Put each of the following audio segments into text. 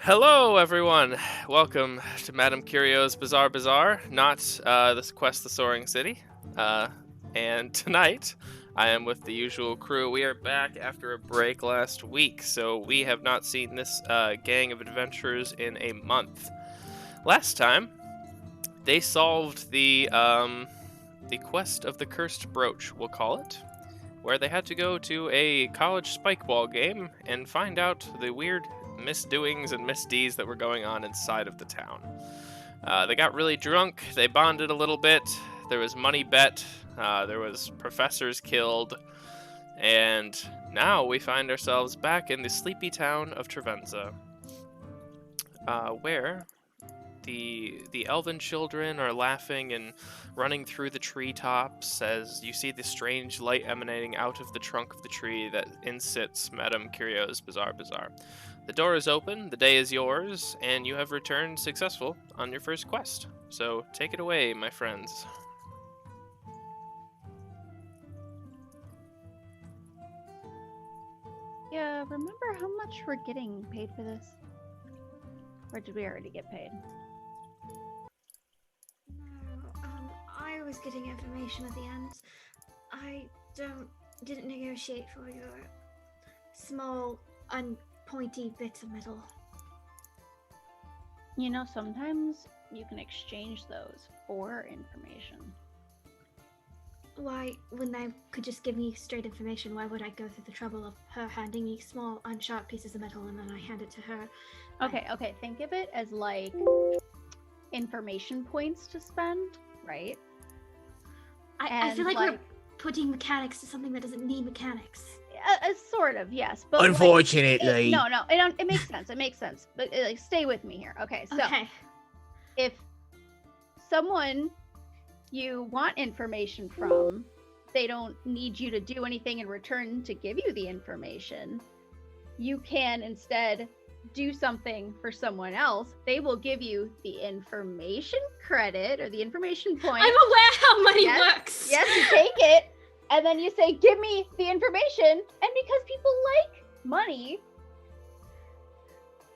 Hello, everyone. Welcome to Madame Curio's Bazaar, not this Quest the Soaring City. And tonight, I am with the usual crew. We are back after a break last week, so we have not seen this gang of adventurers in a month. Last time, they solved the quest of the cursed brooch, we'll call it, where they had to go to a college spikeball game and find out the weird misdoings and misdeeds that were going on inside of the town. They got really drunk, they bonded a little bit, there was money bet, there was professors killed, and now we find ourselves back in the sleepy town of Trevenza, where the elven children are laughing and running through the treetops as you see the strange light emanating out of the trunk of the tree that insits Madame Curio's Bazaar. The door is open, the day is yours, and you have returned successful on your first quest. So take it away, my friends. Yeah, remember how much we're getting paid for this? Or did we already get paid? No, I was getting information at the end. I didn't negotiate for your small, unpointy bits of metal. You know, sometimes you can exchange those for information. Why, when they could just give me straight information, why would I go through the trouble of her handing me small, unsharp pieces of metal and then I hand it to her? Okay, think of it as like information points to spend, right? I feel like we're putting mechanics to something that doesn't need mechanics. Sort of, yes. But unfortunately, it makes sense. It makes sense. But stay with me here. Okay, so if someone you want information from, they don't need you to do anything in return to give you the information, you can instead do something for someone else. They will give you the information credit or the information point. I'm aware how money works. Yes, you take it and then you say, give me the information. And because people like money,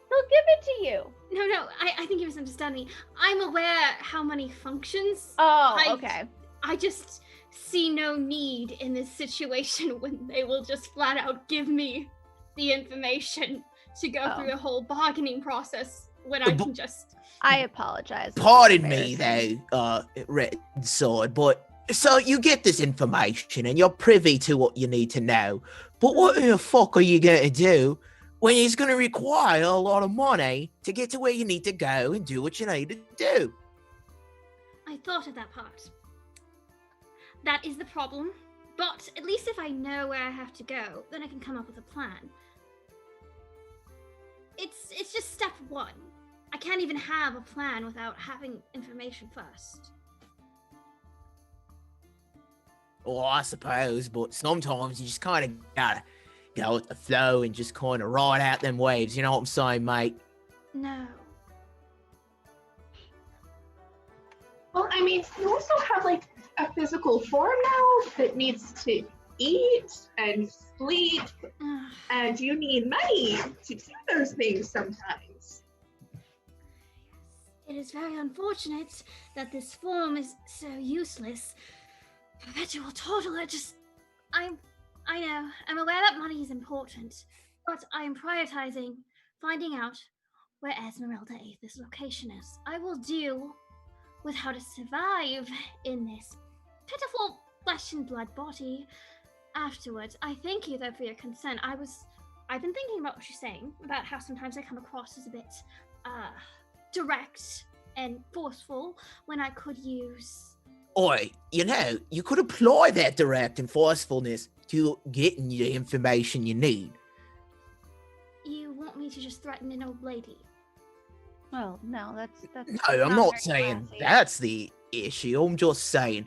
they'll give it to you. No, I think you misunderstand me. I'm aware how money functions. Oh, okay. I just see no need in this situation when they will just flat out give me the information to go through the whole bargaining process when I can just... I apologize. Pardon me though, Red Sword, but so you get this information and you're privy to what you need to know, but what the fuck are you going to do when it's going to require a lot of money to get to where you need to go and do what you need to do? I thought of that part. That is the problem. But at least if I know where I have to go, then I can come up with a plan. It's just step one. I can't even have a plan without having information first. Well, I suppose, but sometimes you just kind of gotta go with the flow and just kind of ride out them waves, you know what I'm saying, mate? No. Well, I mean, you also have like a physical form now that needs to eat and sleep, and you need money to do those things sometimes. It is very unfortunate that this form is so useless. Perpetual totaler, I know, I'm aware that money is important, but I am prioritizing finding out where Esmeralda Aether's location is. I will deal with how to survive in this pitiful flesh and blood body afterwards. I thank you though for your consent. I've been thinking about what you're saying, about how sometimes I come across as a bit direct and forceful when I could use... Oi, you know, you could apply that direct and forcefulness to getting the information you need. You want me to just threaten an old lady? Well, no, that's No, I'm not saying classy. that's the issue. I'm just saying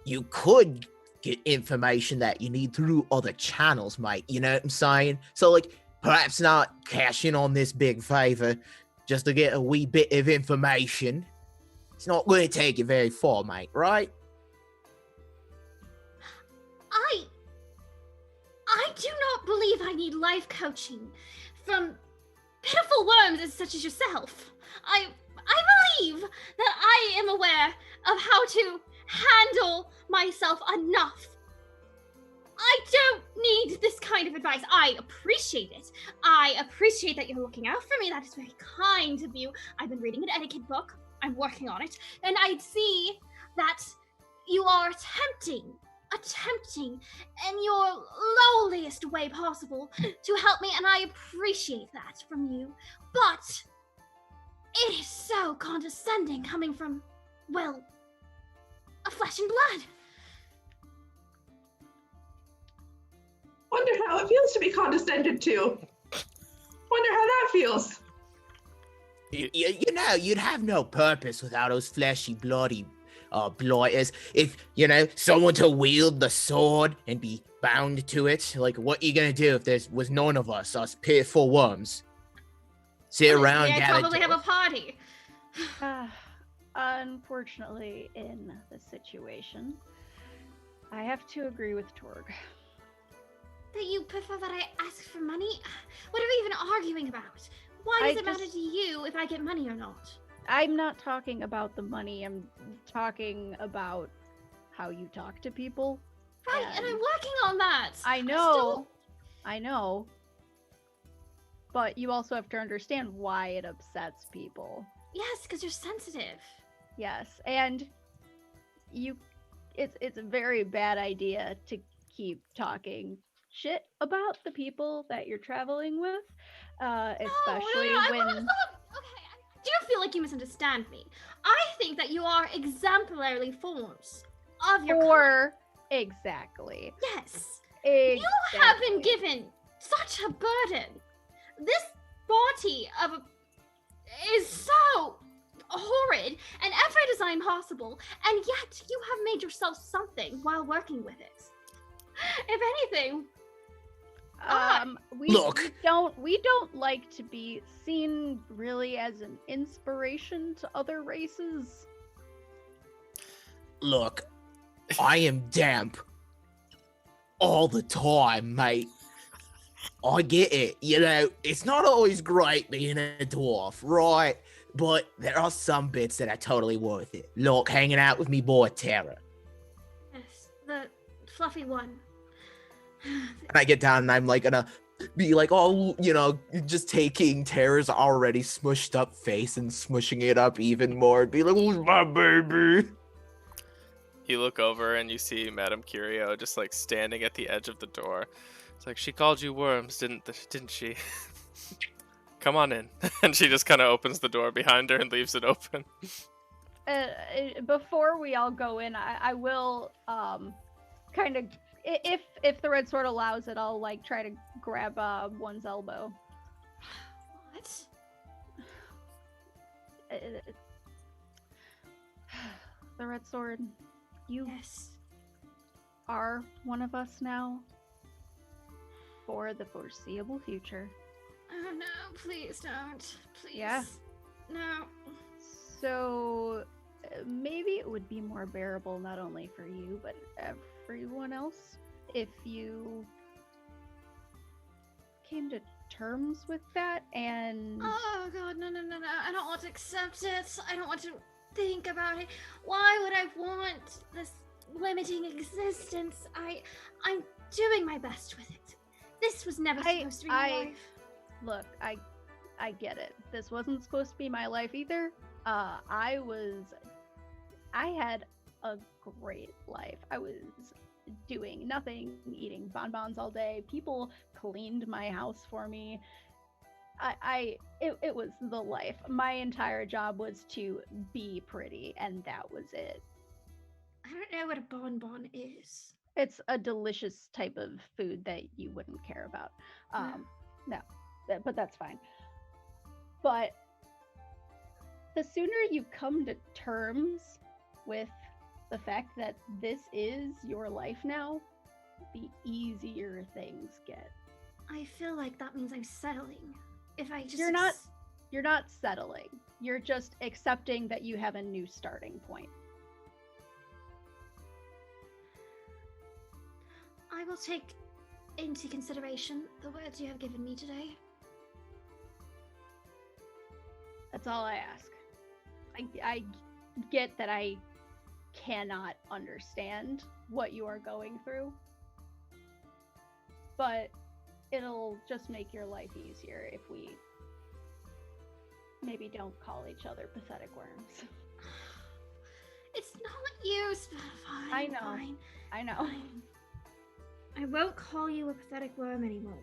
you could get information that you need through other channels, mate. You know what I'm saying? So, like, perhaps not cash in on this big favor just to get a wee bit of information. It's not going to take you very far, mate, right? I do not believe I need life coaching from pitiful worms such as yourself. I believe that I am aware of how to handle myself enough. I don't need this kind of advice. I appreciate it. I appreciate that you're looking out for me. That is very kind of you. I've been reading an etiquette book. I'm working on it. And I see that you are attempting in your lowliest way possible to help me, and I appreciate that from you. But it is so condescending coming from, well, a flesh and blood. Wonder how it feels to be condescended to. Wonder how that feels. You know, you'd have no purpose without those fleshy, bloody blighters. If, someone to wield the sword and be bound to it, like, what are you gonna do if there was none of us pitiful worms? Sit around, I'd gather probably have a party. Unfortunately, in this situation, I have to agree with Torg. That you prefer that I ask for money? What are we even arguing about? Why does it matter to you if I get money or not? I'm not talking about the money. I'm talking about how you talk to people. Right, and I'm working on that. I know. But you also have to understand why it upsets people. Yes, because you're sensitive. Yes, and it's a very bad idea to keep talking shit about the people that you're traveling with, especially when... Okay, I do feel like you misunderstand me. I think that you are exemplary forms of your kind. Exactly. Yes. Exactly. You have been given such a burden. This body is so horrid and every design possible, and yet you have made yourself something while working with it. If anything, we don't like to be seen really as an inspiration to other races. Look, I am damp all the time, mate. I get it, it's not always great being a dwarf, right? But there are some bits that are totally worth it. Look, hanging out with me boy Tara. yes, the fluffy one. And I get down and I'm like gonna be like, just taking Tara's already smushed up face and smushing it up even more and be like, who's my baby? You look over and you see Madame Curio just like standing at the edge of the door. It's like, she called you worms, didn't she? Come on in. And she just kind of opens the door behind her and leaves it open. Before we all go in, I will kind of, if the red sword allows it, I'll like try to grab one's elbow. What? The red sword, you Yes. are one of us now for the foreseeable future. Oh no, please don't. Please. Yeah. No. So maybe it would be more bearable not only for you, but everyone else if you came to terms with that and... Oh god, no. I don't want to accept it. I don't want to think about it. Why would I want this limiting existence? I'm doing my best with it. This was never supposed to be my life. Look, I get it. This wasn't supposed to be my life either. I had a great life. I was doing nothing, eating bonbons all day. People cleaned my house for me. It was the life. My entire job was to be pretty, and that was it. I don't know what a bonbon is. It's a delicious type of food that you wouldn't care about. No, but that's fine. But the sooner you come to terms with the fact that this is your life now, the easier things get. I feel like that means I'm settling. If I just... You're not settling. You're just accepting that you have a new starting point. I will take into consideration the words you have given me today. That's all I ask. I get that I cannot understand what you are going through, but it'll just make your life easier if we maybe don't call each other pathetic worms. It's not you, fine. I know. Fine. I know. Fine. I won't call you a pathetic worm anymore.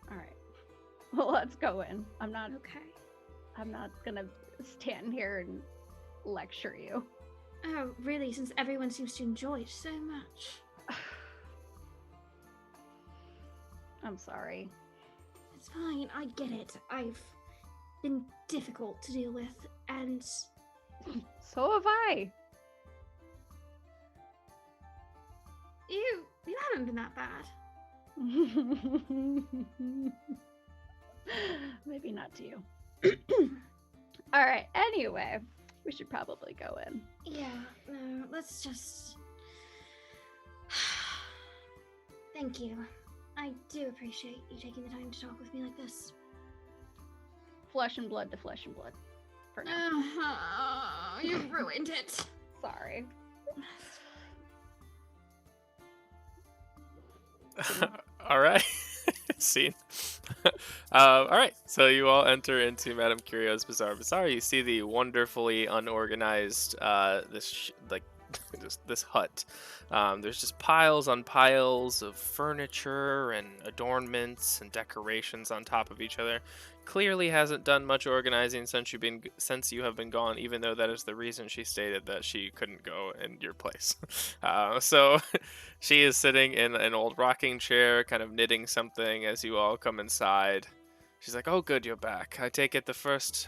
All right. Well, let's go in. I'm not gonna stand here and lecture you. Oh, really? Since everyone seems to enjoy it so much. I'm sorry. It's fine. I get it. I've been difficult to deal with, and So have I. you haven't been that bad. Maybe not to you. All right. Anyway, we should probably go in. Yeah. No. Let's just. Thank you. I do appreciate you taking the time to talk with me like this. Flesh and blood to flesh and blood. For now. You ruined it. Sorry. All right. Scene. All right. So you all enter into Madame Curio's Bazaar. You see the wonderfully unorganized this hut. There's just piles on piles of furniture and adornments and decorations on top of each other. Clearly hasn't done much organizing since you have been gone, even though that is the reason she stated that she couldn't go in your place. So she is sitting in an old rocking chair, kind of knitting something as you all come inside. She's like, "Oh, good, you're back. I take it the first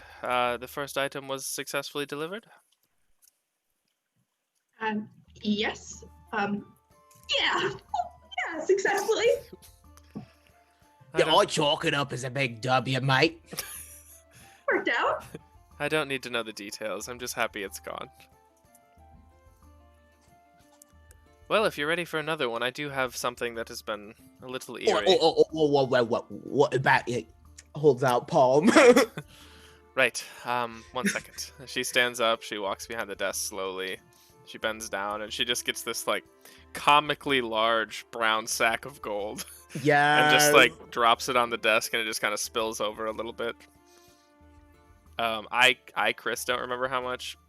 item was successfully delivered?" Yes. Yeah, successfully. Yeah, I chalk it up as a big W, mate. Worked out. I don't need to know the details. I'm just happy it's gone. Well, if you're ready for another one, I do have something that has been a little eerie. What about it? Holds out palm. Right. 1 second. She stands up. She walks behind the desk slowly. She bends down, and she just gets this, like, comically large brown sack of gold. Yeah. And just, like, drops it on the desk, and it just kind of spills over a little bit. Chris, don't remember how much,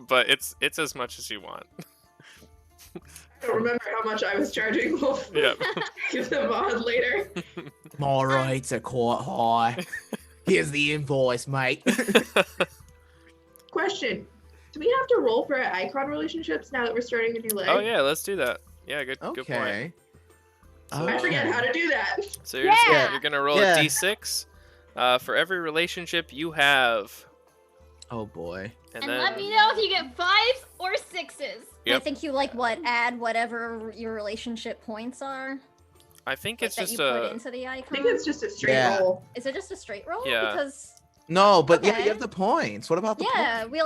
but it's as much as you want. I don't remember how much I was charging Wolf. Yep. Give the mod later. My rates are quite high. Here's the invoice, mate. Question. Do we have to roll for icon relationships now that we're starting a new leg? Oh, yeah, let's do that. Yeah, good point. Okay. I forget how to do that. So you're going to roll Yeah. a d6 for every relationship you have. Oh boy. And let me know if you get 5s or 6s. Yep. I think you add whatever your relationship points are. I think it's that just you put a... into the icon. I think it's just a straight roll. Is it just a straight roll? Yeah. Because No, but yeah, Okay. you have the points. What about the yeah, we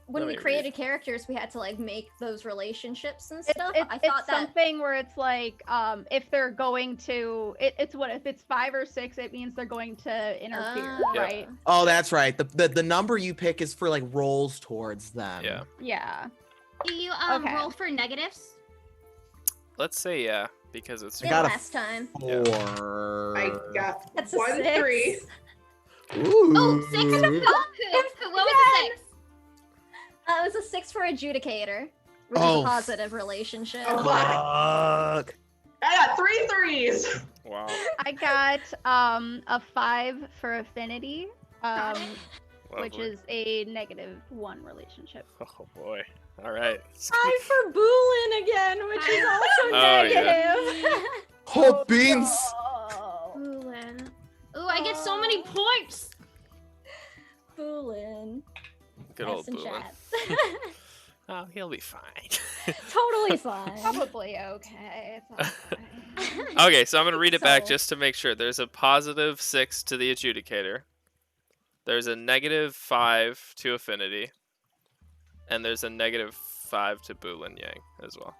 when Let we me created characters, we had to make those relationships and It's, stuff. it's, I it's thought that something where it's like, if they're going to, if it's 5 or 6, it means they're going to interfere, Yeah. right? Oh, that's right. The number you pick is for like rolls towards them. Yeah. Yeah. Do you Okay. roll for negatives? Let's say yeah, because it's... I got a last time. 4. I got That's a 1, 6. 3. Ooh. Oh, 6 is a What was the 6? It was a 6 for adjudicator, which is Oh. a positive relationship. Oh. Fuck. I got 3 3s. Wow. I got a 5 for affinity, which Lovely. is a -1 relationship. Oh, boy. All right. 5 for Boolin again, which is also Oh, yeah. negative. Oh, beans. Oh. Boolin. Ooh, I get so many points. Boolin. Good old Yes, and Boolin. chats. Oh, he'll be fine. Totally fine. Probably okay. It's all right. Okay, so I'm going to read it back So- just to make sure. There's a positive 6 to the adjudicator. There's a -5 to affinity. And there's a -5 to Boolin Yang as well.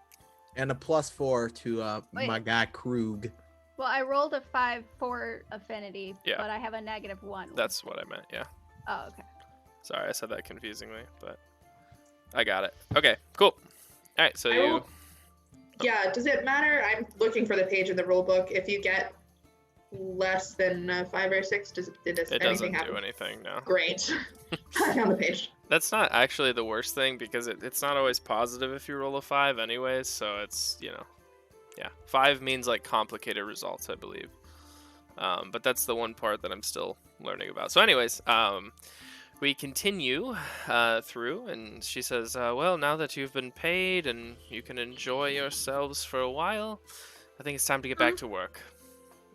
And a +4 to Wait. my guy Krug. Well, I rolled a 5 for affinity, Yeah. but I have a -1. That's what I meant, yeah. Oh, okay. Sorry, I said that confusingly, but I got it. Okay, cool. All right, so you... Yeah, does it matter? I'm looking for the page in the rule book. If you get less than 5 or 6, did It anything doesn't happen? do anything, no. Great. I found the page. That's not actually the worst thing, because it's not always positive if you roll a 5 anyways, so it's, you know... Yeah, 5 means, like, complicated results, I believe. But that's the one part that I'm still learning about. So anyways, we continue through, and she says, well, now that you've been paid and you can enjoy yourselves for a while, I think it's time to get back to work.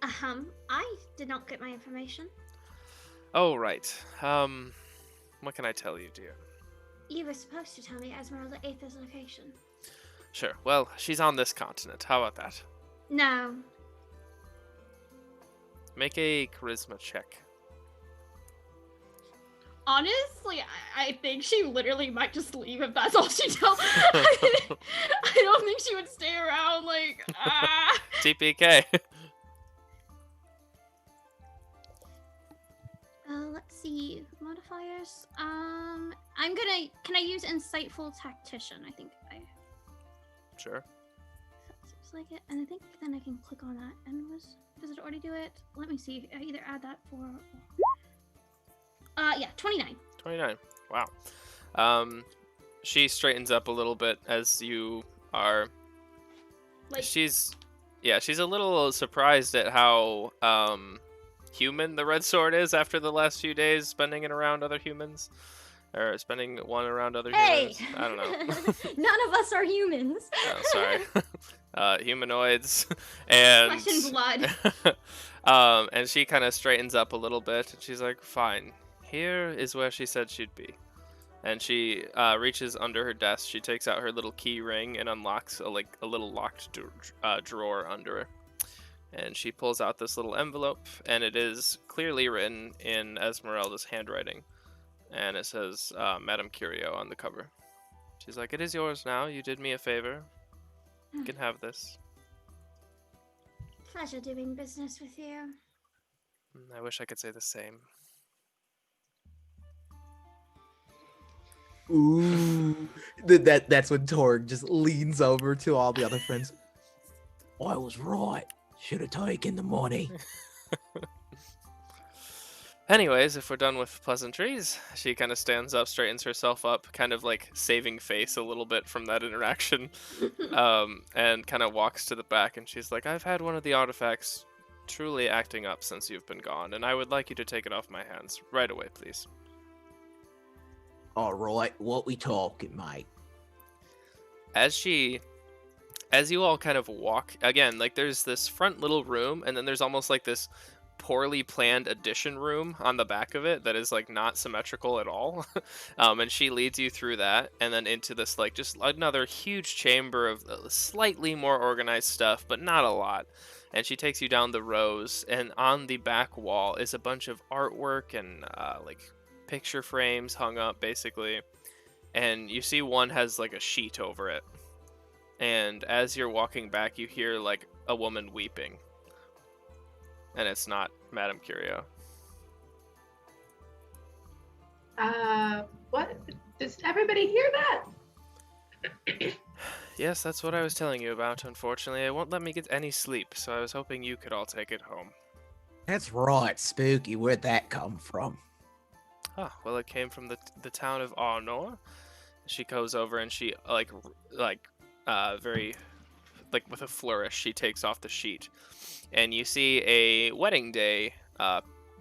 I did not get my information. Oh, right. What can I tell you, dear? You were supposed to tell me Esmeralda 8th's location. Sure. Well, she's on this continent. How about that? No. Make a charisma check. Honestly, I think she literally might just leave if that's all she tells. I don't think she would stay around, like, TPK. Let's see. Modifiers. Can I use Insightful Tactician? I think Sure. that seems like it. And I think then I can click on that. And does it already do it? Let me see. I either add that for... yeah, 29. 29. Wow. She straightens up a little bit as you are... like, She's a little surprised at how human the Red Sword is after the last few days spending it around other humans. Or spending one around other Hey! humans. I don't know. None of us are humans. Oh, sorry. Humanoids. And flesh and blood. and she kind of straightens up a little bit, and she's like, fine, here is where she said she'd be. And she reaches under her desk, she takes out her little key ring and unlocks a little locked drawer under her. And she pulls out this little envelope, and it is clearly written in Esmeralda's handwriting. And it says, Madame Curio on the cover. She's like, it is yours now, you did me a favor. You can have this. Pleasure doing business with you. I wish I could say the same. Ooh, that's when Torg just leans over to all the other friends. I was right. Should have taken the money. Anyways, if we're done with pleasantries, she kind of stands up, straightens herself up, kind of like saving face a little bit from that interaction, and kind of walks to the back, and she's like, I've had one of the artifacts truly acting up since you've been gone, and I would like you to take it off my hands right away, please. All right, what we talking, mate? As you all kind of walk, again, like there's this front little room, and then there's almost like this poorly planned addition room on the back of it that is like not symmetrical at all. And she leads you through that and then into this like just another huge chamber of slightly more organized stuff, but not a lot. And she takes you down the rows, and on the back wall is a bunch of artwork and like picture frames hung up basically. And you see one has like a sheet over it. And as you're walking back, you hear like a woman weeping. And it's not Madame Curio. What? Does everybody hear that? Yes, that's what I was telling you about. Unfortunately, it won't let me get any sleep, so I was hoping you could all take it home. That's right, Spooky. Where'd that come from? Ah, well, it came from the town of Arnor. She goes over and she very like with a flourish, she takes off the sheet, and you see a wedding day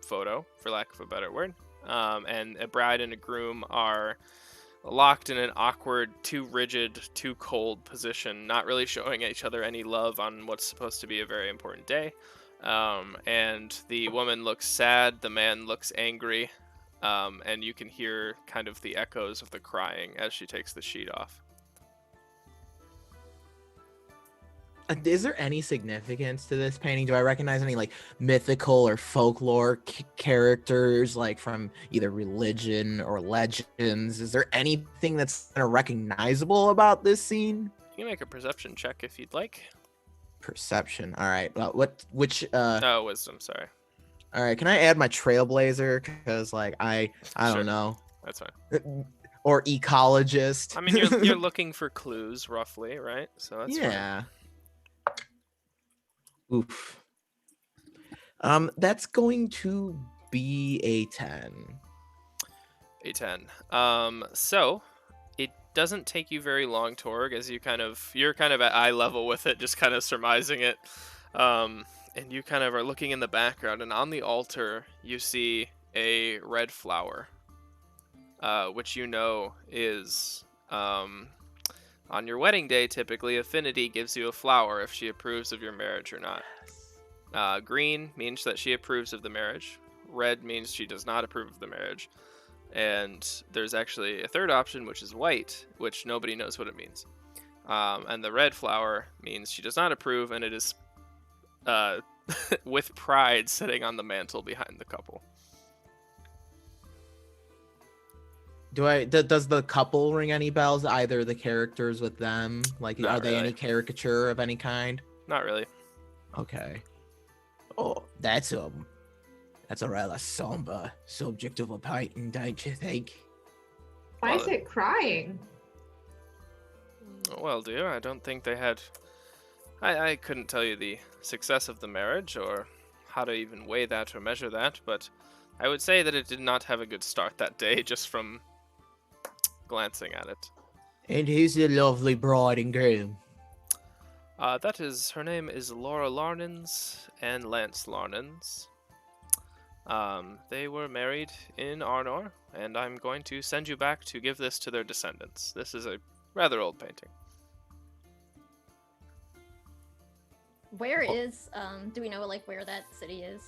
photo, for lack of a better word, and a bride and a groom are locked in an awkward, too rigid, too cold position, not really showing each other any love on what's supposed to be a very important day. And the woman looks sad, the man looks angry, and you can hear kind of the echoes of the crying as she takes the sheet off. Is there any significance to this painting? Do I recognize any like mythical or folklore characters, like from either religion or legends? Is there anything that's kind of recognizable about this scene? You can make a perception check if you'd like. perception. All right. Well, which Oh, wisdom. Sorry. All right. Can I add my trailblazer? Because like I Sure. don't know. That's fine. Or ecologist. I mean, you're looking for clues, roughly, right? So that's fine. yeah. Oof. That's going to be a 10. A 10. So it doesn't take you very long, Torg, as you're kind of at eye level with it, just kind of surmising it. And you kind of are looking in the background, and on the altar you see a red flower, which you know is on your wedding day. Typically, Affinity gives you a flower if she approves of your marriage or not. Green means that she approves of the marriage. Red means she does not approve of the marriage. And there's actually a third option, which is white, which nobody knows what it means. And the red flower means she does not approve, and it is with pride sitting on the mantle behind the couple. Does the couple ring any bells? Either the characters with them? Like, Not are they really. any caricature of any kind? Not really. Okay. Oh, that's a rather somber subject of a painting, don't you think? Why is it crying? Well, dear, I don't think they had... I couldn't tell you the success of the marriage, or how to even weigh that or measure that, but I would say that it did not have a good start that day, just from glancing at it. And who's the lovely bride and groom? Her name is Laura Larnans and Lance Larnans. They were married in Arnor, and I'm going to send you back to give this to their descendants. This is a rather old painting. Where is, do we know, like, where that city is?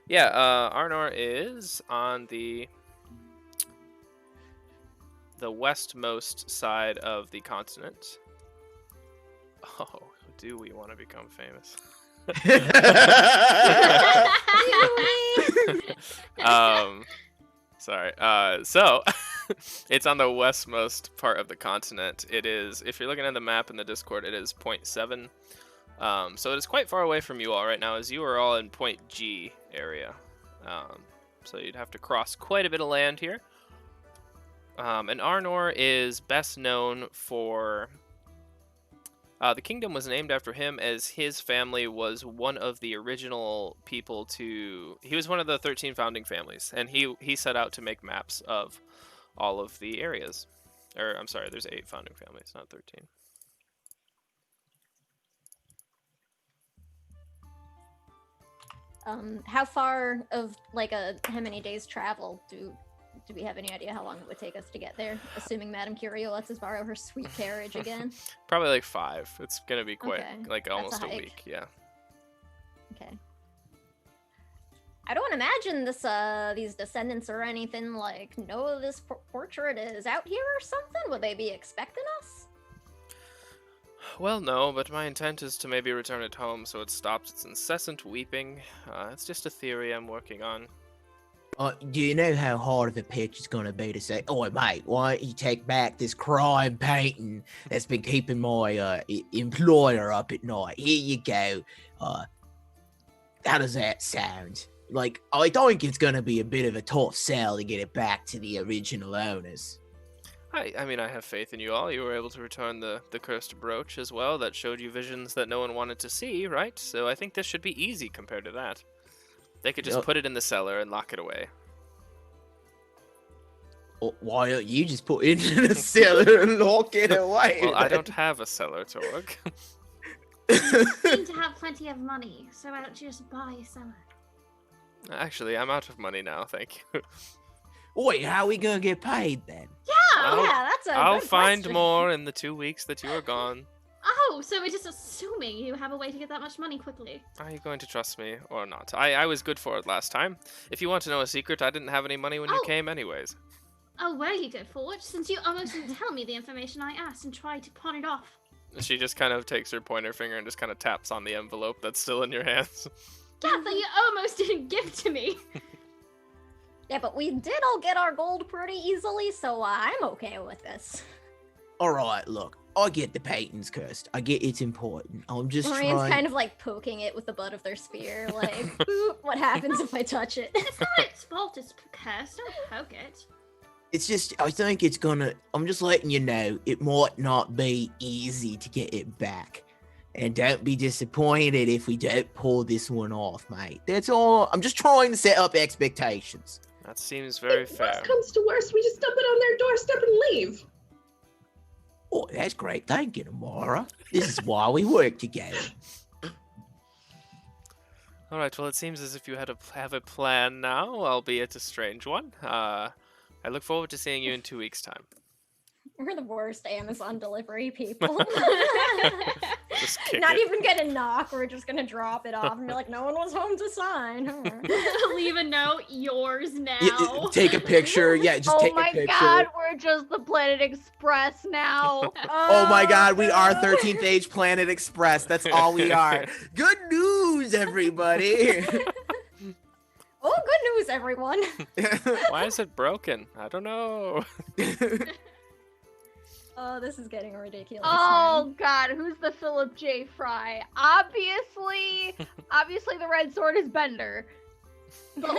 Yeah, Arnor is on the westmost side of the continent. Oh, do we want to become famous? Sorry. So it's on the westmost part of the continent. It is, if you're looking at the map in the Discord, it is 0.7. So it is quite far away from you all right now, as you are all in Point G area. So you'd have to cross quite a bit of land here. And Arnor is best known for... the kingdom was named after him, as his family was one of the original people to... He was one of the 13 founding families, and he set out to make maps of all of the areas. Or, I'm sorry, there's 8 founding families, not 13. How far of, like, how many days travel do we have any idea how long it would take us to get there? Assuming Madame Curio lets us borrow her sweet carriage again. Probably like 5. It's gonna be quite, Okay, like, that's almost a a hike. week, yeah. Okay. I don't imagine these descendants or anything, like, know this portrait is out here or something? Would they be expecting us? Well, no, but my intent is to maybe return it home so it stops its incessant weeping. It's just a theory I'm working on. Do you know how hard of a pitch it's going to be to say, "Oh, mate, why don't you take back this crime painting that's been keeping my employer up at night? Here you go." How does that sound? Like, I think it's going to be a bit of a tough sell to get it back to the original owners. I mean, I have faith in you all. You were able to return the cursed brooch as well. That showed you visions that no one wanted to see, right? So I think this should be easy compared to that. They could just Yep. put it in the cellar and lock it away. Why don't you just put it in the cellar and lock it away? Well, I then? don't have a cellar, Torg. You seem to have plenty of money, so why don't you just buy a cellar? Actually, I'm out of money now, thank you. Wait, how are we going to get paid then? I'll- Yeah, that's a I'll good find question. more in the 2 weeks that you are gone. Oh, so we're just assuming you have a way to get that much money quickly. Are you going to trust me or not? I was good for it last time. If you want to know a secret, I didn't have any money when you Oh. came anyways. Oh, were you good for it? Since you almost didn't tell me the information I asked and tried to pawn it off. She just kind of takes her pointer finger and just kind of taps on the envelope that's still in your hands. Yeah, that you almost didn't give to me. Yeah, but we did all get our gold pretty easily, so I'm okay with this. All right, look, I get the paintings cursed. I get it's important. I'm just Lorian's trying. kind of like poking it with the butt of their spear, like, boop, what happens if I touch it? It's not its fault it's cursed. Don't poke it. It's just, I think it's gonna. I'm just letting you know, it might not be easy to get it back. And don't be disappointed if we don't pull this one off, mate. That's all. I'm just trying to set up expectations. That seems very If fair. worst comes to worst, we just dump it on their doorstep and leave. Oh, that's great. Thank you, Amara. This is why we work together. All right. Well, it seems as if you have a plan now, albeit a strange one. I look forward to seeing you in 2 weeks' time. We're the worst Amazon delivery people. Just kick Not it. even gonna knock, we're just gonna drop it off and be like, no one was home to sign. Leave a note. Yours now. Take a picture. Yeah, just Oh take a my picture. god, we're just the Planet Express now. Oh my god, we are 13th Age Planet Express. That's all we are. Good news, everybody. Oh, good news, everyone. Why is it broken? I don't know. Oh, this is getting ridiculous. Oh god, who's the Philip J. Fry? Obviously the red sword is Bender. But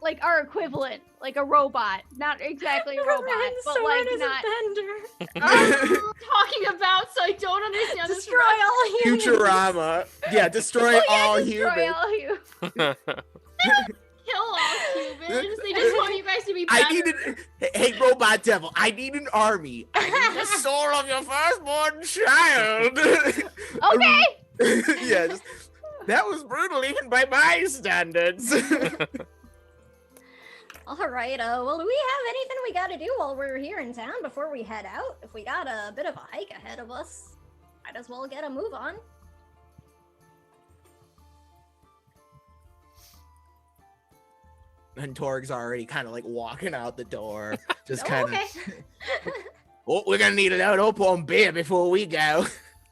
like our equivalent, like a robot. Not exactly a robot, but like not Talking about, so I don't understand this. Destroy all humans. Futurama. Yeah, destroy all humans. Kill all humans. They just want you guys to be better. Hey, Robot Devil, I need an army. I need the soul of your firstborn child. Okay. Yeah, that was brutal even by my standards. All right, well, do we have anything we gotta do while we're here in town before we head out? If we got a bit of a hike ahead of us, might as well get a move on. And Torg's already kind of like walking out the door. Just Oh, kind of. okay. Oh, we're gonna need a load up on beer before we go.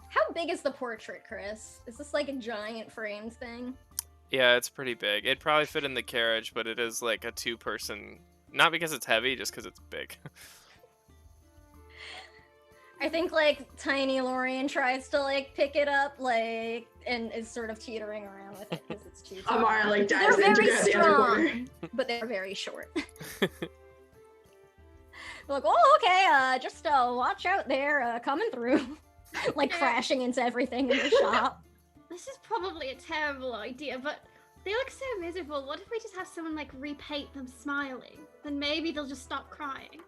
How big is the portrait, Chris? Is this like a giant framed thing? Yeah, it's pretty big. It'd probably fit in the carriage, but it is like a 2-person. Not because it's heavy, just because it's big. I think like tiny Lorian tries to like pick it up, like, and is sort of teetering around with it because it's too tall. Amara like They're dives in to very grab the other corner. strong, but they're very short. They're like, oh, okay, just watch out there, coming through. Like crashing into everything in the shop. This is probably a terrible idea, but they look so miserable. What if we just have someone like repaint them smiling? Then maybe they'll just stop crying.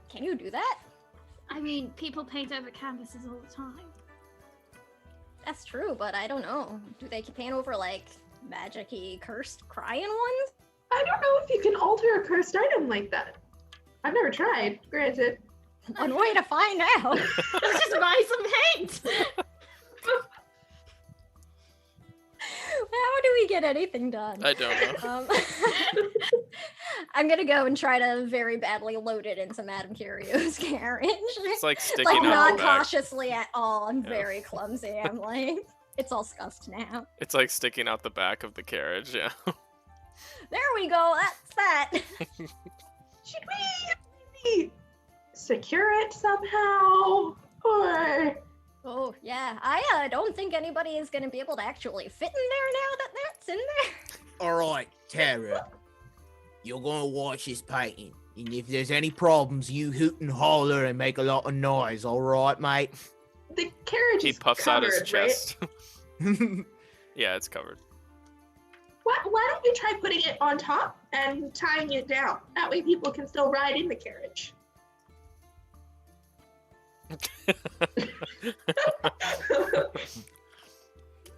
Can you do that? I mean, people paint over canvases all the time. That's true, but I don't know. Do they paint over like magic-y cursed crying ones? I don't know if you can alter a cursed item like that. I've never tried, granted. One way to find out. Let's just buy some paint! How do we get anything done? I don't know. I'm gonna go and try to very badly load it into Madame Curio's carriage. It's like sticking Like out not the back. cautiously at all. I'm Yeah. very clumsy. I'm like, it's all scuffed now. It's like sticking out the back of the carriage, yeah. There we go. That's that. Should we secure it somehow? Or Oh yeah, I don't think anybody is gonna be able to actually fit in there now that that's in there. All right, Tara. You're gonna watch this painting. And if there's any problems, you hoot and holler and make a lot of noise, all right, mate? the carriage He is puffs covered, out his right? chest. Yeah, it's covered. Why don't you try putting it on top and tying it down? That way people can still ride in the carriage.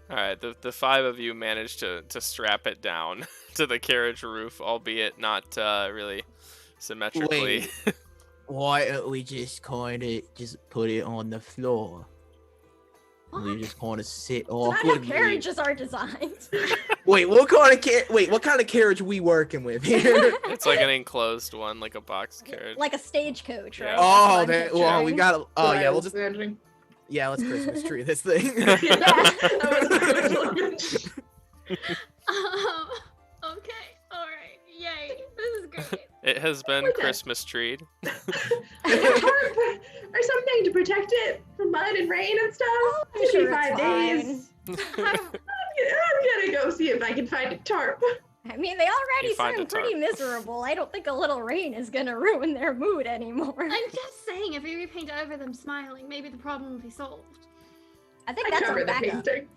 All right, the 5 of you managed to strap it down to the carriage roof, albeit not really symmetrically. Wait. Why don't we just kind of just put it on the floor? We just kind of sit That's not how awkwardly. carriages are designed. Wait, what kind of carriage we working with here? It's like an enclosed one, like a box carriage. Like a stagecoach, right? Yeah. Oh, That's what I'm well, we picturing. got. Oh What I yeah, we'll was just. imagining. Yeah, let's Christmas tree this thing. Yeah, that was the image. Okay, alright, yay, this is great. It has been Okay. Christmas treed. A harp or something. fine to protect it from mud and rain and stuff. I'm Give me sure it's 5 days. I'm gonna go see if I can find a tarp. I mean, they already You find seem a pretty tarp. miserable. I don't think a little rain is gonna ruin their mood anymore. I'm just saying, if we repaint over them smiling, maybe the problem will be solved. I think I that's cover a the backup. painting.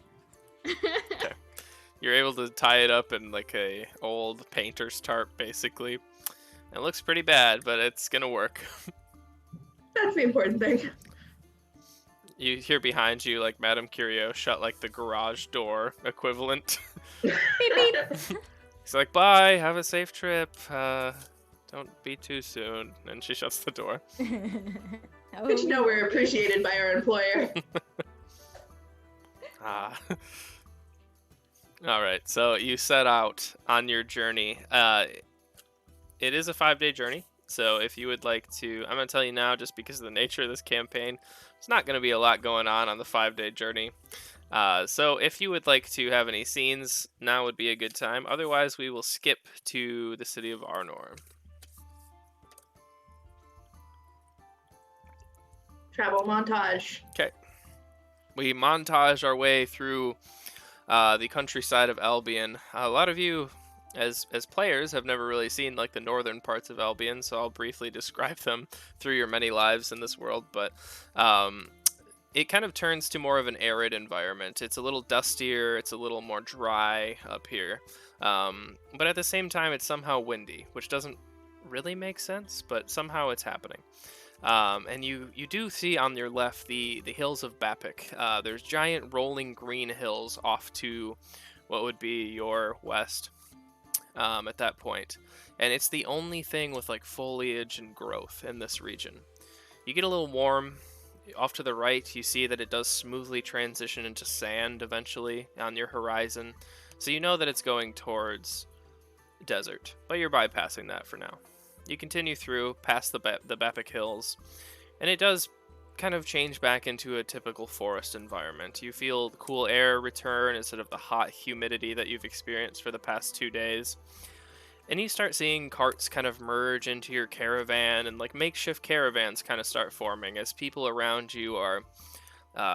You're able to tie it up in like a old painter's tarp, basically. It looks pretty bad, but it's gonna work. That's the important thing. You hear behind you, like Madame Curio shut like the garage door equivalent. Beep beep. He's like, "Bye, have a safe trip. Don't be too soon." And she shuts the door. Oh. Good to know we're appreciated by our employer. Ah. All right, so you set out on your journey. It is a 5-day journey, so if you would like to, I'm going to tell you now, just because of the nature of this campaign, there's not going to be a lot going on the 5-day journey. So if you would like to have any scenes, now would be a good time. Otherwise, we will skip to the city of Arnor. Travel montage. Okay. We montage our way through the countryside of Albion. A lot of you, as players, have never really seen like the northern parts of Albion, so I'll briefly describe them through your many lives in this world. But it kind of turns to more of an arid environment. It's a little dustier. It's a little more dry up here. But at the same time, it's somehow windy, which doesn't really make sense, but somehow it's happening. And you do see on your left the hills of Bapik. There's giant rolling green hills off to what would be your west at that point. And it's the only thing with like foliage and growth in this region. You get a little warm. Off to the right, you see that it does smoothly transition into sand eventually on your horizon. So you know that it's going towards desert, but you're bypassing that for now. You continue through past the Bapik Hills, and it does kind of change back into a typical forest environment. You feel the cool air return instead of the hot humidity that you've experienced for the past 2 days. And you start seeing carts kind of merge into your caravan, and like makeshift caravans kind of start forming as people around you are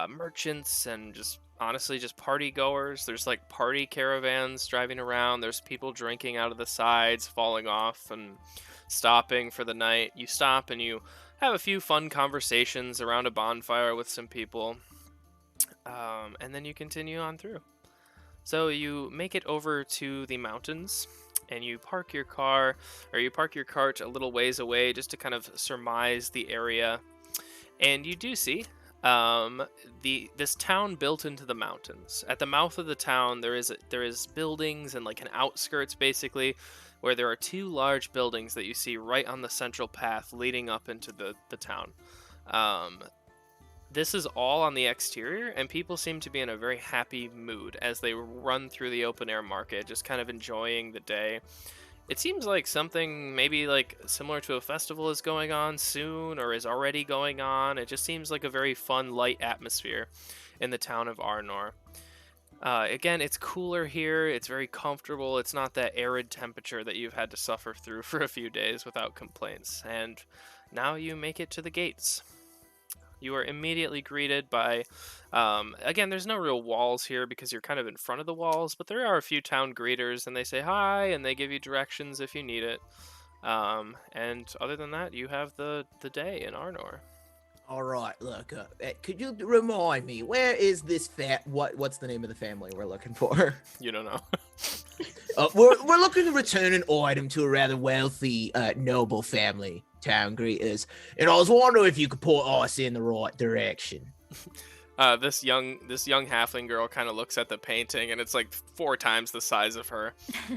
merchants and just honestly just party goers. There's like party caravans driving around. There's people drinking out of the sides, falling off and stopping for the night. You stop and you have a few fun conversations around a bonfire with some people, and then you continue on through. So you make it over to the mountains, and you park your car, or you park your cart a little ways away just to kind of surmise the area. And you do see this town built into the mountains. At the mouth of the town, there is buildings and like an outskirts basically, where there are 2 large buildings that you see right on the central path leading up into the town. This is all on the exterior, and people seem to be in a very happy mood as they run through the open air market, just kind of enjoying the day. It seems like something maybe like similar to a festival is going on soon or is already going on. It just seems like a very fun, light atmosphere in the town of Arnor. Again, it's cooler here. It's very comfortable. It's not that arid temperature that you've had to suffer through for a few days without complaints. And now you make it to the gates. You are immediately greeted by, again, there's no real walls here because you're kind of in front of the walls, but there are a few town greeters, and they say hi, and they give you directions if you need it. And other than that, you have the day in Arnor. All right, look, could you remind me, where is this what's the name of the family we're looking for? You don't know. We're looking to return an item to a rather wealthy, noble family, town greeters, and I was wondering if you could point us in the right direction. This young halfling girl kind of looks at the painting, and it's like 4 times the size of her,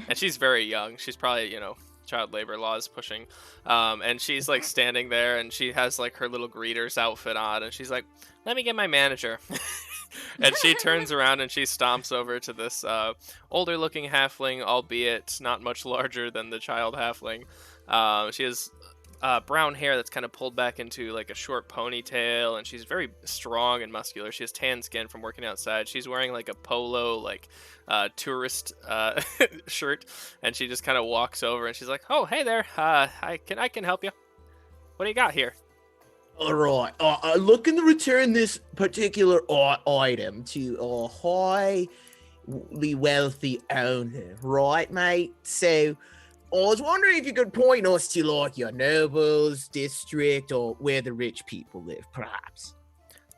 and she's very young. She's probably, child labor laws pushing, and she's like standing there, and she has like her little greeter's outfit on, and she's like, "Let me get my manager." And she turns around and she stomps over to this older looking halfling, albeit not much larger than the child halfling. She has brown hair that's kind of pulled back into like a short ponytail, and she's very strong and muscular. She has tan skin from working outside. She's wearing like a polo like tourist shirt, and she just kind of walks over and she's like, "Oh, hey there, I can help you. What do you got here?" All right. Looking to return this particular item to a highly wealthy owner, right, mate? So, I was wondering if you could point us to, like, your nobles district or where the rich people live, perhaps.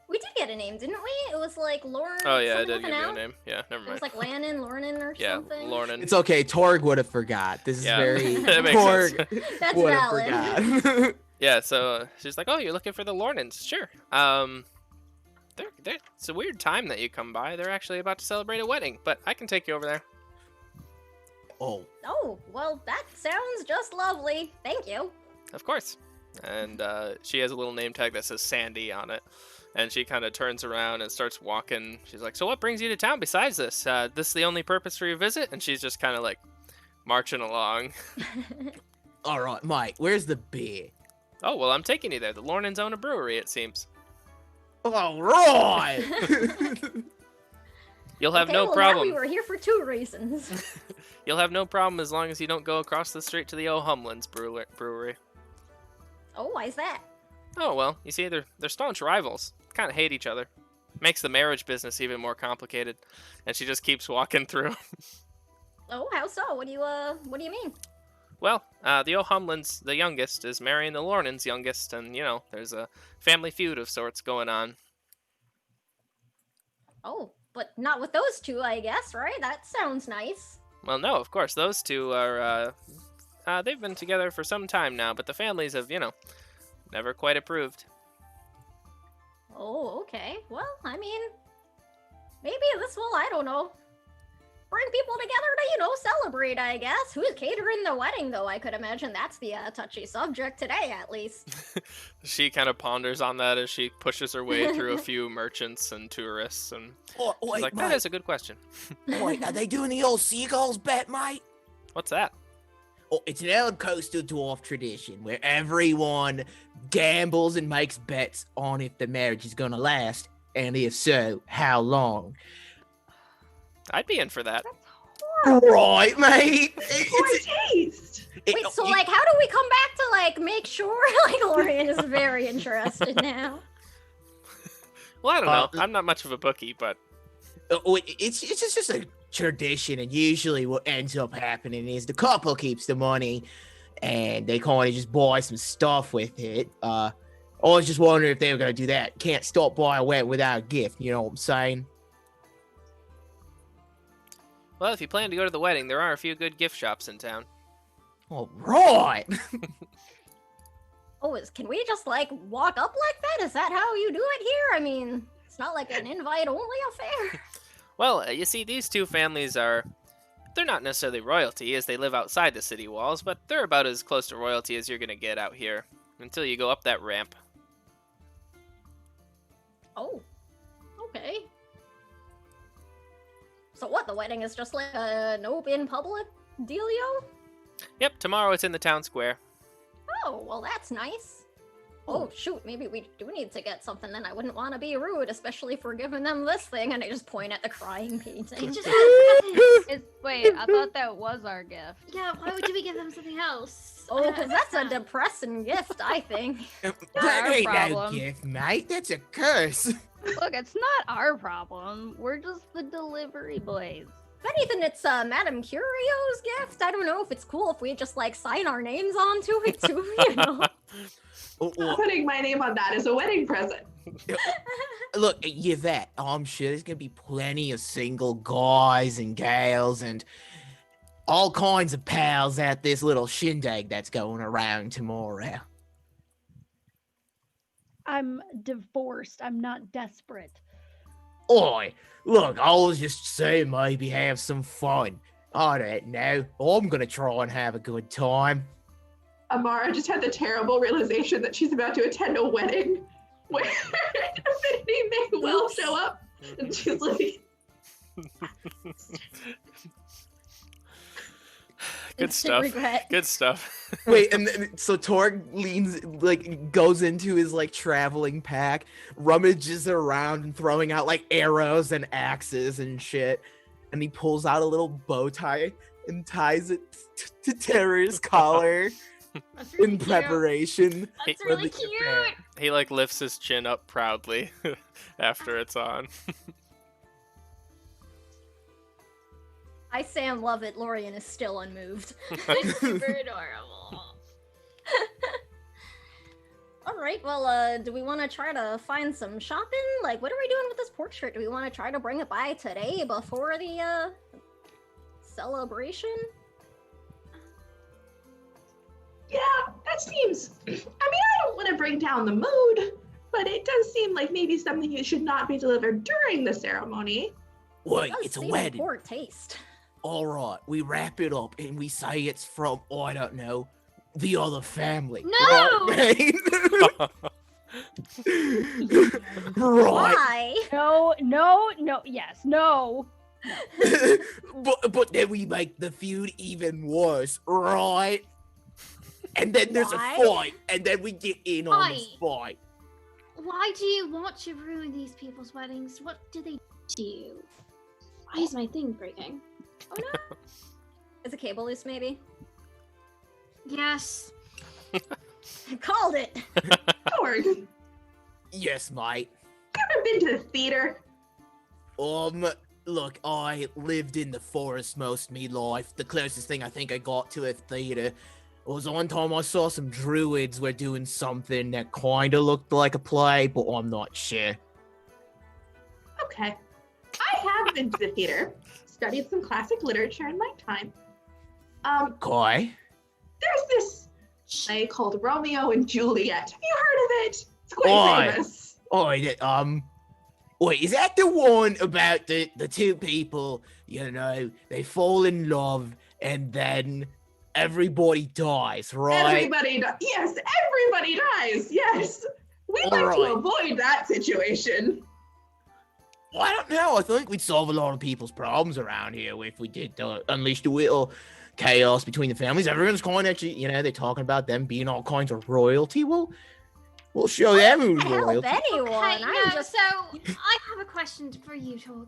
We did get a name, didn't we? It was like Lauren. Oh yeah, I something did with give an you a L? name. Yeah, never It mind. was like Lannon, Lornan, or Yeah, something. Lornan. It's okay. Torg would have forgot. This is Yeah. very... That makes sense. Torg That's would have valid. forgot. Yeah, so she's like, "Oh, you're looking for the Lornans? Sure. It's a weird time that you come by. They're actually about to celebrate a wedding, but I can take you over there." Oh. Oh, well, that sounds just lovely. Thank you. Of course. And she has a little name tag that says Sandy on it. And she kind of turns around and starts walking. She's like, "So what brings you to town besides this? This the only purpose for your visit?" And she's just kind of like marching along. All right, Mike, where's the beer? Oh, well, I'm taking you there. The Lornans own a brewery, it seems. All right. You'll have Okay, no well, problem. Now we were here for 2 reasons. You'll have no problem as long as you don't go across the street to the O'Humlands brewery. Oh, why's that? Oh, well, you see, they're staunch rivals. Kind of hate each other. Makes the marriage business even more complicated. And she just keeps walking through. Oh, how so? What do you mean? Well, the O'Humlands, the youngest, is marrying the Lornans' youngest, and, you know, there's a family feud of sorts going on. Oh, but not with those two, I guess, right? That sounds nice. Well, no, of course, those two are, they've been together for some time now, but the families have, you know, never quite approved. Oh, okay. Well, I mean, maybe this will, I don't know, bring people together to, you know, celebrate, I guess. Who's catering the wedding, though? I could imagine that's the touchy subject today, at least. She kind of ponders on that as she pushes her way through a few merchants and tourists, and Oh, she's wait, like, Mike. that is a good question. Wait, are they doing the old seagulls bet, mate? What's that? Oh, it's an old coastal dwarf tradition where everyone gambles and makes bets on if the marriage is gonna last, and if so, how long. I'd be in for that. Right, mate. Poor taste. Wait, so, like, how do we come back to, like, make sure? Like, Lorian is very interested now. Well, I don't know. I'm not much of a bookie, but It's just a tradition, and usually what ends up happening is the couple keeps the money, and they kind of just buy some stuff with it. I was just wondering if they were gonna do that. Can't stop by a wedding without a gift. You know what I'm saying? well, if you plan to go to the wedding, there are a few good gift shops in town. All right. Oh, can we just, like, walk up like that? Is that how you do it here? I mean, it's not like an invite-only affair. Well, you see, these two families they're not necessarily royalty, as they live outside the city walls, but they're about as close to royalty as you're gonna get out here, until you go up that ramp. Oh, okay. So what, the wedding is just like an open public dealio? Yep, tomorrow it's in the town square. Oh, well, that's nice. Oh, shoot, maybe we do need to get something then. I wouldn't want to be rude, especially for giving them this thing, and I just point at the crying painting. Just Wait, I thought that was our gift. yeah, why would we give them something else? Oh, because that's a not- depressing gift, I think. That our ain't no problem. gift, mate. That's a curse. Look, it's not our problem. We're just the delivery boys. If anything, it's Madame Curio's gift. I don't know if it's cool if we just, like, sign our names onto it, too, you know? Putting my name on that as a wedding present. Look, Yvette, I'm sure there's gonna be plenty of single guys and gals and all kinds of pals at this little shindig that's going around tomorrow. I'm divorced. I'm not desperate. Oi, look, I was just saying maybe have some fun. I don't know. I'm gonna try and have a good time. Amara just had the terrible realization that she's about to attend a wedding where Affinity may well show up. And she's like, Good Instant stuff. regret. Good stuff. Wait, and then, so Torg leans, like, goes into his, like, traveling pack, rummages around and throwing out, like, arrows and axes and shit. And he pulls out a little bow tie and ties it to Terror's collar That's really in cute. preparation. That's for really the cute. affair. He like lifts his chin up proudly after it's on. I Sam love it. Lorian is still unmoved. It's super adorable. All right, well, do we want to try to find some shopping? Like, what are we doing with this portrait? Do we want to try to bring it by today before the, celebration? Yeah, that seems. I mean, I don't want to bring down the mood, but it does seem like maybe something you should not be delivered during the ceremony. Wait, It does it's a seem wedding. Poor taste. All right, we wrap it up and we say it's from, I don't know, the other family. No! Right? Right. Why? No, yes, no. but then we make the feud even worse, right? And then there's Why? a fight, and then we get in on the fight. Why do you want to ruin these people's weddings? What do they do? Why is my thing breaking? Oh no. Is a cable loose, maybe? Yes. Called it! Howard, you Yes, mate. ever been to the theater? Look, I lived in the forest most of me life. The closest thing I think I got to a theater was one time I saw some druids were doing something that kinda looked like a play, but I'm not sure. Okay. I have been to the theater, studied some classic literature in my time. Okay. There's this play called Romeo and Juliet. Have you heard of it? It's quite Why? famous. Wait, is that the one about the two people, they fall in love and then everybody dies, right? Yes, everybody dies. Yes. We'd like to Alright. avoid that situation. Well, I don't know. I think we'd solve a lot of people's problems around here if we did unleash the little chaos between the families. Everyone's kind of, they're talking about them being all kinds of royalty. We'll show them who's Help royalty. anyone. Okay, I'm no, just so I have a question for you, Torg.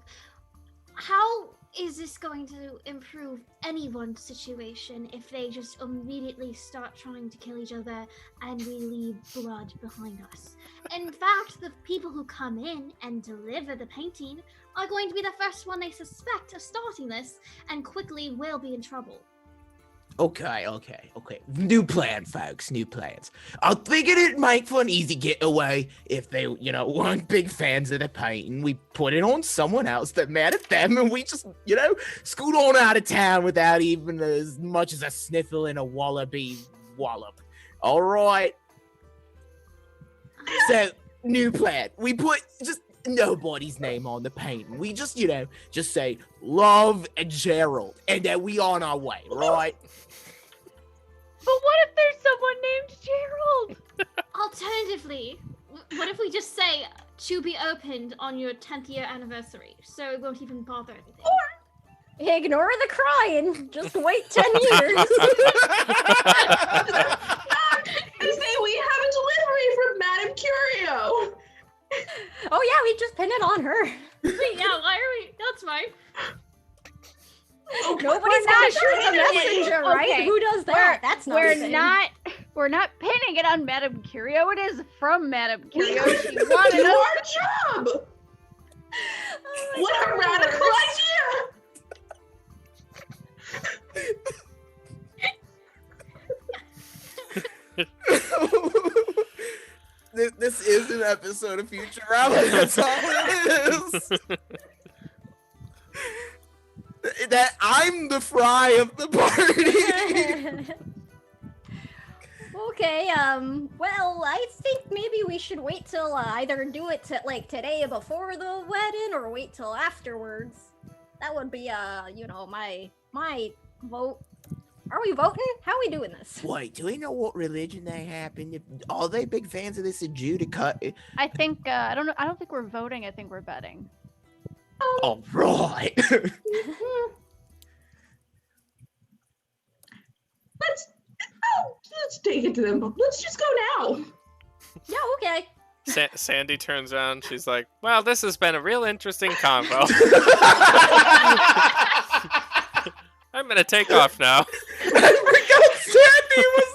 How is this going to improve anyone's situation if they just immediately start trying to kill each other and we leave blood behind us? In fact, the people who come in and deliver the painting are going to be the first one they suspect of starting this and quickly will be in trouble. Okay. New plan, folks. New plans. I figured it'd make for an easy getaway if they, weren't big fans of the painting. We put it on someone else that mad at them, and we just, scoot on out of town without even as much as a sniffle in a wallaby wallop. All right. So, new plan. We put just nobody's name on the painting. We just, just say Love and Gerald, and then we on our way, right? But what if there's someone named Gerald? Alternatively, what if we just say to be opened on your 10th year anniversary, so it won't even bother anything? ignore the crying. Just wait 10 years. I say we have a delivery from Madame Curio. Oh yeah, we just pin it on her. Wait, yeah, why are we? That's fine. Nobody's We're gonna not shoot the pinning it. messenger, right? Okay, Who does that? That's not a thing. We're not pinning it on Madame Curio. It is from Madame We Curio. could She do wanted us. our job. Oh my What a God. radical idea. This is an episode of Futurama. That's all it is. That I'm the fry of the party. Okay, well, I think maybe we should wait till either do it today before the wedding or wait till afterwards. That would be, my vote. Are we voting? How are we doing this? Wait, do we know what religion they happen? Are they big fans of this Judica? I think I don't know. I don't think we're voting. I think we're betting. All right. Let's take it to them. Let's just go now. Yeah, okay. Sandy turns around. She's like, "Well, this has been a real interesting convo. I'm gonna take off now." I forgot Sandy was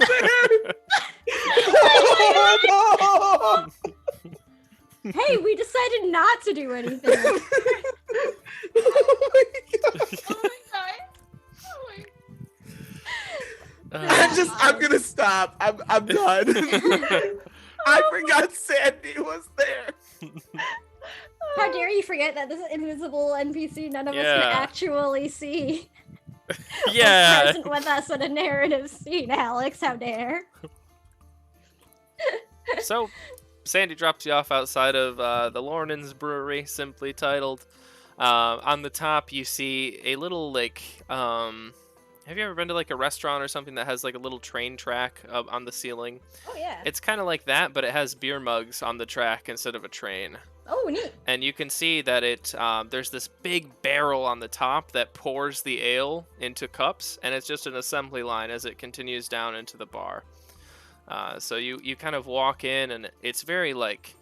there. Hey, we decided not to do anything. Oh my God. Oh my god. Oh my. I'm gonna stop. I'm done. I forgot Sandy was there. How dare you forget that this invisible NPC none of us can actually see? Yeah. Was present with us in a narrative scene, Alex. How dare? So, Sandy drops you off outside of the Lornans Brewery, simply titled. On the top, you see a little, like, have you ever been to, like, a restaurant or something that has, like, a little train track on the ceiling? Oh, yeah. It's kind of like that, but it has beer mugs on the track instead of a train. Oh, neat. And you can see that there's this big barrel on the top that pours the ale into cups, and it's just an assembly line as it continues down into the bar. So you kind of walk in, and it's very like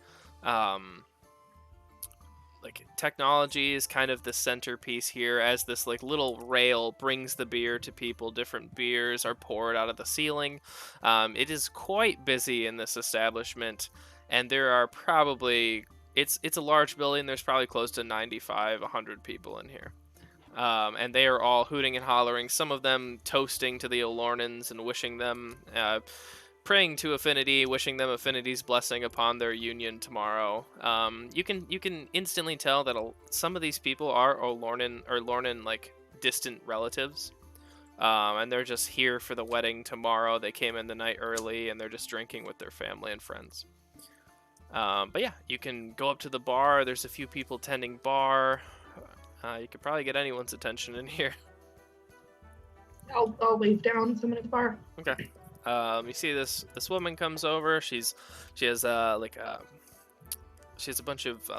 technology is kind of the centerpiece here, as this like little rail brings the beer to people. Different beers are poured out of the ceiling. It is quite busy in this establishment, and there are probably it's a large building. There's probably close to 95, 100 people in here. And they are all hooting and hollering, some of them toasting to the Olornans and wishing them, praying to Affinity, wishing them Affinity's blessing upon their union tomorrow. You can instantly tell that some of these people are Lornan like distant relatives, and they're just here for the wedding tomorrow. They came in the night early, and they're just drinking with their family and friends. But yeah, you can go up to the bar. There's a few people tending bar. You could probably get anyone's attention in here. I'll wave down someone at the bar. Okay. You see this woman comes over. She has a bunch of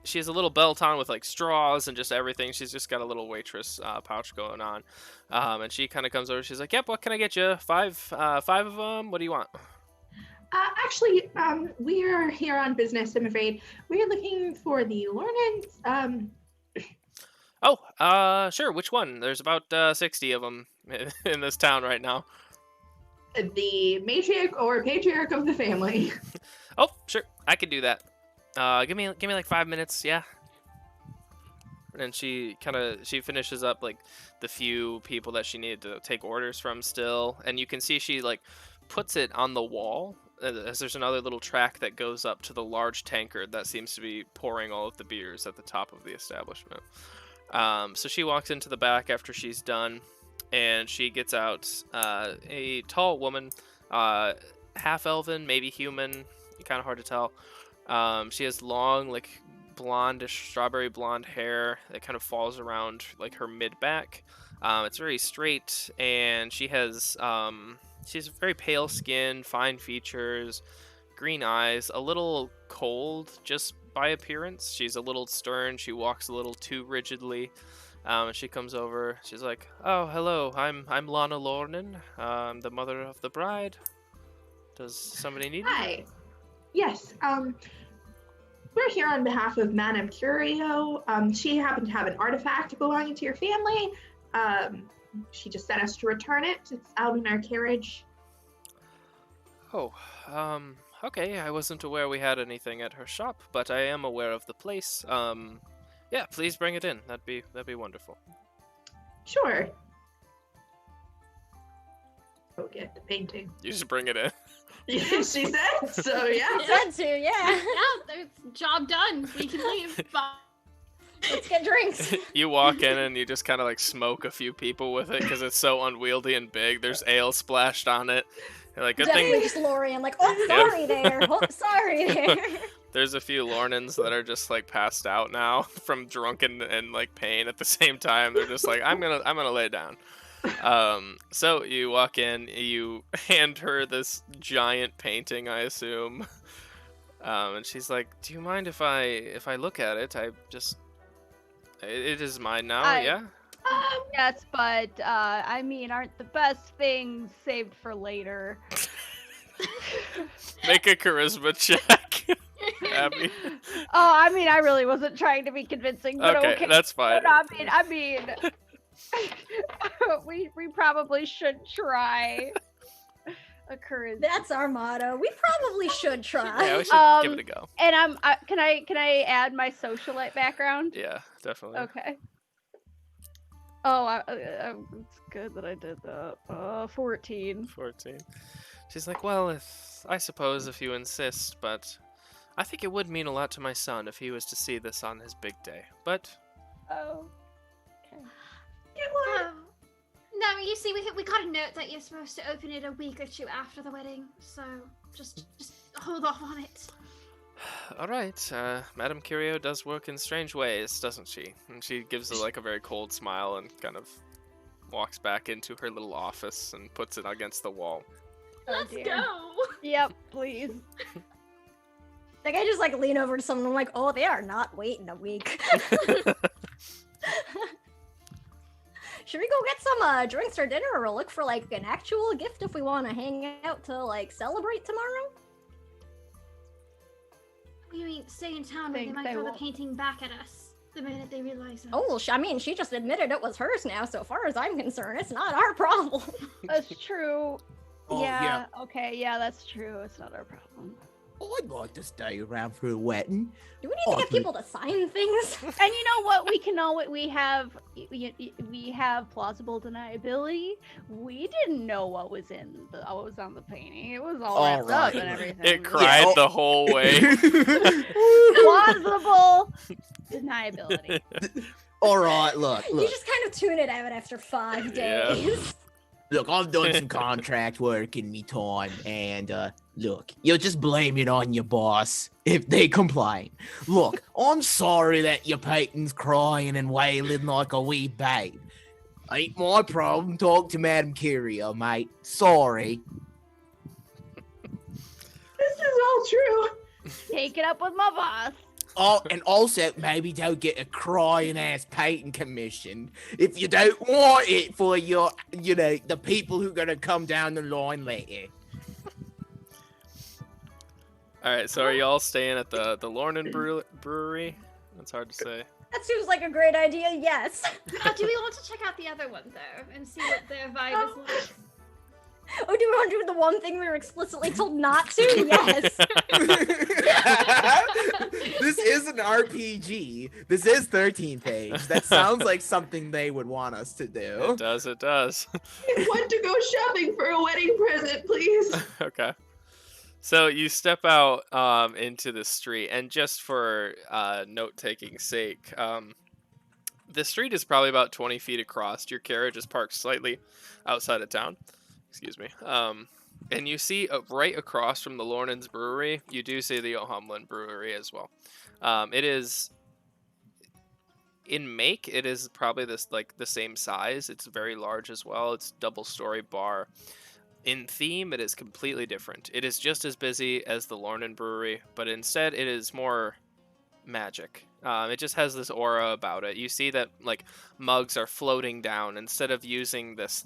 she has a little belt on with like straws and just everything. She's just got a little waitress pouch going on, and she kind of comes over. She's like, "Yep, what can I get you? Five of them. What do you want?" Actually, we are here on business, I'm afraid. We are looking for the Lornans. Sure. Which one? There's about 60 of them in this town right now. The matriarch or patriarch of the family. Oh, sure. I can do that. Give me like 5 minutes, yeah. And she finishes up like the few people that she needed to take orders from still, and you can see she like puts it on the wall, as there's another little track that goes up to the large tankard that seems to be pouring all of the beers at the top of the establishment. So she walks into the back after she's done, and she gets out a tall woman, half elven, maybe human, kind of hard to tell. She has long, like blondish, strawberry blonde hair that kind of falls around like her mid back. It's very straight, and she has very pale skin, fine features, green eyes, a little cold just by appearance. She's a little stern. She walks a little too rigidly. And she comes over. She's like, "Oh, hello. I'm Lana Lornan. I'm the mother of the bride. Does somebody need me?" Hi. Yes. We're here on behalf of Madame Curio. She happened to have an artifact belonging to your family. She just sent us to return it. It's out in our carriage. Oh, okay. I wasn't aware we had anything at her shop, but I am aware of the place. Yeah, please bring it in. That'd be wonderful. Sure. Go get the painting. You just bring it in. Yeah, she said. So yeah. Said to, yeah. Yeah, there's job done. We can leave. Bye. Let's get drinks. You walk in and you just kind of like smoke a few people with it because it's so unwieldy and big. There's ale splashed on it. You're like, good Definitely thing. just Lorian, like, oh, sorry there. Oh, sorry there. There's a few Lornans that are just like passed out now from drunken and like pain at the same time. They're just like, I'm gonna lay down. So you walk in, you hand her this giant painting, I assume. And she's like, "Do you mind if I look at it? It is mine now, yeah?" Yes, but I mean, aren't the best things saved for later? Make a charisma check, Abby. Oh, I mean, I really wasn't trying to be convincing, but okay. That's fine. But I mean, we probably should try. occurs. That's our motto. We probably should try. Yeah, we should give it a go. And can I add my socialite background? Yeah, definitely. Okay. Oh, it's good that I did that. 14. 14. She's like, well, I suppose if you insist, but I think it would mean a lot to my son if he was to see this on his big day. But Oh. Okay. No, you see, we got a note that you're supposed to open it a week or two after the wedding, so just hold off on it. all right, Madame Curio does work in strange ways, doesn't she? And she gives like a very cold smile and kind of walks back into her little office and puts it against the wall. Let's dear. go. Yep, please. Like I just like lean over to someone. I'm like, oh, they are not waiting a week. Should we go get some drinks or dinner, or look for like an actual gift if we want to hang out to like celebrate tomorrow? You mean stay in town, but they Think might they throw the won't. painting back at us the minute they realize that. Oh, well, I mean, she just admitted it was hers now. So far as I'm concerned, it's not our problem. That's true. Oh, yeah. Okay. Yeah, that's true. It's not our problem. I'd like to stay around for a wedding. Do we need to get people to sign things? And you know what? We have plausible deniability. We didn't know what was on the painting. It was all wrapped up and everything. It cried the whole way. Plausible deniability. All right, look. You just kind of tune it out after 5 Yeah. days. Look, I've done some contract work in me time, and look, you'll just blame it on your boss if they complain. Look, I'm sorry that your painting's crying and wailing like a wee babe. Ain't my problem. Talk to Madame Curio, mate. Sorry. This is all true. Take it up with my boss. Oh, and also maybe don't get a crying ass painting commission if you don't want it for your, the people who are gonna come down the line later. All right, so are you all staying at the Lornan Brewery? That's hard to say. That seems like a great idea. Yes. Do we want to check out the other one though and see what their vibe is like? Oh, do we want to do the one thing we were explicitly told not to? Yes. This is an RPG. This is 13 page. That sounds like something they would want us to do. It does, it does. I want to go shopping for a wedding present, please. Okay. So you step out into the street, and just for note-taking sake, the street is probably about 20 feet across. Your carriage is parked slightly outside of town. Excuse me. And you see right across from the Lornan's Brewery, you do see the O'Humlin Brewery as well. It is in make. It is probably the same size. It's very large as well. It's double-story bar. In theme, it is completely different. It is just as busy as the Lornan Brewery, but instead it is more magic. It just has this aura about it. You see that mugs are floating down instead of using this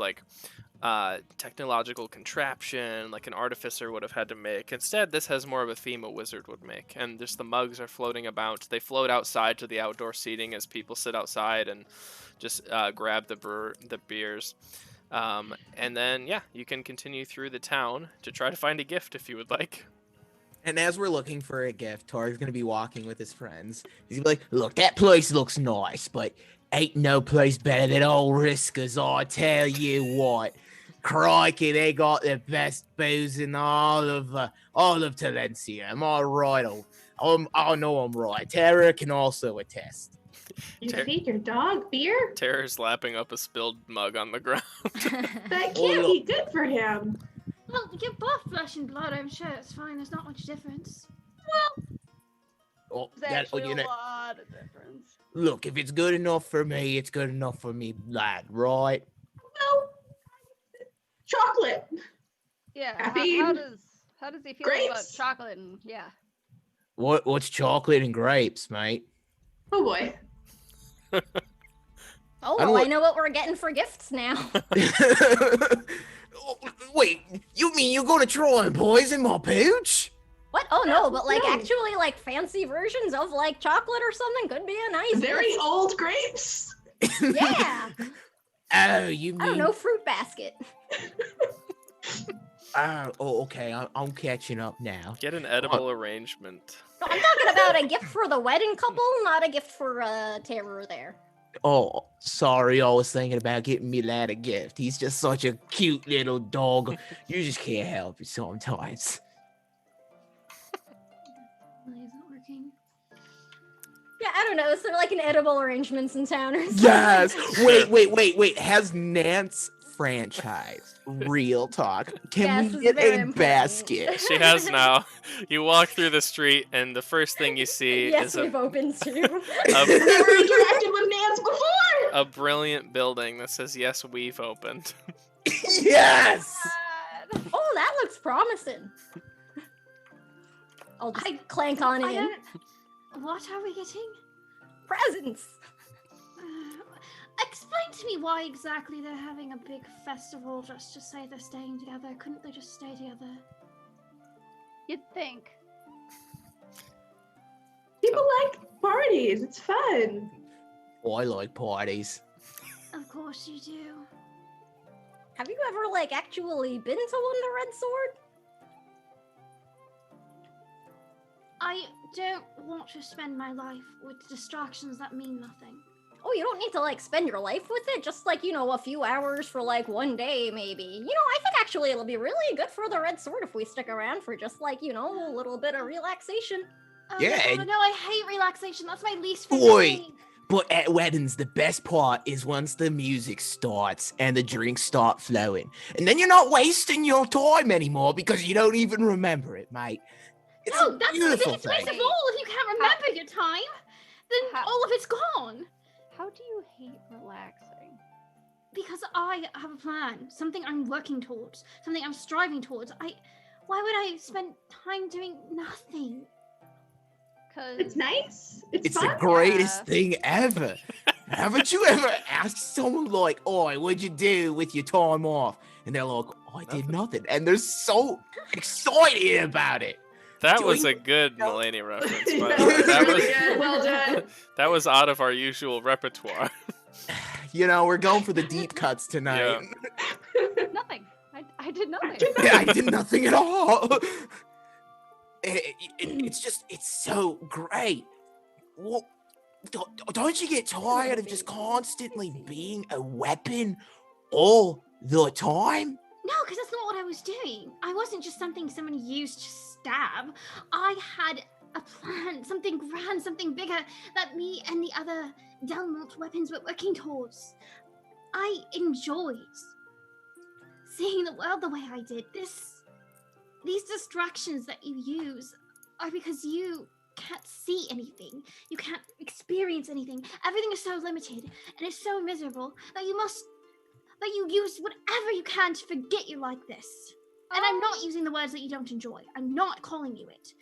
technological contraption like an artificer would have had to make. Instead, this has more of a theme a wizard would make, and just the mugs are floating about. They float outside to the outdoor seating as people sit outside and just grab the beers. And then, you can continue through the town to try to find a gift if you would like. And as we're looking for a gift, Tar's gonna be walking with his friends. He's gonna be like, look, that place looks nice, but ain't no place better than old Risker's, I tell you what. Crikey, they got the best booze in all of Valencia. Am I right? I know I'm right. Tara can also attest. You feed your dog beer? Tara's lapping up a spilled mug on the ground. That can't be good for him. Well, you're both flesh and blood, I'm sure it's fine. There's not much difference. Oh, There's actually a lot of difference. Look, if it's good enough for me, it's good enough for me, lad, right? Well, chocolate. Yeah. Caffeine. How does he feel Grapes. about chocolate and What's chocolate and grapes, mate? Oh boy. Oh, I don't well, I wa- know what we're getting for gifts now. Wait, you mean you're gonna try and poison my pooch? What? Oh no, but No. actually fancy versions of chocolate or something could be a nice Very gift. old grapes. Yeah. Oh, you mean? I don't know, fruit basket. Oh, okay. I'm catching up now. Get an edible arrangement. No, I'm talking about a gift for the wedding couple, not a gift for Terror there. Oh, sorry. I was thinking about getting me lad a gift. He's just such a cute little dog. You just can't help it sometimes. Really isn't working. Yeah, I don't know. Is there like an edible arrangements in town or something? Yes. Wait. Has Nance franchise? Real talk. Can Yes, we it's get very a important. basket? She has now. You walk through the street, and the first thing you see Yes, is we've opened two. Never interacted with Nance before. a brilliant building that says, "Yes, we've opened." Yes. Oh, that looks promising. I'll just clank on I in. don't. What are we getting? Presents. Explain to me why exactly they're having a big festival just to say they're staying together. Couldn't they just stay together? You'd think. People like parties. It's fun. Oh, I like parties. Of course you do. Have you ever like actually been to the Red Sword? I don't want to spend my life with distractions that mean nothing. Oh, you don't need to like spend your life with it. Just like, a few hours for like one day, maybe. I think actually it'll be really good for the Red Sword if we stick around for just like, a little bit of relaxation. Oh, Yeah, Oh and- no, I hate relaxation. That's my least favorite Boy. thing. But at weddings, the best part is once the music starts and the drinks start flowing. And then you're not wasting your time anymore because you don't even remember it, mate. It's No, a that's the beautiful biggest waste thing. of all. If you can't remember your time, then How- all of it's gone. How do you hate relaxing? Because I have a plan, something I'm working towards, something I'm striving towards. Why would I spend time doing nothing? Cause It's nice. It's fun. the greatest Yeah. thing ever. Haven't you ever asked someone like, "Oh, what'd you do with your time off?" And they're like, "Oh, I did nothing," and they're so excited about it. That was Doing- a good Mulaney reference, by the That way. was That really was good. Well done. that was out of our usual repertoire. We're going for the deep cuts tonight. nothing. I did nothing. I did nothing at all. It's so great. Well, don't you get tired of just constantly being a weapon all the time? No, because that's not what I was doing. I wasn't just something someone used to stab. I had a plan, something grand, something bigger that me and the other Delmont weapons were working towards. I enjoyed seeing the world the way I did. These distractions that you use are because you can't see anything. You can't experience anything. Everything is so limited and it's so miserable that you use whatever you can to forget you're like this. And I'm not using the words that you don't enjoy. I'm not calling you it.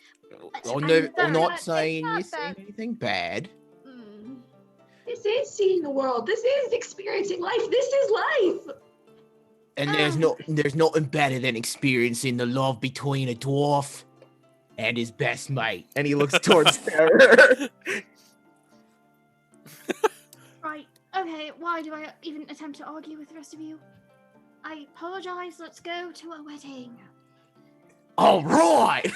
I'm not It's saying not you that- saying anything bad. Mm. This is seeing the world. This is experiencing life. This is life. And there's nothing better than experiencing the love between a dwarf and his best mate. And he looks towards Terror. Right. Okay, why do I even attempt to argue with the rest of you? I apologize. Let's go to a wedding. All right.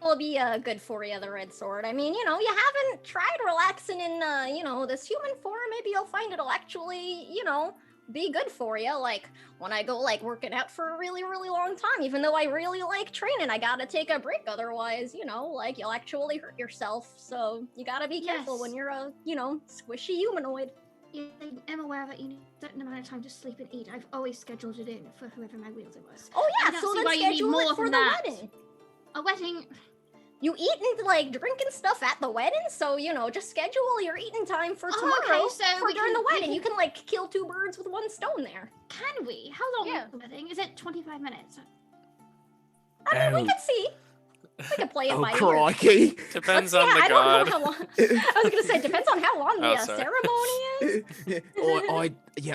Will be good for you, the Red Sword. I mean, you haven't tried relaxing in, this human form. Maybe you'll find it'll actually, be good for you. Like, when I go, working out for a really, really long time, even though I really like training, I gotta take a break. Otherwise, you'll actually hurt yourself. So, you gotta be careful Yes. when you're a, squishy humanoid. Yeah, I am aware that you need a certain amount of time to sleep and eat. I've always scheduled it in for whoever my wielder was. Oh, I yeah, don't so see then why you need schedule more it for than the that. wedding. A wedding. You eat and drinking stuff at the wedding, so just schedule your eating time for Oh, tomorrow. okay, so for we during can- the we wedding, you can kill two birds with one stone there. Can we? How long Yeah. is the wedding? Is it 25 minutes? I mean, we Oh. could see. We could play it Oh, by ear. crikey. Depends Let's on see, the I god. don't know how long. I was gonna say depends on how long the Oh, sorry. ceremony is.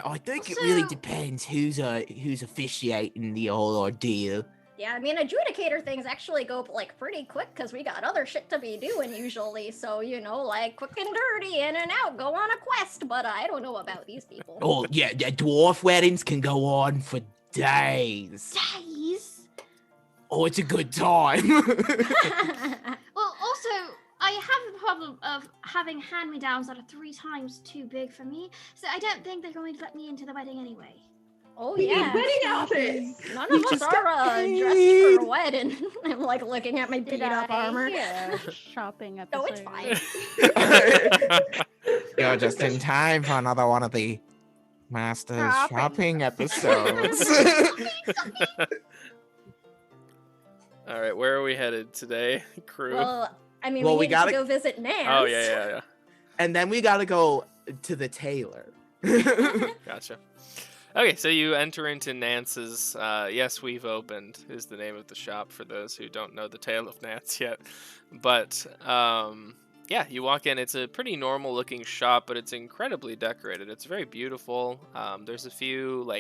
I think it really So- depends who's officiating the whole ordeal. Yeah, I mean, adjudicator things actually go pretty quick because we got other shit to be doing usually. So quick and dirty, in and out, go on a quest. But I don't know about these people. Oh yeah, the dwarf weddings can go on for days. Days? Oh, it's a good time. Well, also, I have the problem of having hand-me-downs that are 3 times too big for me, so I don't think they're going to let me into the wedding anyway. Oh We need yeah. wedding outfits. None We of us just are got dressed for paid. a wedding. I'm like looking at my Did beat up I armor. hear a shopping No, episode? it's fine. You're just in time for another one of the Master's shopping episodes. All right, where are we headed today, crew? Well, I mean, Well, we we needed gotta- to go visit Nance. Oh yeah. And then we gotta go to the tailor. Gotcha. Okay, so you enter into Nance's. Yes, we've opened is the name of the shop for those who don't know the tale of Nance yet. But yeah, you walk in. It's a pretty normal looking shop, but it's incredibly decorated. It's very beautiful. There's a few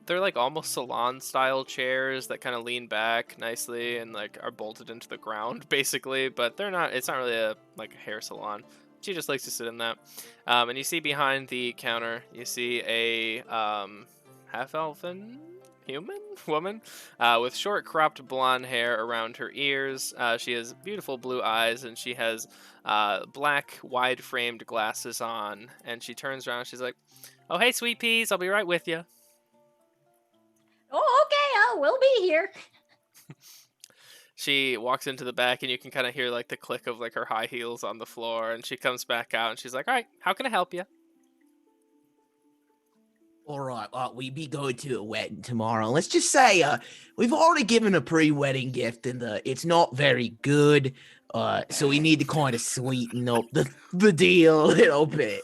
they're like almost salon style chairs that kind of lean back nicely and like are bolted into the ground basically, but they're not. It's not really a hair salon. She just likes to sit in that. And you see behind the counter, you see a half-elfin human woman with short cropped blonde hair around her ears. She has beautiful blue eyes, and she has black wide-framed glasses on. And she turns around and she's like, "Oh, hey, sweet peas, I'll be right with you." Oh, okay. We'll be here. She walks into the back, and you can kind of hear like the click of like her high heels on the floor. And she comes back out, and she's like, "All right, how can I help you?" All right, we be going to a wedding tomorrow. Let's just say we've already given a pre-wedding gift, and it's not very good. So we need to kind of sweeten up the deal a little bit.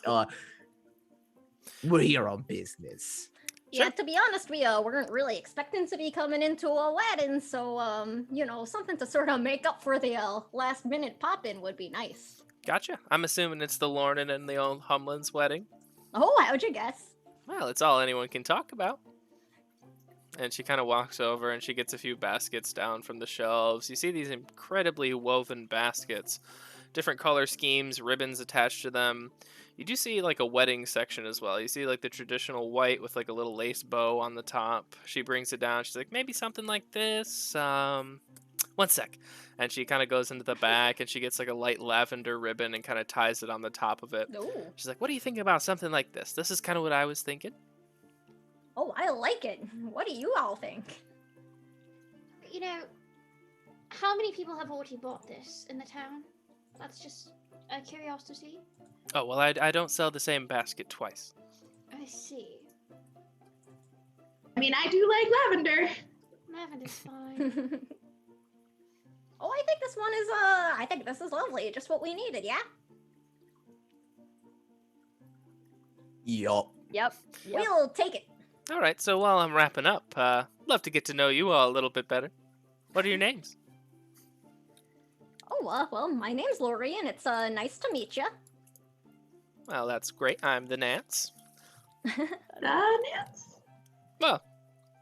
We're here on business. Yeah, to be honest, we weren't really expecting to be coming into a wedding, so you know, something to sort of make up for the last minute pop-in would be nice. Gotcha. I'm assuming it's the Lornan and the old Humlin's wedding. Oh, how'd you guess? Well, it's all anyone can talk about. And she kind of walks over and she gets a few baskets down from the shelves. You see these incredibly woven baskets, different color schemes, ribbons attached to them. You do see like a wedding section as well. You see like the traditional white with like a little lace bow on the top. She brings it down. She's like, maybe something like this. One sec. And she kind of goes into the back and she gets like a light lavender ribbon and kind of ties it on the top of it. Oh. She's like, what do you think about something like this? This is kind of what I was thinking. Oh, I like it. What do you all think? You know, how many people have already bought this in the town? That's just a curiosity. Oh, well, I don't sell the same basket twice. I see. I mean, I do like lavender. Lavender's fine. Oh, I think this one is, I think this is lovely. Just what we needed, yeah? Yup. Yep. We'll take it. All right, so while I'm wrapping up, love to get to know you all a little bit better. What are your names? Oh, well, my name's Lori, and it's, nice to meet you. Well, that's great. I'm the Nance. Nance. Well,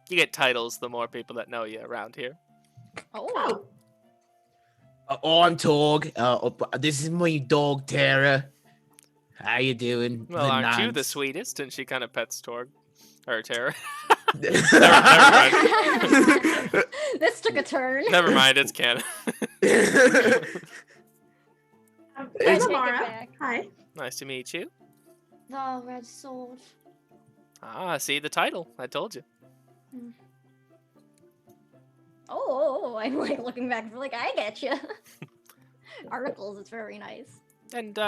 you get titles the more people that know you around here. Oh. I'm Torg. This is my dog, Tara. How you doing? Well, The aren't you the Nance. sweetest? And she kind of pets Torg. Or Tara. This took a turn. Never mind, it's canon. I'm Take it Laura. back. Hi. Nice to meet you. The red sword. Ah, see the title. I told you. Oh, I'm like looking back, like, I get you. Articles, it's very nice. And,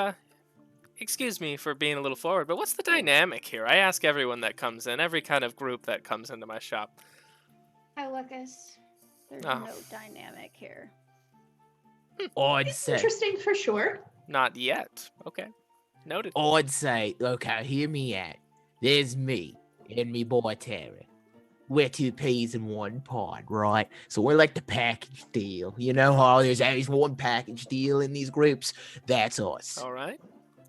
excuse me for being a little forward, but what's the dynamic here? I ask everyone that comes in, every kind of group that comes into my shop. Lucas. There's Oh. no dynamic here. I'd It's say. interesting for sure. Not yet. Okay. Noted. I'd say. Okay, hear me out. There's me and me boy Tara. We're 2 peas in 1 pod, right? So we're like the package deal. You know how there's always one package deal in these groups? That's us. All right.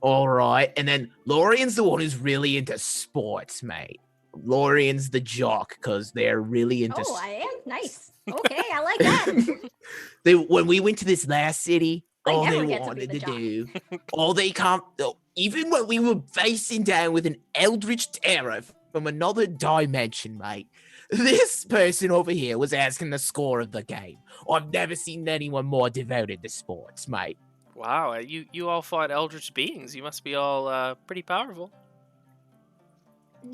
All right. And then Lorian's the one who's really into sports, mate. Lorian's the jock because they're really into. Oh, I am? Nice. Okay, I like that. When we went to this last city, I all never they get to be wanted the to jock. do, all they can't. Even when we were facing down with an eldritch terror from another dimension, mate. This person over here was asking the score of the game. I've never seen anyone more devoted to sports, mate. Wow, you all fought eldritch beings. You must be all pretty powerful.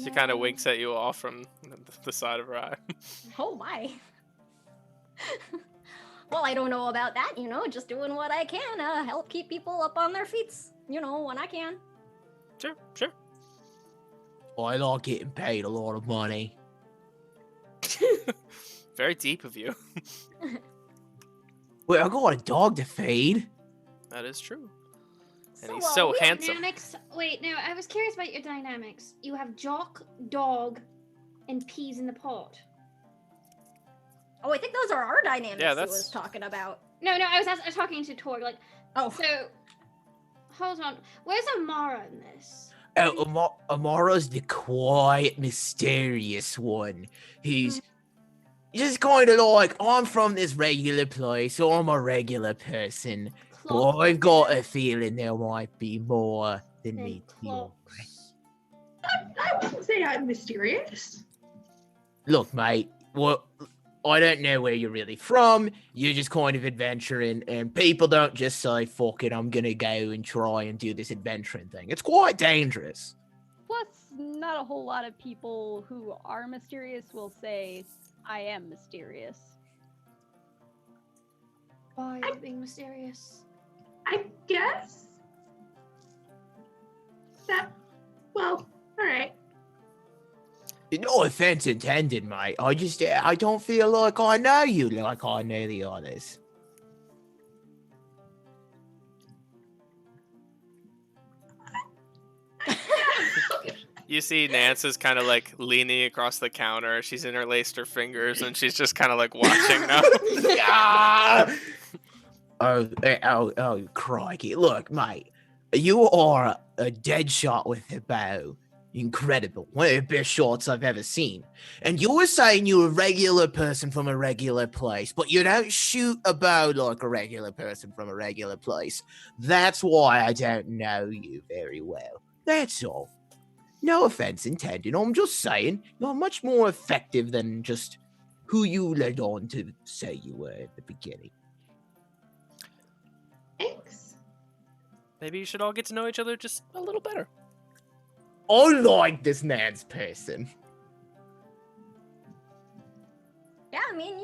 She kind of winks at you all from the side of her eye. Oh my. Well, I don't know about that, just doing what I can, help keep people up on their feet, when I can. Sure. I like getting paid a lot of money. Very deep of you. Well, I got a dog to feed. That is true. And he's so handsome. Dynamics. Wait, no, I was curious about your dynamics. You have jock, dog, and peas in the pot. Oh, I think those are our dynamics Yeah, he was talking about. No, I was talking to Tor. Like, oh, so hold on. Where's Amara in this? Oh, Amara's the quiet, mysterious one. He's just kind of like, I'm from this regular place, so I'm a regular person. But I've got a feeling there might be more than me. I wouldn't say I'm mysterious. Look, mate, well, I don't know where you're really from. You're just kind of adventuring, and people don't just say, fuck it, I'm gonna go and try and do this adventuring thing. It's quite dangerous. Plus, not a whole lot of people who are mysterious will say, I am mysterious. Why are you being mysterious? I guess that, well, alright. No offense intended, mate. I don't feel like I know you like I know the others. You see Nance is kind of like leaning across the counter. She's interlaced her fingers and she's just kind of like watching now. Oh, crikey. Look, mate, you are a dead shot with a bow. Incredible. One of the best shots I've ever seen. And you were saying you're a regular person from a regular place, but you don't shoot a bow like a regular person from a regular place. That's why I don't know you very well. That's all. No offense intended. I'm just saying you're much more effective than just who you led on to say you were at the beginning. Thanks. Maybe you should all get to know each other just a little better. I like this man's person. yeah, I mean,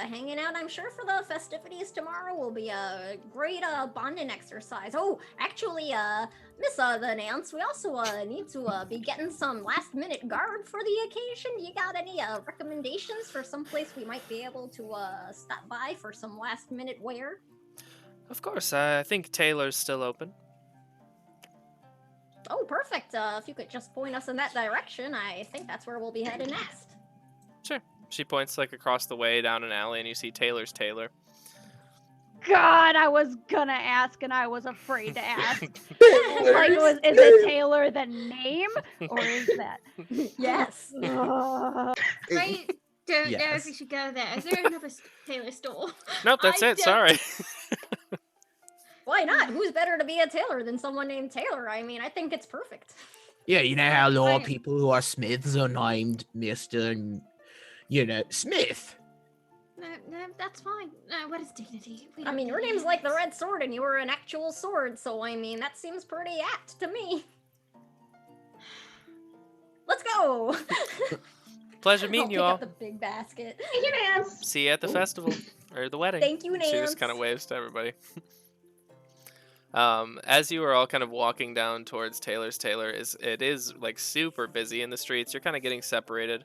hanging out, I'm sure, for the festivities tomorrow will be a great bonding exercise. Oh, actually, Miss the Nance, we also need to be getting some last-minute garb for the occasion. You got any recommendations for some place we might be able to stop by for some last-minute wear? Of course, I think Taylor's still open. Oh, perfect. If you could just point us in that direction, I think that's where we'll be heading next. Sure. She points like across the way down an alley and you see Taylor's Taylor. God, I was gonna ask and I was afraid to ask. Is it Taylor the name? Or is that? Yes. Right? Don't know Yes. if we should go there. Is there another Taylor store? Nope, that's it. Sorry. Why not? Who's better to be a tailor than someone named Taylor? I mean, I think it's perfect. Yeah, you know how a lot of people who are Smiths are named Mr. Smith. No, that's fine. No, what is dignity? I mean, your name's like the Red Sword and you were an actual sword, so I mean, that seems pretty apt to me. Let's go! Pleasure meeting you all. Up the big basket. Thank you, Nance. See you at the festival or the wedding. Thank you, She just Nance. kind of waves to everybody. As you are all kind of walking down towards Taylor's Taylor, it is like super busy in the streets. You're kind of getting separated.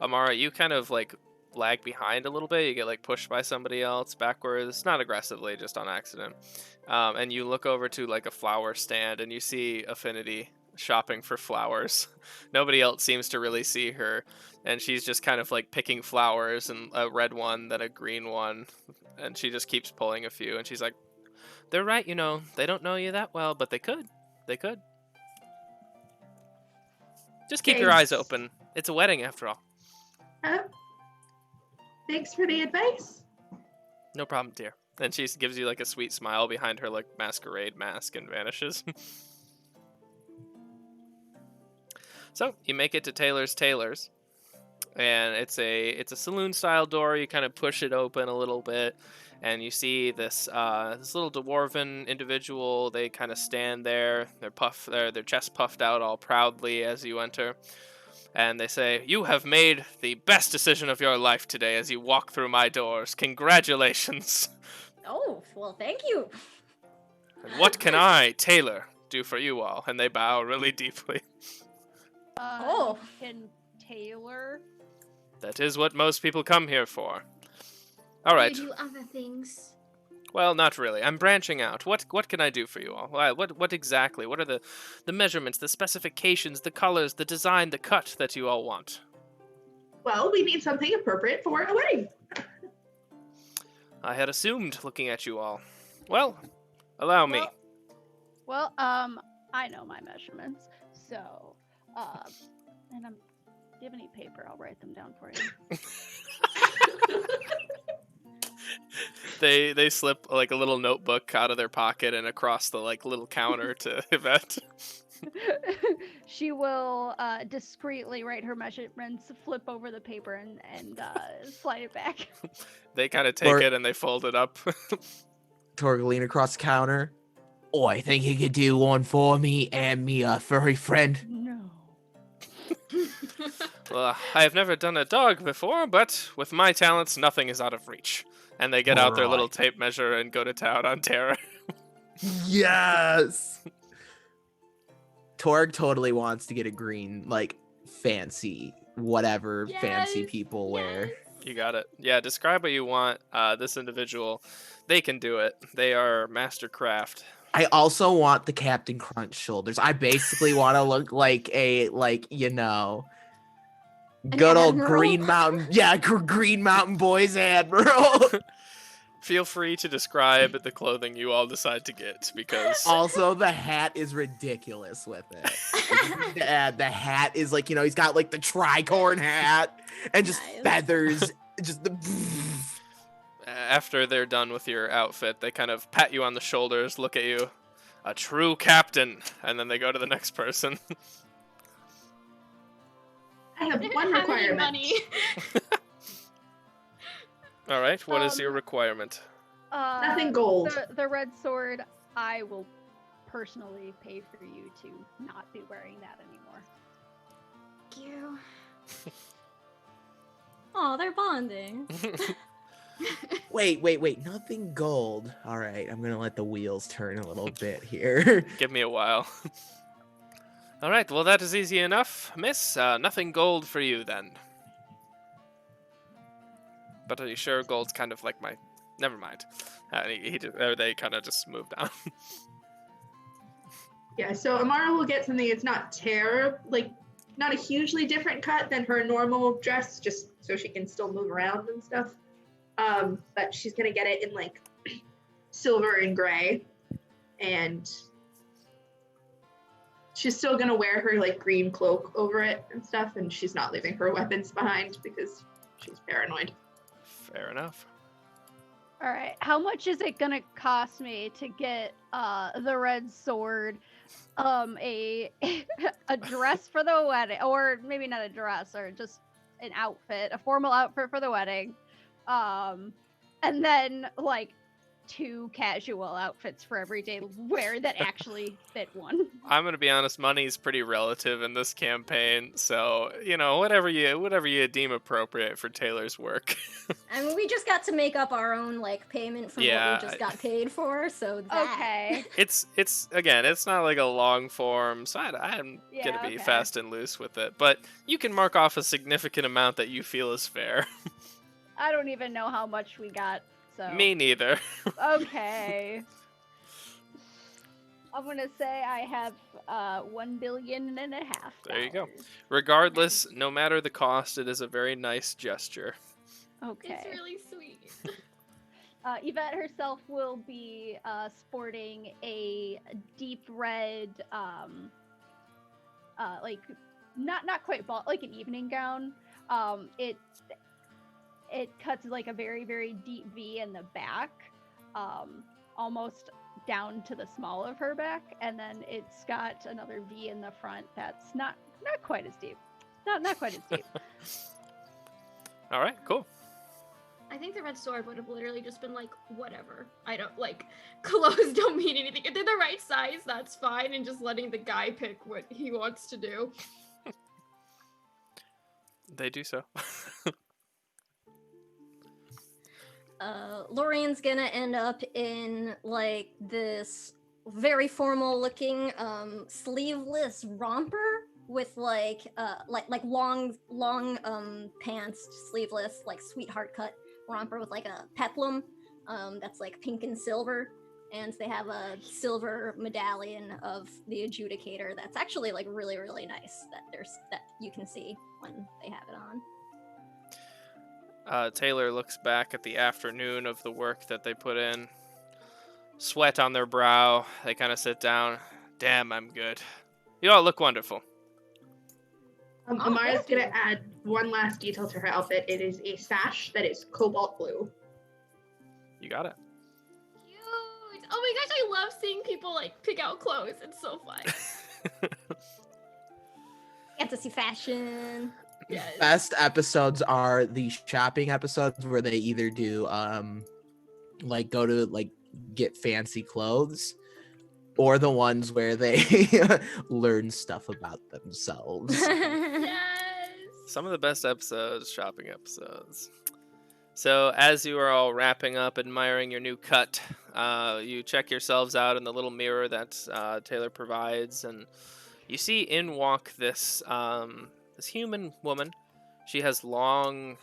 Amara, you kind of like lag behind a little bit. You get like pushed by somebody else backwards, not aggressively, just on accident. And you look over to like a flower stand and you see Affinity shopping for flowers. Nobody else seems to really see her, and she's just kind of like picking flowers, and a red one, then a green one, and she just keeps pulling a few, and she's like, they're right, they don't know you that well, but they could. Just keep your eyes open. It's a wedding after all. Thanks for the advice. No problem, dear. And she gives you like a sweet smile behind her like masquerade mask and vanishes. So you make it to Taylor's Tailors, and it's a saloon style door. You kind of push it open a little bit, and you see this this little dwarven individual. They kind of stand there, their chest puffed out all proudly as you enter, and they say, "You have made the best decision of your life today as you walk through my doors. Congratulations." Oh, well, thank you. And what can I, Taylor, do for you all? And they bow really deeply. Oh. Can Taylor? That is what most people come here for. All right. You do other things. Well, not really. I'm branching out. What can I do for you all? What exactly? What are the measurements, the specifications, the colors, the design, the cut that you all want? Well, we need something appropriate for a wedding. I had assumed, looking at you all. Well, allow me. Well, I know my measurements, so, and do you have any paper? I'll write them down for you. They slip like a little notebook out of their pocket and across the like little counter to Yvette. She will discreetly write her measurements, flip over the paper, and slide it back. They kind of take it and they fold it up. Torgalina across the counter. Oh, I think you could do one for me and me furry friend. No. Well, I have never done a dog before, but with my talents, nothing is out of reach. And they get out their little tape measure and go to town on Terra. Yes! Torg totally wants to get a green, like, fancy, whatever fancy people wear. You got it. Yeah, describe what you want. This individual, they can do it. They are master craft. I also want the Captain Crunch shoulders. I basically want to look like a, like, you know, good old Green Mountain. Yeah, Green Mountain Boys Admiral. Feel free to describe the clothing you all decide to get, because... Also, the hat is ridiculous with it. The hat is like, you know, he's got like the tricorn hat and just feathers. Just the... After they're done with your outfit, they kind of pat you on the shoulders, look at you. A true captain. And then they go to the next person. I have one requirement. Money. All right, what is your requirement? Nothing gold. The red sword, I will personally pay for you to not be wearing that anymore. Thank you. Oh, they're bonding. Wait, nothing gold. All right, I'm gonna let the wheels turn a little bit here. Give me a while. All right, well, that is easy enough, miss. Nothing gold for you, then. But are you sure gold's kind of like my... Never mind. They kind of just moved on. Yeah, so Amara will get something that's not not a hugely different cut than her normal dress, just so she can still move around and stuff. But she's gonna get it in like silver and gray, and she's still gonna wear her like green cloak over it and stuff, and she's not leaving her weapons behind because she's paranoid. Fair enough. All right, how much is it gonna cost me to get the red sword, a dress for the wedding, or maybe not a dress, or just an outfit, a formal outfit for the wedding, and then like 2 casual outfits for everyday wear that actually fit one? I'm gonna be honest, money's pretty relative in this campaign, so you know, whatever you deem appropriate for Taylor's work. I mean, we just got to make up our own like payment from what we just got paid for, so that... Okay. It's again, it's not like a long form, so I'm gonna be fast and loose with it, but you can mark off a significant amount that you feel is fair. I don't even know how much we got. So. Me neither. Okay. I'm gonna say I have 1.5 billion. There you go. Regardless, no matter the cost, it is a very nice gesture. Okay. It's really sweet. Yvette herself will be sporting a deep red, like not quite ball, like an evening gown. It cuts like a very, very deep V in the back, almost down to the small of her back, and then it's got another V in the front that's not not quite as deep. Not quite as deep. All right, cool. I think the red sword would have literally just been like, whatever. I don't like clothes don't mean anything. If they're the right size, that's fine, and just letting the guy pick what he wants to do. They do so. Lorian's gonna end up in like this very formal looking sleeveless romper with like long pants, sleeveless, like sweetheart cut romper with like a peplum that's like pink and silver, and they have a silver medallion of the adjudicator that's actually like really, really nice that you can see when they have it on. Taylor looks back at the afternoon of the work that they put in. Sweat on their brow. They kind of sit down. Damn, I'm good. You all look wonderful. Amara's gonna add one last detail to her outfit. It is a sash that is cobalt blue. You got it. Cute. Oh my gosh, I love seeing people like pick out clothes. It's so fun. Fantasy fashion. Yes. Best episodes are the shopping episodes where they either do like go to like get fancy clothes, or the ones where they learn stuff about themselves. Yes. Some of the best episodes, shopping episodes. So as you are all wrapping up, admiring your new cut, you check yourselves out in the little mirror that Taylor provides, and you see in walk this this human woman. She has long,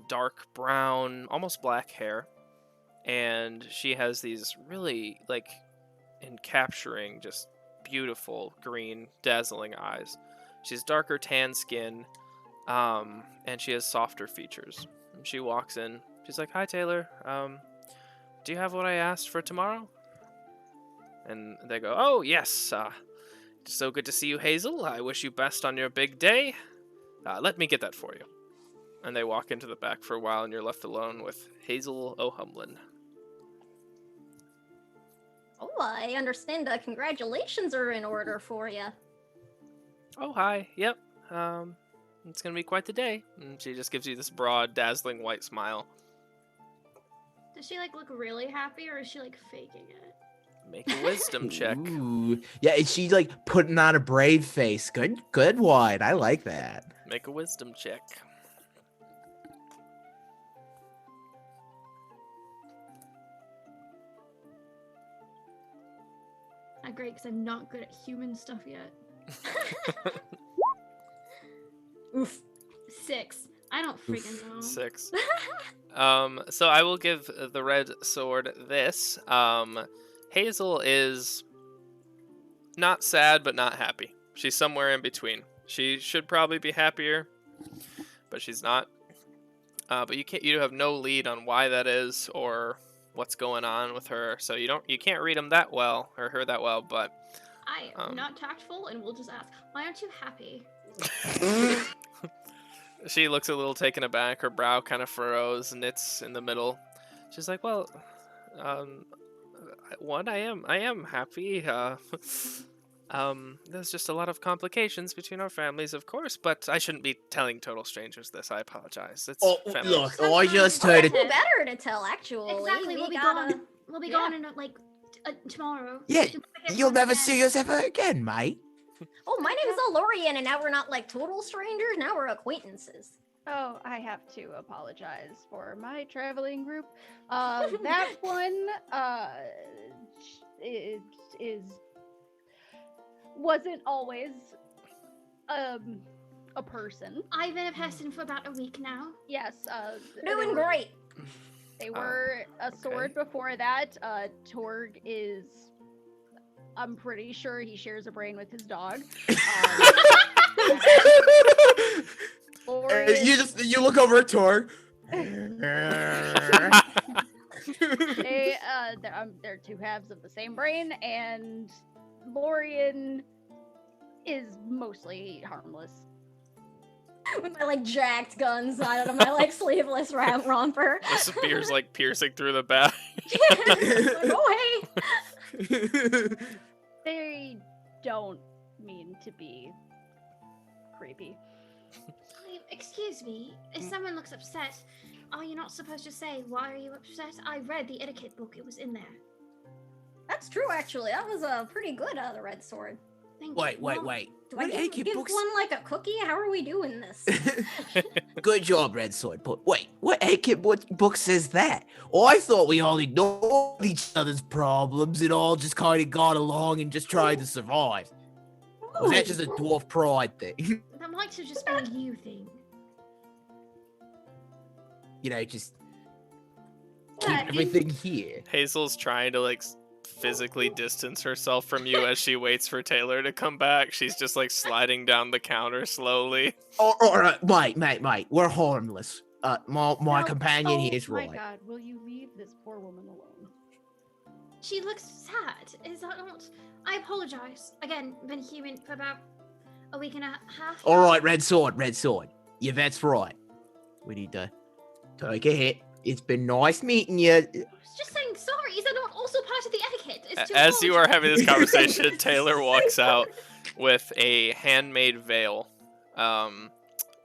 dark brown, almost black hair, and she has these really like encapturing, just beautiful green, dazzling eyes. She has darker tan skin, and she has softer features. And she walks in. She's like, "Hi, Taylor. Do you have what I asked for tomorrow?" And they go, "Oh, yes. So good to see you, Hazel. I wish you best on your big day. Let me get that for you." And they walk into the back for a while, and you're left alone with Hazel O'Humlin. Oh, I understand. Congratulations are in order for you. "Oh, hi. Yep. It's gonna be quite the day." And she just gives you this broad, dazzling white smile. Does she like look really happy, or is she like faking it? Make a wisdom check. Ooh. Yeah, is she like putting on a brave face? Good one. I like that. Make a wisdom check. Not great, because I'm not good at human stuff yet. Oof. 6. I don't freaking know. 6. So I will give the red sword this. Hazel is not sad, but not happy. She's somewhere in between. She should probably be happier, but she's not. But you have no lead on why that is or what's going on with her, so you can't read him that well or her that well. But I am not tactful, and we'll just ask, why aren't you happy? she looks a little taken aback. Her brow kind of furrows, knits in the middle. She's like, "Well, I am happy. There's just a lot of complications between our families, of course, but I shouldn't be telling total strangers this. I apologize. It's family." Look, I just heard it. Who better to tell, actually? Exactly, we'll be gone. We'll be gone in like tomorrow. Yeah, you'll never see us ever again, mate. Oh, my name's Lorian, and now we're not like total strangers. Now we're acquaintances. Oh, I have to apologize for my traveling group. That one wasn't always a person. I've been a person for about a week now. Yes, Doing great. They were a sword before that. Torg is, I'm pretty sure he shares a brain with his dog. You look over at Torg. They're two halves of the same brain, and Lorian is mostly harmless. With my like jacked guns out of my like sleeveless romper. The spear's like piercing through the back. Like, oh hey. They don't mean to be creepy. Excuse me, if someone looks upset, are you not supposed to say, why are you upset? I read the etiquette book, it was in there. That's true, actually. That was pretty good, the red sword. Thank Wait, you. wait. Do What I etiquette give books? one like a cookie? How are we doing this? Good job, Red Sword. But wait, what etiquette book says that? Oh, I thought we all ignored each other's problems and all just kind of got along and just tried to survive. Or was that just a dwarf pride thing? That might have just been a you thing. You know, just Yeah, keep everything here. Hazel's trying to like physically distance herself from you as she waits for Taylor to come back. She's just like sliding down the counter slowly. All right, mate, we're harmless. My No, companion oh here is my right. God, will you leave this poor woman alone? She looks sad. Is that not? I apologize. Again, been human for about a week and a half. All right, Red Sword. Yeah, that's right. We need to take a hit. It's been nice meeting you. I was just saying sorry. Is that not also part of the etiquette? Is to As you are apologize? having this conversation, Taylor walks out with a handmade veil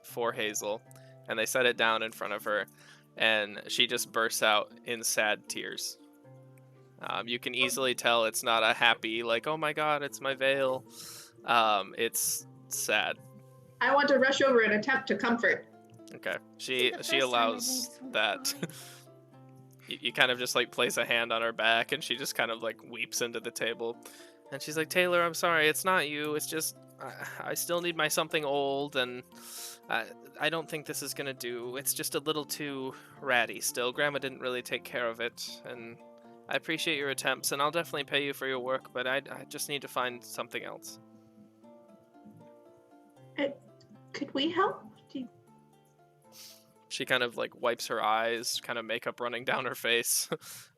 for Hazel, and they set it down in front of her, and she just bursts out in sad tears. You can easily tell it's not a happy, like, oh my god, it's my veil. It's sad. I want to rush over and attempt to comfort. Okay. This is the She first time I've made allows this one that. cry. You kind of just like place a hand on her back, and she just kind of like weeps into the table, and she's like, Taylor, I'm sorry, it's not you, it's just I still need my something old, and I don't think this is gonna do. It's just a little too ratty still. Grandma didn't really take care of it, and I appreciate your attempts, and I'll definitely pay you for your work, but I just need to find something else. Could we help? She kind of like wipes her eyes, kind of makeup running down her face,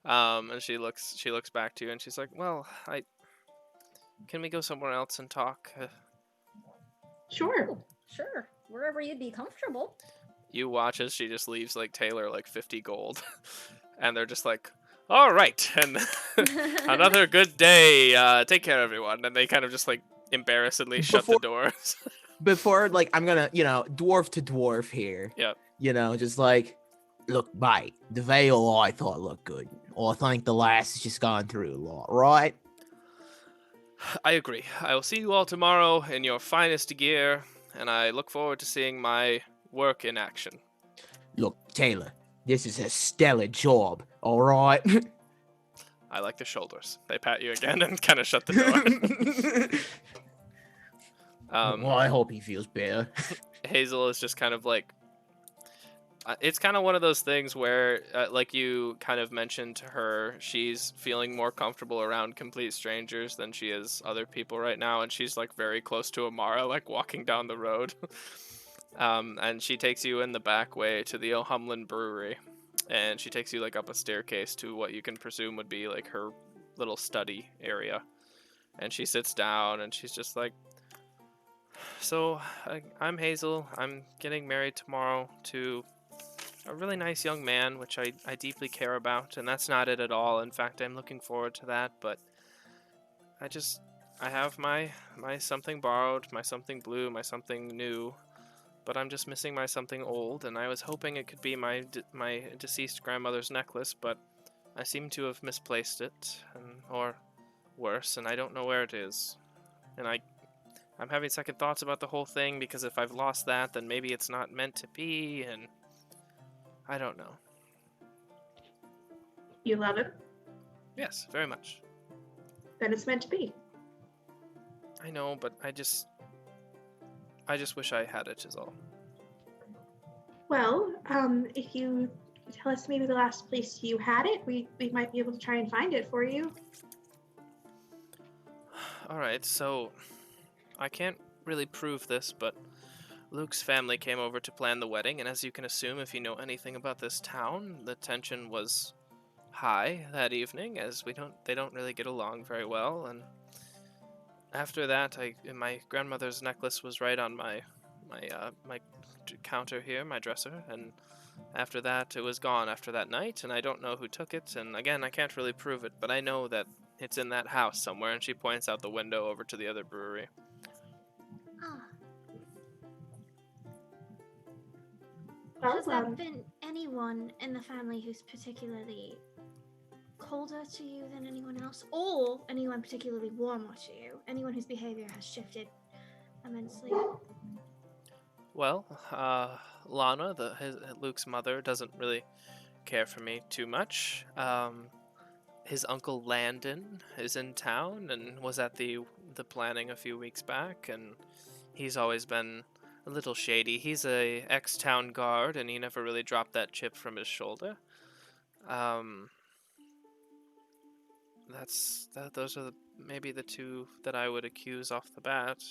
and she looks back to you, and she's like, "Well, can we go somewhere else and talk?" Sure. Oh, sure. Wherever you'd be comfortable. You watch as she just leaves like Taylor like 50 gold, and they're just like, "All right, and another good day. Take care, everyone." And they kind of just like embarrassedly shut the doors. Before, like, I'm gonna, dwarf to dwarf here. Yep. Just like, look, mate, the veil I thought looked good. Or I think the lass has just gone through a lot, right? I agree. I will see you all tomorrow in your finest gear, and I look forward to seeing my work in action. Look, Taylor, this is a stellar job, all right? I like the shoulders. They pat you again and kind of shut the door. Well, I hope he feels better. Hazel is just kind of like, it's kind of one of those things where, like you kind of mentioned to her, she's feeling more comfortable around complete strangers than she is other people right now, and she's like very close to Amara, like walking down the road. And she takes you in the back way to the O'Humlin Brewery, and she takes you like up a staircase to what you can presume would be like her little study area. And she sits down, and she's just like, "So, I'm Hazel. I'm getting married tomorrow to a really nice young man, which I deeply care about, and that's not it at all. In fact, I'm looking forward to that, but I have my something borrowed, my something blue, my something new, but I'm just missing my something old, and I was hoping it could be my deceased grandmother's necklace, but I seem to have misplaced it, or worse, and I don't know where it is. And I'm having second thoughts about the whole thing, because if I've lost that, then maybe it's not meant to be, and I don't know." You love it? Yes, very much. Then it's meant to be. I know, but I just wish I had it, is all. Well, if you tell us maybe the last place you had it, we might be able to try and find it for you. Alright, so I can't really prove this, but Luke's family came over to plan the wedding, and as you can assume if you know anything about this town, the tension was high that evening, as they don't really get along very well, and after that, my grandmother's necklace was right on my counter here, my dresser, and after that it was gone after that night, and I don't know who took it, and again, I can't really prove it, but I know that it's in that house somewhere, and she points out the window over to the other brewery. Ah. Has there been anyone in the family who's particularly colder to you than anyone else, or anyone particularly warmer to you? Anyone whose behavior has shifted immensely? Well, Lana, Luke's mother, doesn't really care for me too much. His uncle Landon is in town and was at the planning a few weeks back, and he's always been a little shady. He's a ex-town guard, and he never really dropped that chip from his shoulder. Those are maybe the two that I would accuse off the bat.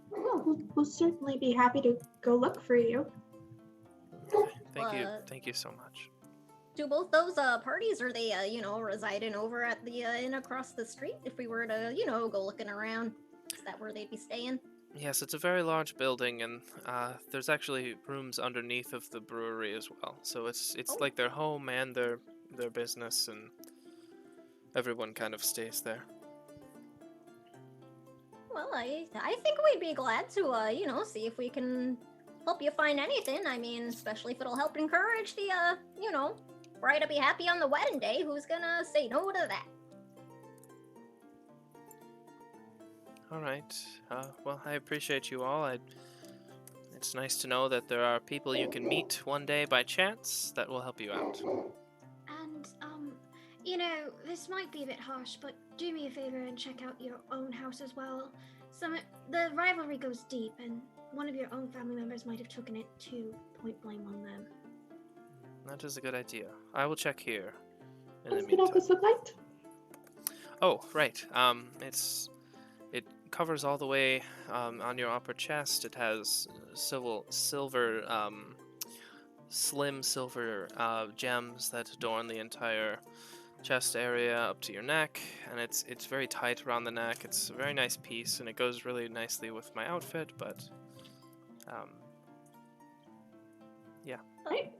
Well, we'll certainly be happy to go look for you. Thank you so much. Do both those parties, are they residing over at the inn across the street? If we were to go looking around, is that where they'd be staying? Yes, it's a very large building, and there's actually rooms underneath of the brewery as well. So it's like their home and their business, and everyone kind of stays there. Well, I think we'd be glad to see if we can help you find anything. I mean, especially if it'll help encourage the bride to be happy on the wedding day. Who's gonna say no to that? All right. Well, I appreciate you all. It's nice to know that there are people you can meet one day by chance that will help you out. And, this might be a bit harsh, but do me a favor and check out your own house as well. The rivalry goes deep, and one of your own family members might have taken it to point blame on them. That is a good idea. I will check here. What does the office look like? Oh, right. It covers all the way on your upper chest. It has slim silver gems that adorn the entire chest area up to your neck, and it's very tight around the neck. It's a very nice piece, and it goes really nicely with my outfit. But yeah. Right.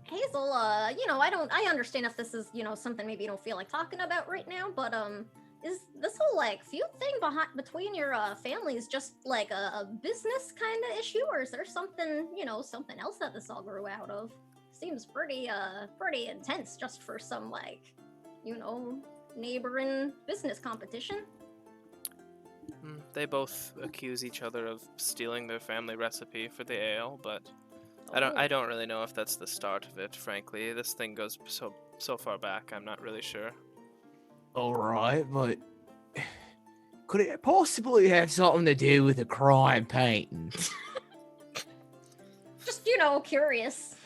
Hazel, I understand if this is something maybe you don't feel like talking about right now, but is this whole feud thing between your families just like a business kind of issue, or is there something something else that this all grew out of? Seems pretty intense just for some neighboring business competition. They both accuse each other of stealing their family recipe for the ale, but I don't really know if that's the start of it. Frankly, this thing goes so far back. I'm not really sure. All right, but could it possibly have something to do with the crime painting? Just curious.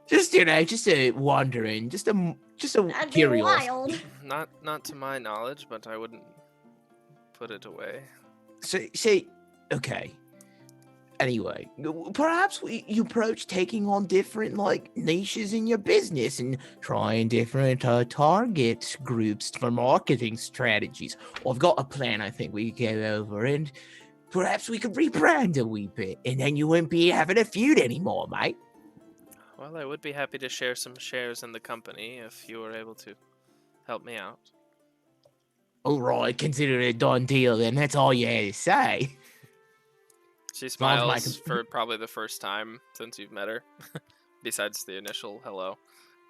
Just wondering, just a That'd curious. be wild. Not to my knowledge, but I wouldn't put it away. See, okay. Anyway, perhaps you approach taking on different niches in your business and trying different target groups for marketing strategies. Well, I've got a plan I think we could go over, and perhaps we could rebrand a wee bit, and then you wouldn't be having a feud anymore, mate. Well, I would be happy to share some shares in the company if you were able to help me out. All right, consider it a done deal then. That's all you had to say. She smiles for probably the first time since you've met her, besides the initial hello.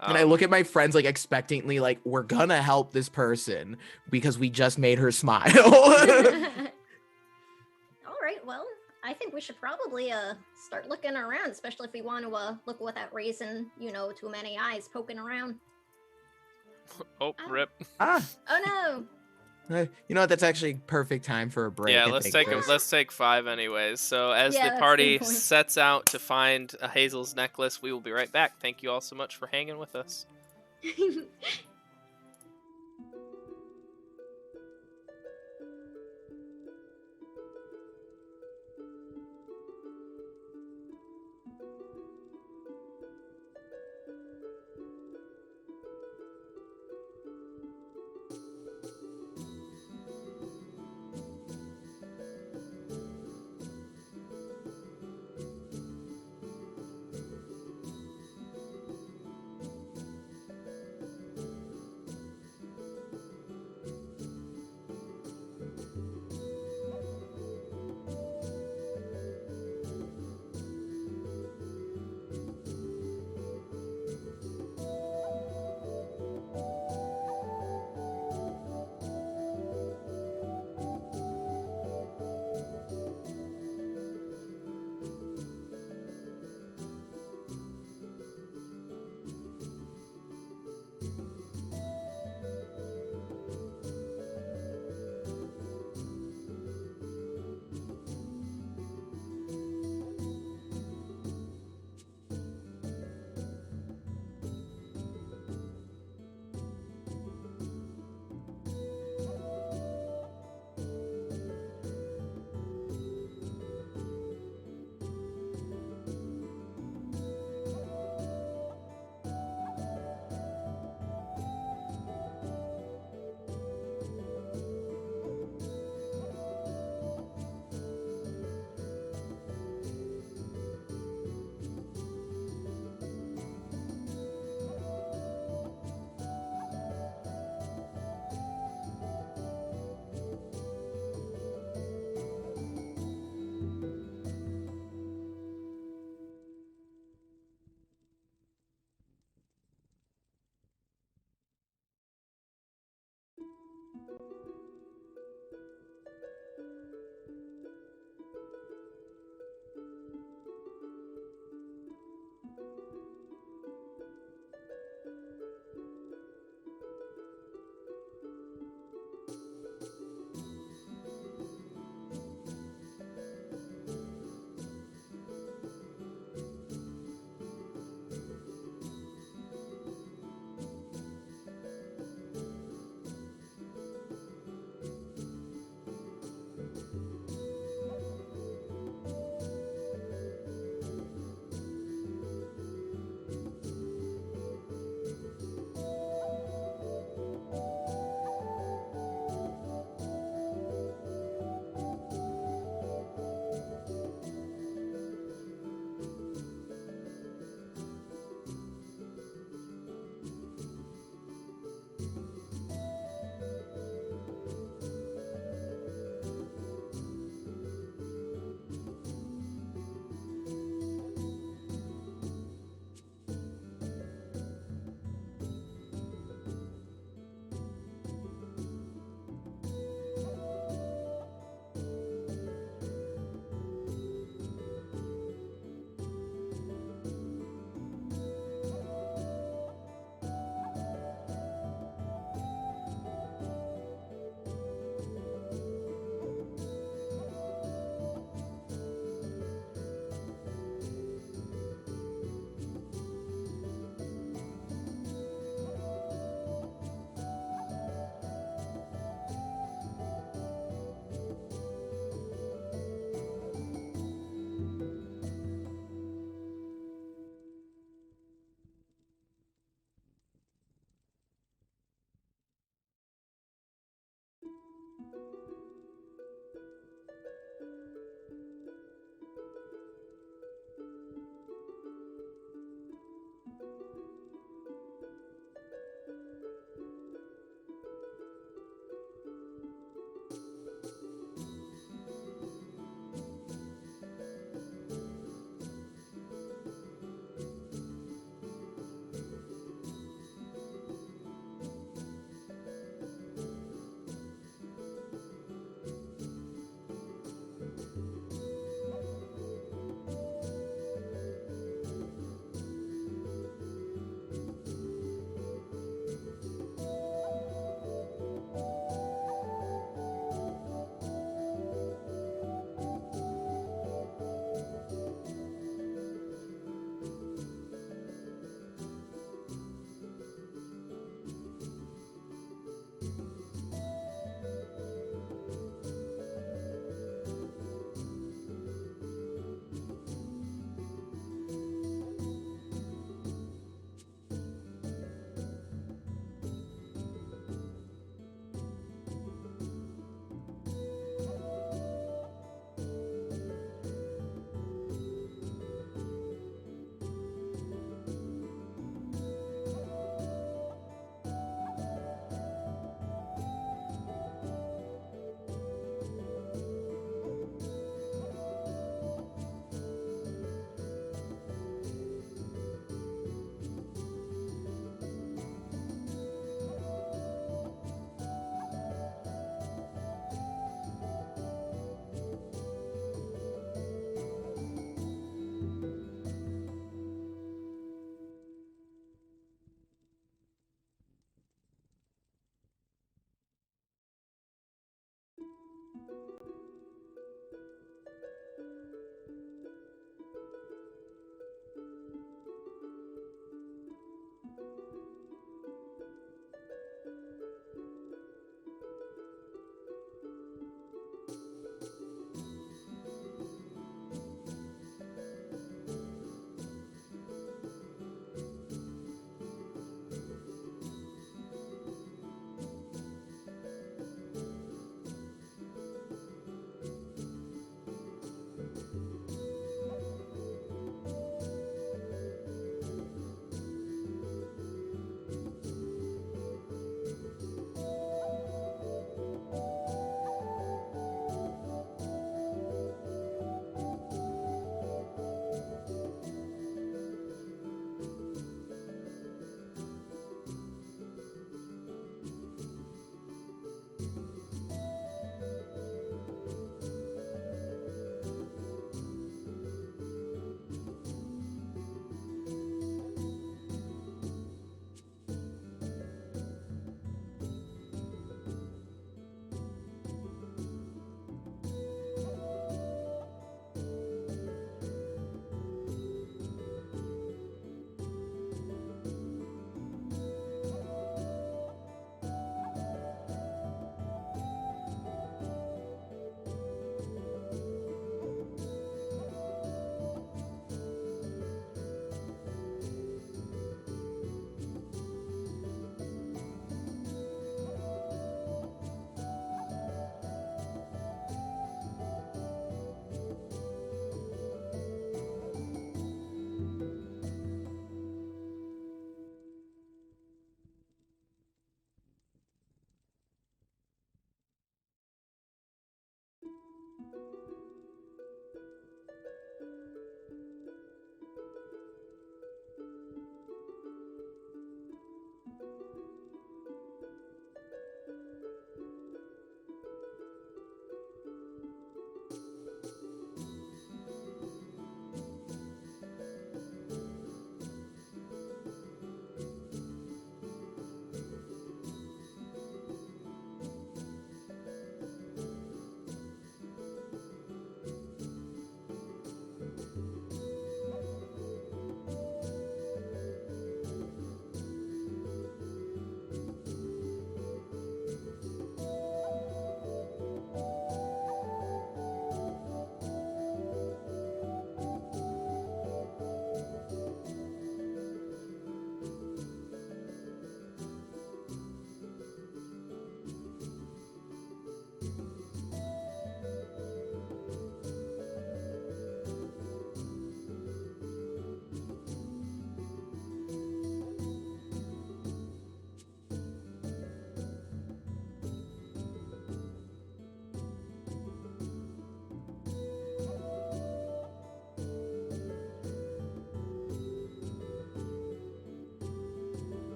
And I look at my friends expectantly, we're gonna help this person because we just made her smile. All right, well, I think we should probably start looking around, especially if we want to look without raising, too many eyes poking around. Oh, rip. Ah. Oh no. You know what? That's actually perfect time for a break. Yeah, let's take 5 anyways. So as the party sets out to find Hazel's necklace, we will be right back. Thank you all so much for hanging with us.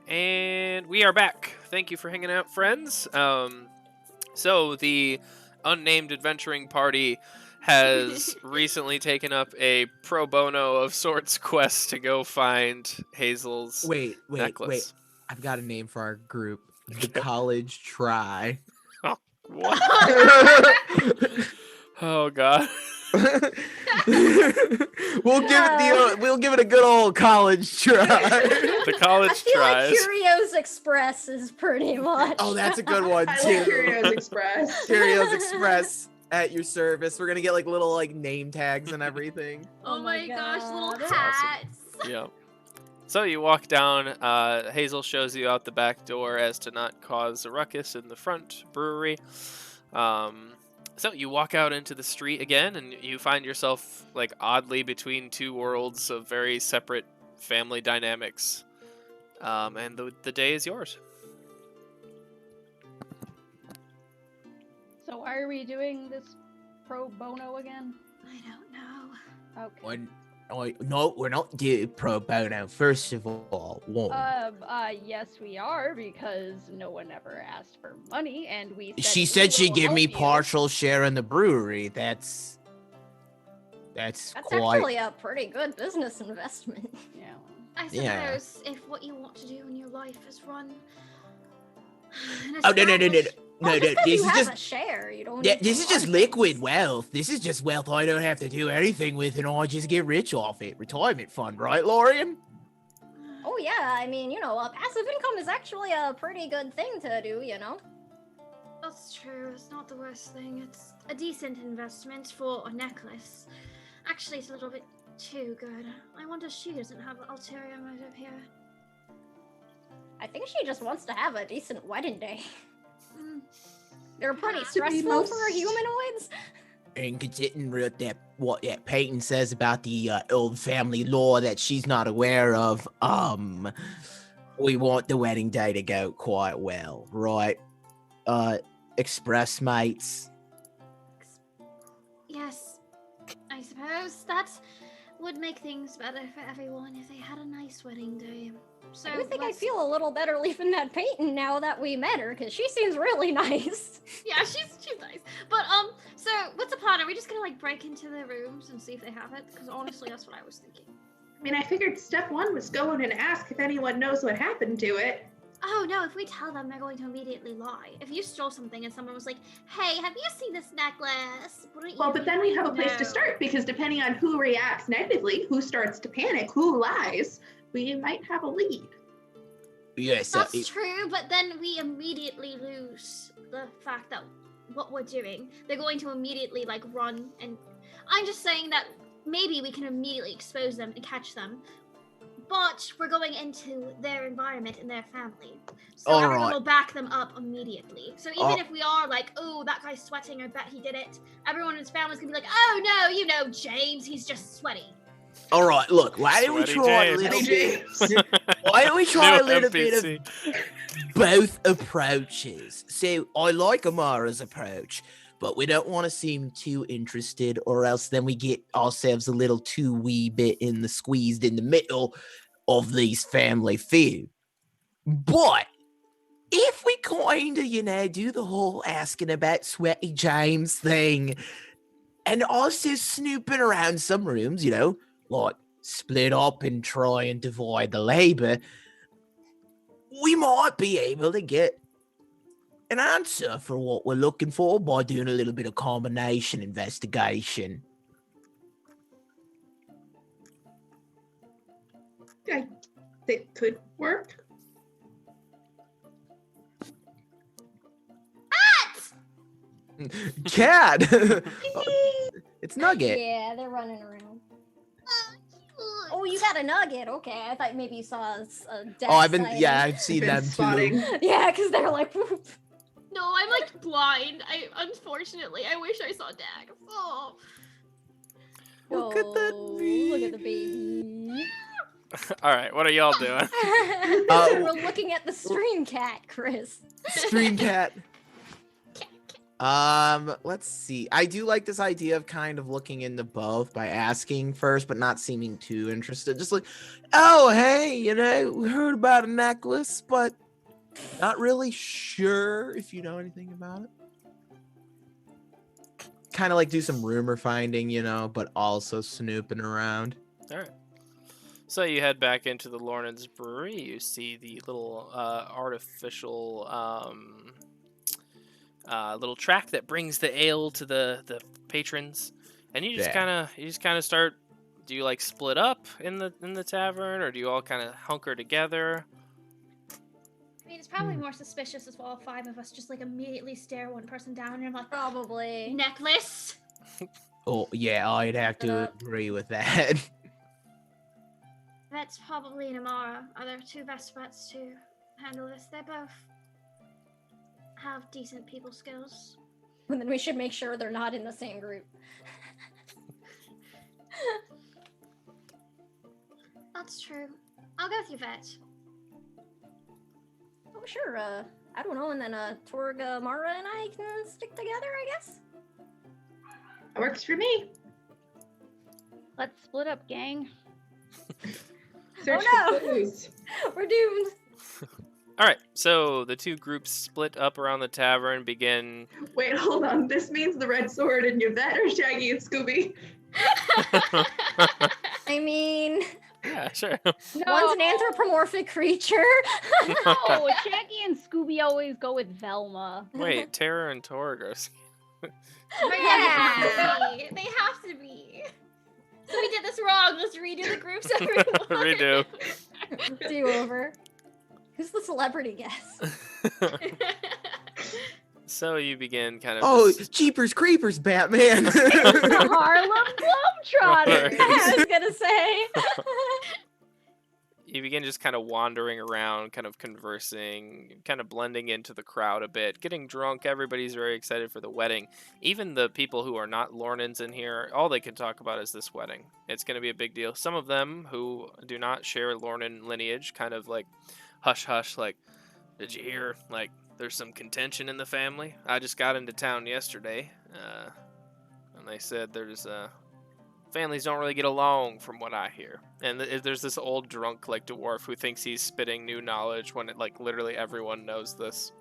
And we are back. Thank you for hanging out, friends. So the unnamed adventuring party has recently taken up a pro bono of sorts quest to go find Hazel's Wait. necklace. I've got a name for our group. The College Try. What? Oh God. We'll give it a good old college try. The college I feel tries. like Curio's Express is pretty much. Oh, that's a good one I too. like Curio's Express. Curio's Express at your service. We're gonna get like little like name tags and everything. Oh my gosh, little God. That's hats. Yeah. So you walk down. Hazel shows you out the back door as to not cause a ruckus in the front brewery. So you walk out into the street again, and you find yourself like oddly between two worlds of very separate family dynamics. And the day is yours. So why are we doing this pro bono again? I don't know. Okay. No, we're not doing pro bono. First of all, Yes, we are, because no one ever asked for money, and we said she we said she'd will give me help you. partial share in the brewery. That's That's quite. actually a pretty good business investment. Yeah. I Yeah. suppose if what you want to do in your life is run. Oh no! Well, just 'cause This you is have just a share, you don't. yeah. need to This is just run liquid things. wealth. This is just wealth I don't have to do anything with, and I just get rich off it. Retirement fund, right, Lorian? Oh yeah, I mean, passive income is actually a pretty good thing to do, That's true. It's not the worst thing. It's a decent investment for a necklace. Actually, it's a little bit too good. I wonder if she doesn't have an ulterior motive here. I think she just wants to have a decent wedding day. Mm. They're pretty Has to be stressful most- for humanoids. And considering what that Peyton says about the old family law that she's not aware of, we want the wedding day to go quite well, right? Express mates. Yes, I suppose that would make things better for everyone if they had a nice wedding day. So I do think I'd let's- feel a little better leaving that Peyton now that we met her, because she seems really nice. Yeah, she's nice. But so what's the plan? Are we just gonna like break into their rooms and see if they have it? Because honestly, that's what I was thinking. I mean, I figured step one was go in and ask if anyone knows what happened to it. Oh no, if we tell them, they're going to immediately lie. If you stole something and someone was like, hey, have you seen this necklace? Wouldn't Well, you but be then we like, have a place to "No." start, because depending on who reacts negatively, who starts to panic, who lies, we might have a lead. Yes, That's true, but then we immediately lose the fact that what we're doing, they're going to immediately like run, and I'm just saying that maybe we can immediately expose them and catch them, but we're going into their environment and their family, so All everyone right. will back them up immediately. So even Oh. if we are like, oh, that guy's sweating, I bet he did it, everyone in his family's gonna be like, oh no, you know James, he's just sweaty. All right, look, why don't we Sweaty try a James. little Sweaty bit? Why don't we try a New little bit of NPC. both approaches? So I like Amara's approach, but we don't want to seem too interested, or else then we get ourselves a little too wee bit squeezed in the middle of these family feud. But if we kind of, do the whole asking about Sweaty James thing, and also snooping around some rooms, like split up and try and divide the labor, we might be able to get an answer for what we're looking for by doing a little bit of combination investigation. That could work. Cat! It's Nugget. Yeah, they're running around. Oh, you got a nugget. Okay, I thought maybe you saw a death Oh, sighting. I've seen Been them spotting. too. Yeah, because they're like, "Whoop." No, I'm like blind. Unfortunately, I wish I saw Dag. Oh. Look at that Oh, bee. look at the baby. All right, what are y'all doing? We're looking at the stream cat, Chris. Stream Cat. Let's see. I do like this idea of kind of looking into both by asking first, but not seeming too interested. Just like, oh, hey, we heard about a necklace, but not really sure if you know anything about it. Kind of like do some rumor finding, but also snooping around. All right. So you head back into the Lornan's Brewery. You see the little artificial little track that brings the ale to the patrons, and you just kind of start. Do you like split up in the tavern, or do you all kind of hunker together? I mean, it's probably more suspicious if all 5 of us just like immediately stare one person down and I'm like, Probably. necklace. Oh yeah, I'd have to agree with that. That's probably Namara. Are there 2 best bets to handle this? They both have decent people skills. And then we should make sure they're not in the same group. That's true. I'll go with your vet. Oh, sure. I don't know. And then Torg, Mara, and I can stick together, I guess. That works for me. Let's split up, gang. Search Oh, no. for clues. We're doomed. All right. So the 2 groups split up around the tavern. Begin. Wait, hold on. This means the red sword and Yvette are Shaggy and Scooby. I mean, Yeah, sure. No, one's an anthropomorphic creature. no, Shaggy and Scooby always go with Velma. Wait, Tara and Torg are. Yeah. They have to be. So we did this wrong. Let's redo the groups, everyone. Redo. Do over. Who's the celebrity guess? So you begin kind of. Oh, Jeepers Creepers, Batman. Harlem Globetrotters. I was gonna say. You begin just kind of wandering around, kind of conversing, kind of blending into the crowd a bit, getting drunk. Everybody's very excited for the wedding. Even the people who are not Lornans in here, all they can talk about is this wedding. It's going to be a big deal. Some of them who do not share Lornan lineage kind of like hush hush, like, did you hear? Like, there's some contention in the family. I just got into town yesterday, and they said there's families don't really get along from what I hear. And there's this old drunk like dwarf who thinks he's spitting new knowledge when like literally everyone knows this.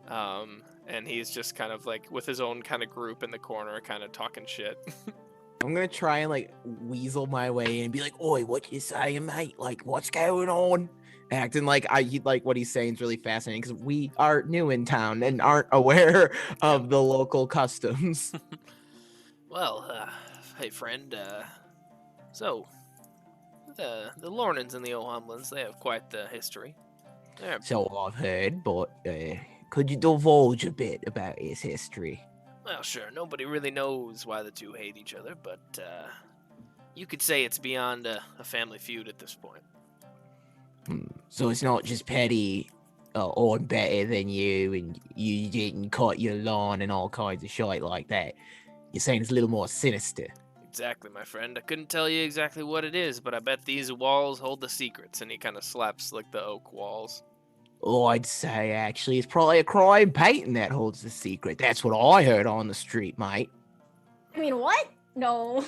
And he's just kind of like with his own kind of group in the corner, kind of talking shit. I'm gonna try and like weasel my way in and be like, "Oi, what you saying, mate? Like, what's going on?" Acting like what he's saying is really fascinating because we are new in town and aren't aware of the local customs. Well, hey friend, so the Lornans and the O'Humlins, they have quite the history. So I've heard, but could you divulge a bit about his history? Well, sure, nobody really knows why the 2 hate each other, but you could say it's beyond a family feud at this point. So it's not just petty, I'm better than you, and you didn't cut your lawn and all kinds of shit like that. You're saying it's a little more sinister. Exactly, my friend. I couldn't tell you exactly what it is, but I bet these walls hold the secrets. And he kind of slaps like the oak walls. Oh, I'd say actually it's probably a crime painting that holds the secret. That's what I heard on the street, mate. I mean, what? No.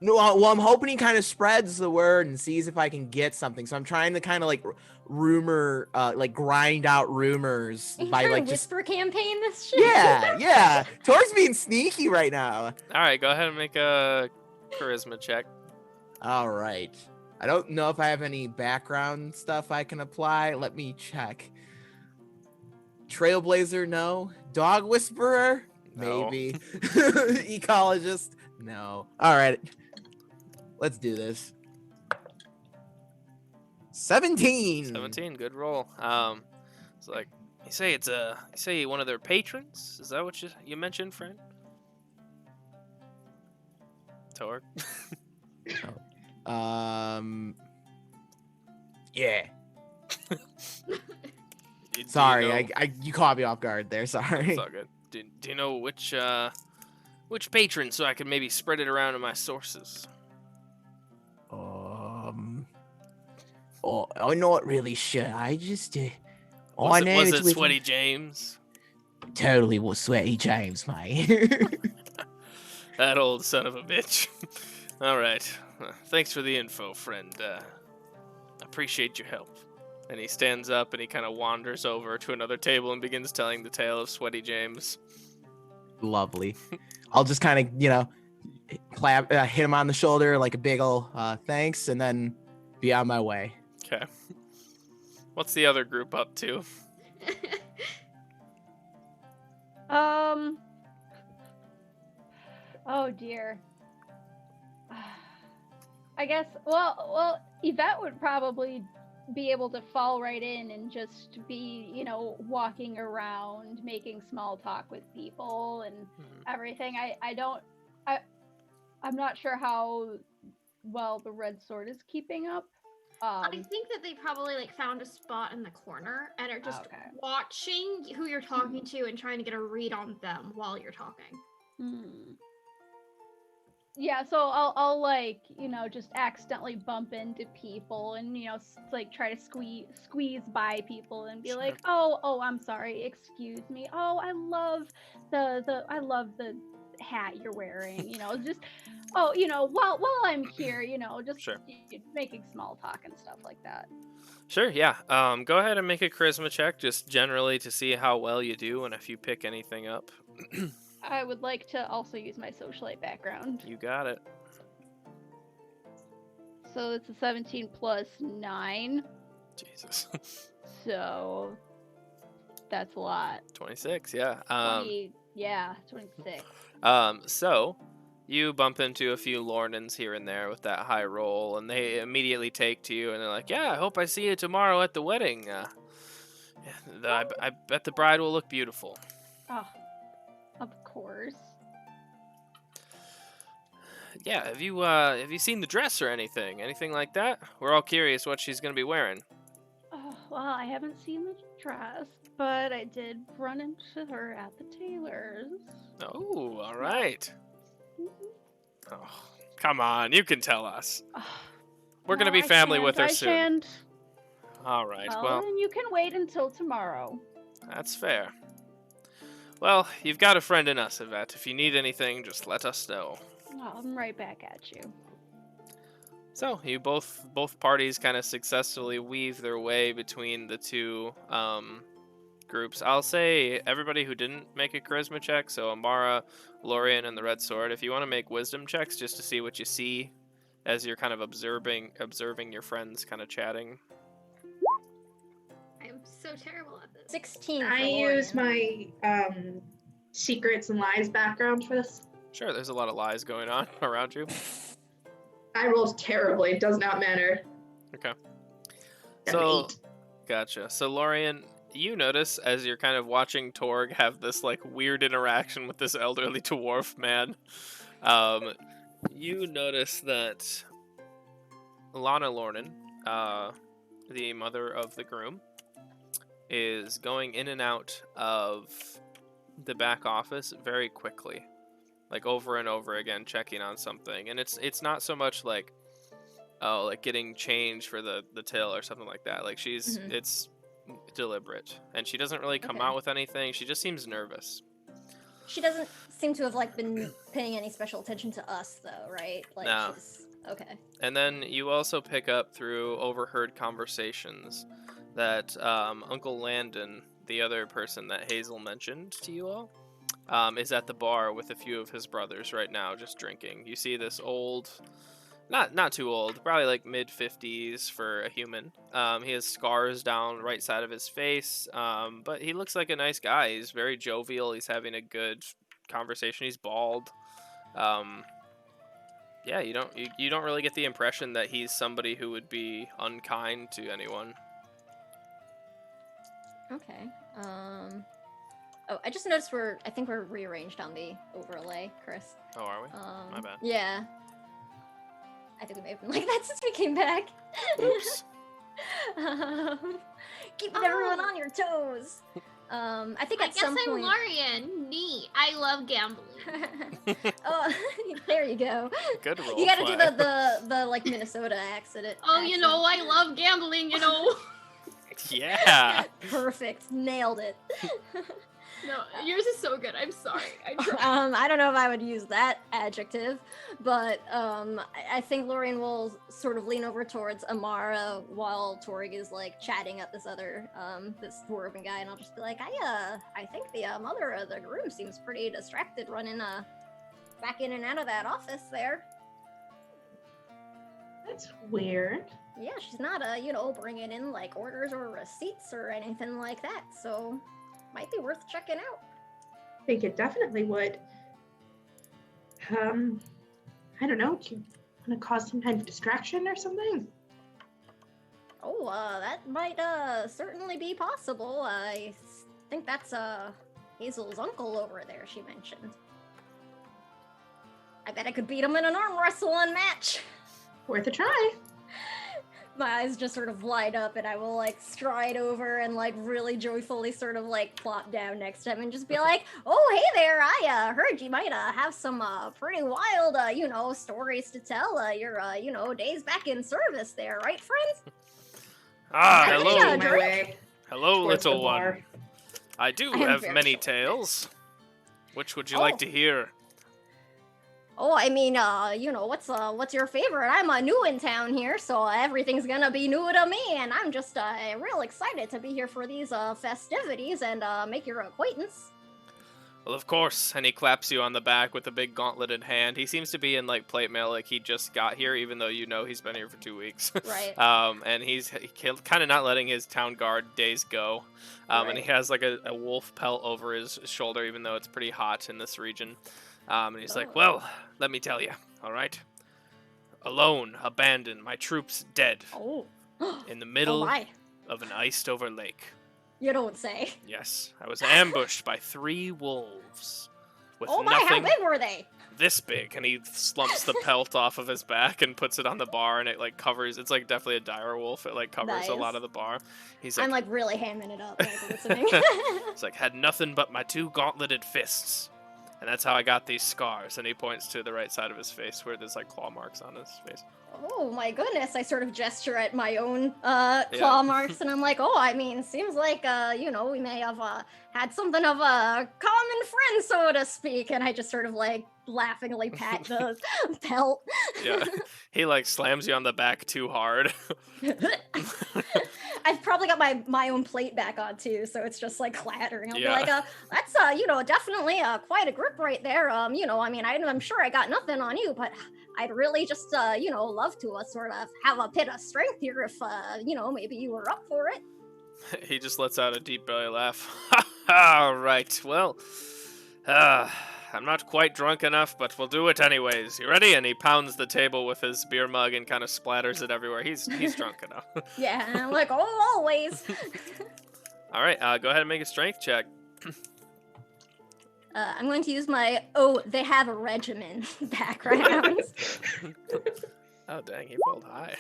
No, well, I'm hoping he kind of spreads the word and sees if I can get something. So I'm trying to kind of like rumor, like grind out rumors by like just whisper campaign this shit. yeah. Tor's being sneaky right now. All right, go ahead and make a charisma check. All right. I don't know if I have any background stuff I can apply. Let me check. Trailblazer, no. Dog whisperer, No. maybe. Ecologist, no. All right. Let's do this. 17. 17, good roll. It's like you say one of their patrons. Is that what you mentioned, friend? Torg. Yeah. Do Sorry, you know, you caught me off guard there. Sorry. it's all good. Do you know which patron, so I can maybe spread it around to my sources? I'm not really sure. I just. Was it with Sweaty James? totally was Sweaty James, mate. That old son of a bitch. All right. Thanks for the info, friend. Appreciate your help. And he stands up and he kind of wanders over to another table and begins telling the tale of Sweaty James. Lovely. I'll just kind of, hit him on the shoulder like a big ol' thanks, and then be on my way. Okay. What's the other group up to? Oh dear. I guess. Well, Yvette would probably be able to fall right in and just be, walking around, making small talk with people and everything. I'm not sure how well the Red Sword is keeping up. I think that they probably found a spot in the corner and are just watching who you're talking to and trying to get a read on them while you're talking. Yeah, so I'll just accidentally bump into people and try to squeeze by people and be like, oh, I'm sorry, excuse me. Oh, I love the hat you're wearing. While I'm here, just making small talk and stuff like that. Sure, yeah. Go ahead and make a charisma check, just generally to see how well you do and if you pick anything up. I would like to also use my socialite background. You got it. So it's a 17 plus 9. Jesus. So that's a lot. 26, yeah. 26. So you bump into a few Lornans here and there with that high roll, and they immediately take to you, and they're like, yeah, I hope I see you tomorrow at the wedding. I bet the bride will look beautiful. Oh, of course. Yeah, have you seen the dress or anything like that? We're all curious what she's gonna be wearing. Oh, well, I haven't seen the dress, but I did run into her at the tailor's. Oh, all right. Oh, come on, you can tell us. We're gonna be family with her soon. Shan't. All right, well, then you can wait until tomorrow. That's fair. Well, you've got a friend in us, Yvette. If you need anything, just let us know. I'm right back at you. So, you both parties kind of successfully weave their way between the two groups. I'll say everybody who didn't make a charisma check, so Amara, Lorian, and the Red Sword, if you want to make wisdom checks just to see what you see as you're kind of observing your friends kind of chatting. I'm so terrible at this. 16. I use my secrets and lies background for this. Sure, there's a lot of lies going on around you. I rolled terribly. It does not matter. Okay. Got an So, 8. gotcha. So, Lorian, you notice as you're kind of watching Torg have this weird interaction with this elderly dwarf man, you notice that Lana Lornan, the mother of the groom, is going in and out of the back office very quickly, over and over again, checking on something. And it's not so much getting change for the till or something like that. It's deliberate, and she doesn't really come out with anything. She just seems nervous. She doesn't seem to have been paying any special attention to us, though, right? No. She's okay. And then you also pick up through overheard conversations that Uncle Landon, the other person that Hazel mentioned to you all, is at the bar with a few of his brothers right now, just drinking. You see this old, not too old, probably mid-50s for a human. He has scars down the right side of his face, but he looks like a nice guy. He's very jovial. He's having a good conversation. He's bald. Yeah, you don't really get the impression that he's somebody who would be unkind to anyone. Okay. Oh, I just noticed I think we're rearranged on the overlay, Chris. Oh, are we? My bad. Yeah. I think we may have been like that since we came back. Oops. Keeping everyone on your toes. I think at some point. I guess I'm Lorian. Neat. I love gambling. Oh, there you go. Good roll. You gotta do the Minnesota accent. Oh, I love gambling. Yeah. Perfect. Nailed it. No, yours is so good. I'm sorry. I don't know if I would use that adjective, but I think Lorian will sort of lean over towards Amara while Torg is like chatting at this other this dwarven guy, and I'll just be like, I think the mother of the groom seems pretty distracted running back in and out of that office there. That's weird. Yeah, she's not bringing in like orders or receipts or anything like that, so might be worth checking out. I think it definitely would. I don't know. Do you want to cause some kind of distraction or something? Oh, that might certainly be possible. I think that's Hazel's uncle over there, she mentioned. I bet I could beat him in an arm wrestling match. Worth a try. My eyes just sort of light up, and I will like stride over and like really joyfully sort of like plop down next to him and just be like, "Oh, hey there! I heard you might have some pretty wild stories to tell. Your days back in service there, right, friends?" Hello, Drink? hello, Towards little the bar. one. I do I am have very many sorry. tales. Which would you like to hear? Oh, I mean, what's your favorite? I'm new in town here, so everything's gonna be new to me, and I'm just real excited to be here for these festivities and make your acquaintance. Well, of course. And he claps you on the back with a big gauntleted hand. He seems to be in like plate mail, like he just got here, even though he's been here for 2 weeks. Right. And he's kind of not letting his town guard days go. And he has like a wolf pelt over his shoulder, even though it's pretty hot in this region. And he's like, "Well, let me tell you, all right? Alone, abandoned, my troops dead, Oh. in the middle Oh my. of an iced-over lake. You don't say. Yes, I was ambushed by 3 wolves with Oh my, how nothing big were they? this big." And he slumps the pelt off of his back and puts it on the bar, and it like covers. It's like definitely a dire wolf. It like covers a lot Nice. of the bar. He's like, I'm like really hamming it up, like listening. it's like, "Had nothing but my 2 gauntleted fists. And that's how I got these scars." And he points to the right side of his face where there's like claw marks on his face. Oh my goodness, I sort of gesture at my own claw marks, and I'm like, oh, I mean, seems like, we may have had something of a common friend, so to speak. And I just sort of like laughingly pat the pelt. Yeah. He like slams you on the back too hard. I've probably got my own plate back on too, so it's just like clattering. I'll Yeah. be like, that's definitely quite a grip right there. I mean, I'm sure I got nothing on you, but I'd really just love to sort of have a bit of strength here if maybe you were up for it. He just lets out a deep belly laugh. All right. Well, I'm not quite drunk enough, but we'll do it anyways. You ready? And he pounds the table with his beer mug and kind of splatters it everywhere. He's drunk enough. Yeah, and I'm like, oh, always. All right. Go ahead and make a strength check. I'm going to use my they have a regimen background. Oh dang, he rolled high.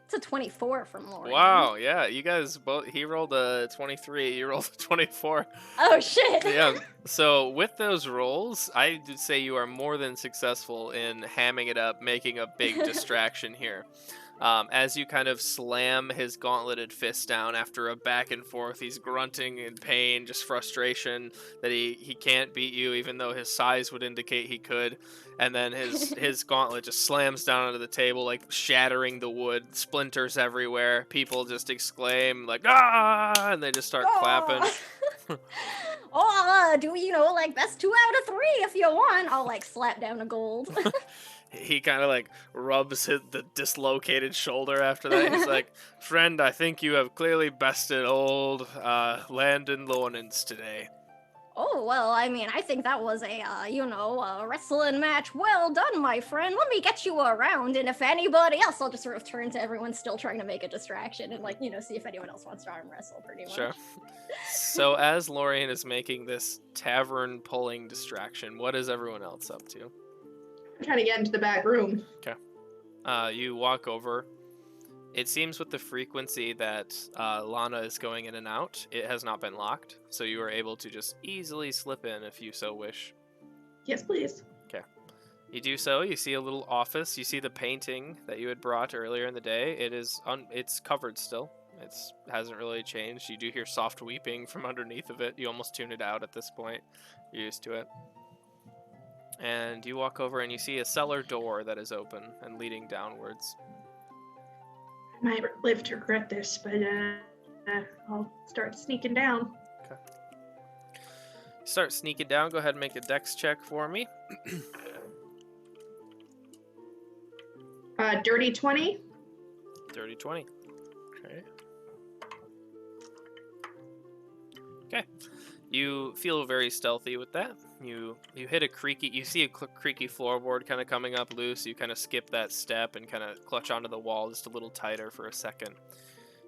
It's a 24 from Lauren. Wow. Yeah. You guys both. He rolled a 23. You rolled a 24. Oh shit. Yeah. So with those rolls, I would say you are more than successful in hamming it up, making a big distraction here. As you kind of slam his gauntleted fist down after a back and forth, he's grunting in pain, just frustration that he can't beat you, even though his size would indicate he could. And then his gauntlet just slams down onto the table, like shattering the wood, splinters everywhere. People just exclaim like "Ah!" and they just start clapping. Do like best 2 out of 3 if you want. I'll like slap down a gold. He kind of like rubs the dislocated shoulder after that. He's like, "Friend, I think you have clearly bested old Landon Lornans today." Oh, well, I mean, I think that was a wrestling match. Well done, my friend. Let me get you around, and if anybody else, I'll just sort of turn to everyone still trying to make a distraction and, see if anyone else wants to arm wrestle, pretty much. Sure. So as Lorian is making this tavern pulling distraction, what is everyone else up to? I'm trying to get into the back room. You walk over. It seems with the frequency that Lana is going in and out, it has not been locked, so you are able to just easily slip in if you so wish. Yes, please. You do so, you see a little office, you see the painting that you had brought earlier in the day. It is it's covered still. It hasn't really changed. You do hear soft weeping from underneath of it. You almost tune it out at this point. You're used to it. And you walk over and you see a cellar door that is open and leading downwards. I might live to regret this, but I'll start sneaking down. Okay. Start sneaking down. Go ahead and make a dex check for me. Dirty 20. Dirty 20. Okay. Okay. You feel very stealthy with that. You hit a creaky, you see a creaky floorboard kind of coming up loose. You kind of skip that step and kind of clutch onto the wall just a little tighter for a second.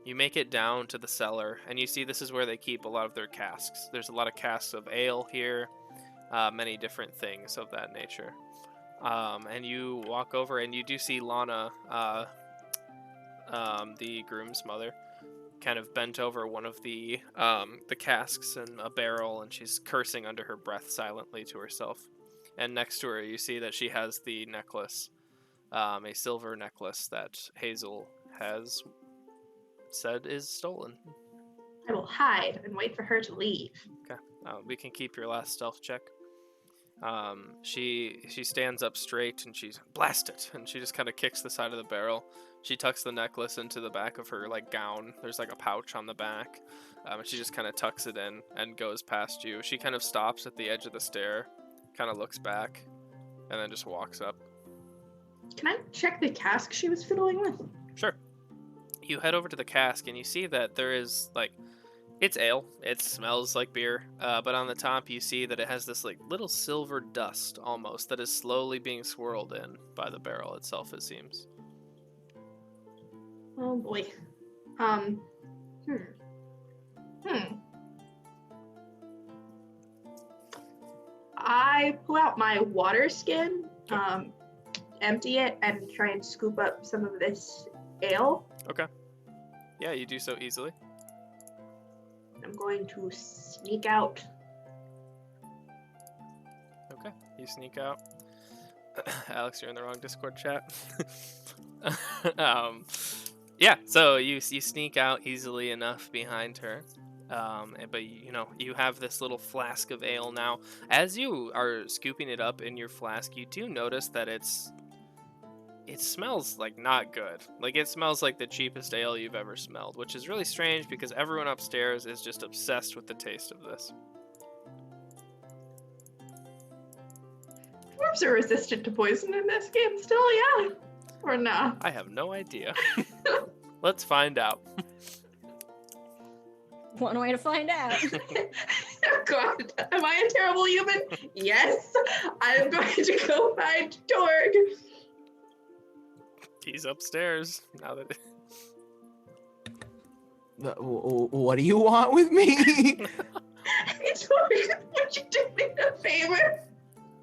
You make it down to the cellar, and you see this is where they keep a lot of their casks. There's a lot of casks of ale here, many different things of that nature. And you walk over, and you do see Lana, the groom's mother, kind of bent over one of the casks and a barrel, and she's cursing under her breath silently to herself. And next to her, you see that she has the necklace, a silver necklace that Hazel has said is stolen. I will hide and wait for her to leave. Okay, we can keep your last stealth check. She stands up straight and she's blast it, and she just kind of kicks the side of the barrel. She tucks the necklace into the back of her gown. There's a pouch on the back, and she just kind of tucks it in and goes past you. She kind of stops at the edge of the stair, kind of looks back, and then just walks up. Can I check the cask she was fiddling with? Sure. You head over to the cask and you see that there is it's ale. It smells like beer, but on the top you see that it has this little silver dust almost that is slowly being swirled in by the barrel itself, it seems. Oh boy. I pull out my water skin, empty it, and try and scoop up some of this ale. Okay. Yeah, you do so easily. I'm going to sneak out. Okay, you sneak out. Alex, you're in the wrong Discord chat. Yeah, so you sneak out easily enough behind her. But you have this little flask of ale now. As you are scooping it up in your flask, you do notice that it smells not good. It smells like the cheapest ale you've ever smelled, which is really strange because everyone upstairs is just obsessed with the taste of this. Dwarves are resistant to poison in this game still, yeah? Or not? I have no idea. Let's find out. One way to find out. Oh God, am I a terrible human? Yes, I'm going to go find Torg. He's upstairs now that. What do you want with me? Hey Torg, would you do me a favor?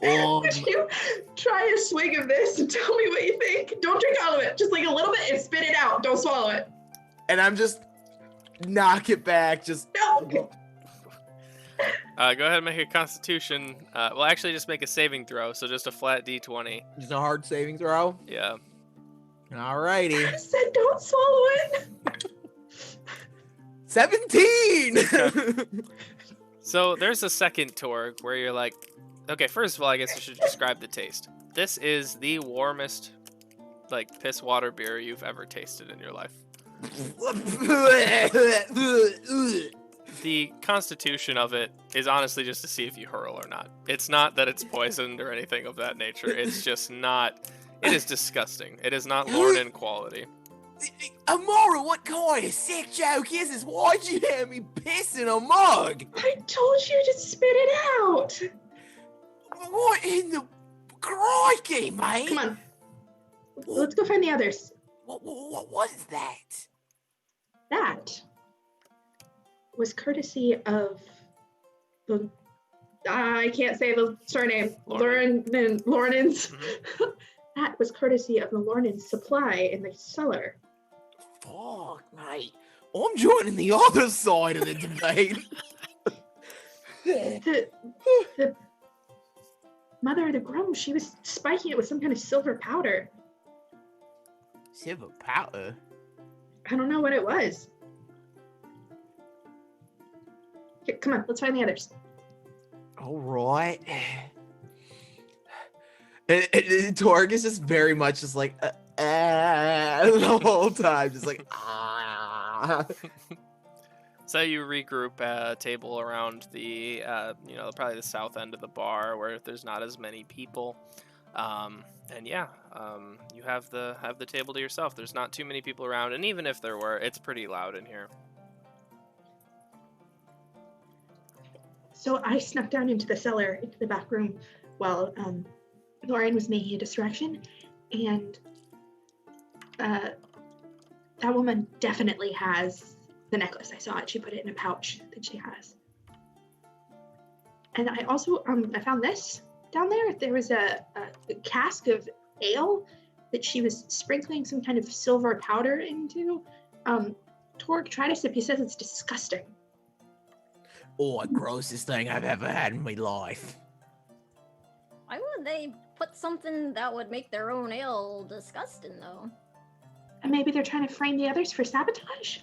Would you try a swig of this and tell me what you think? Don't drink all of it, just a little bit and spit it out. Don't swallow it. And I'm just knock it back. Just no. Go ahead and make a Constitution. Well, actually, just make a saving throw. So just a flat D20. Just a hard saving throw. Yeah. Alrighty. I said don't swallow it. 17. Okay. So there's a second Torg where you're like, okay, first of all, I guess I should describe the taste. This is the warmest, piss water beer you've ever tasted in your life. The constitution of it is honestly just to see if you hurl or not. It's not that it's poisoned or anything of that nature. It's just not. It is disgusting. It is not Lornan quality. Amara, what kind of sick joke is this? Why'd you have me piss in a mug? I told you to spit it out. What in the crikey, mate? Come on. Let's go find the others. What was that? That was courtesy of the... I can't say the surname. Lornans. Mm-hmm. That was courtesy of the Lornans supply in the cellar. Fuck, mate. I'm joining the other side of the debate. the mother of the groom, she was spiking it with some kind of silver powder. Silver powder? I don't know what it was. Here, come on, let's find the others. All right. And Torg is just very much just like the whole time, just like ah. So you regroup at a table around the, probably the south end of the bar where there's not as many people, and yeah, you have the table to yourself. There's not too many people around, and even if there were, it's pretty loud in here. So I snuck down into the cellar, into the back room, while Lauren was making a distraction, and that woman definitely has the necklace. I saw it. She put it in a pouch that she has. And I also I found this down there. There was a cask of ale that she was sprinkling some kind of silver powder into. Torg tried a sip. He says it's disgusting. Oh, the grossest thing I've ever had in my life. Why would they put something that would make their own ale disgusting, though? And maybe they're trying to frame the others for sabotage?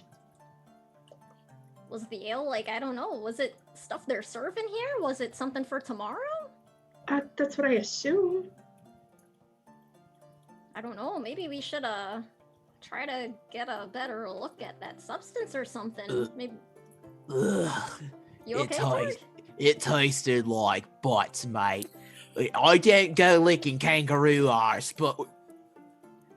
Was the ale, I don't know, was it stuff they're serving here? Was it something for tomorrow? That's what I assume. I don't know, maybe we should, try to get a better look at that substance or something. Maybe... Ugh. You okay, Torg? It tasted like butts, mate. I didn't go licking kangaroo arse, but...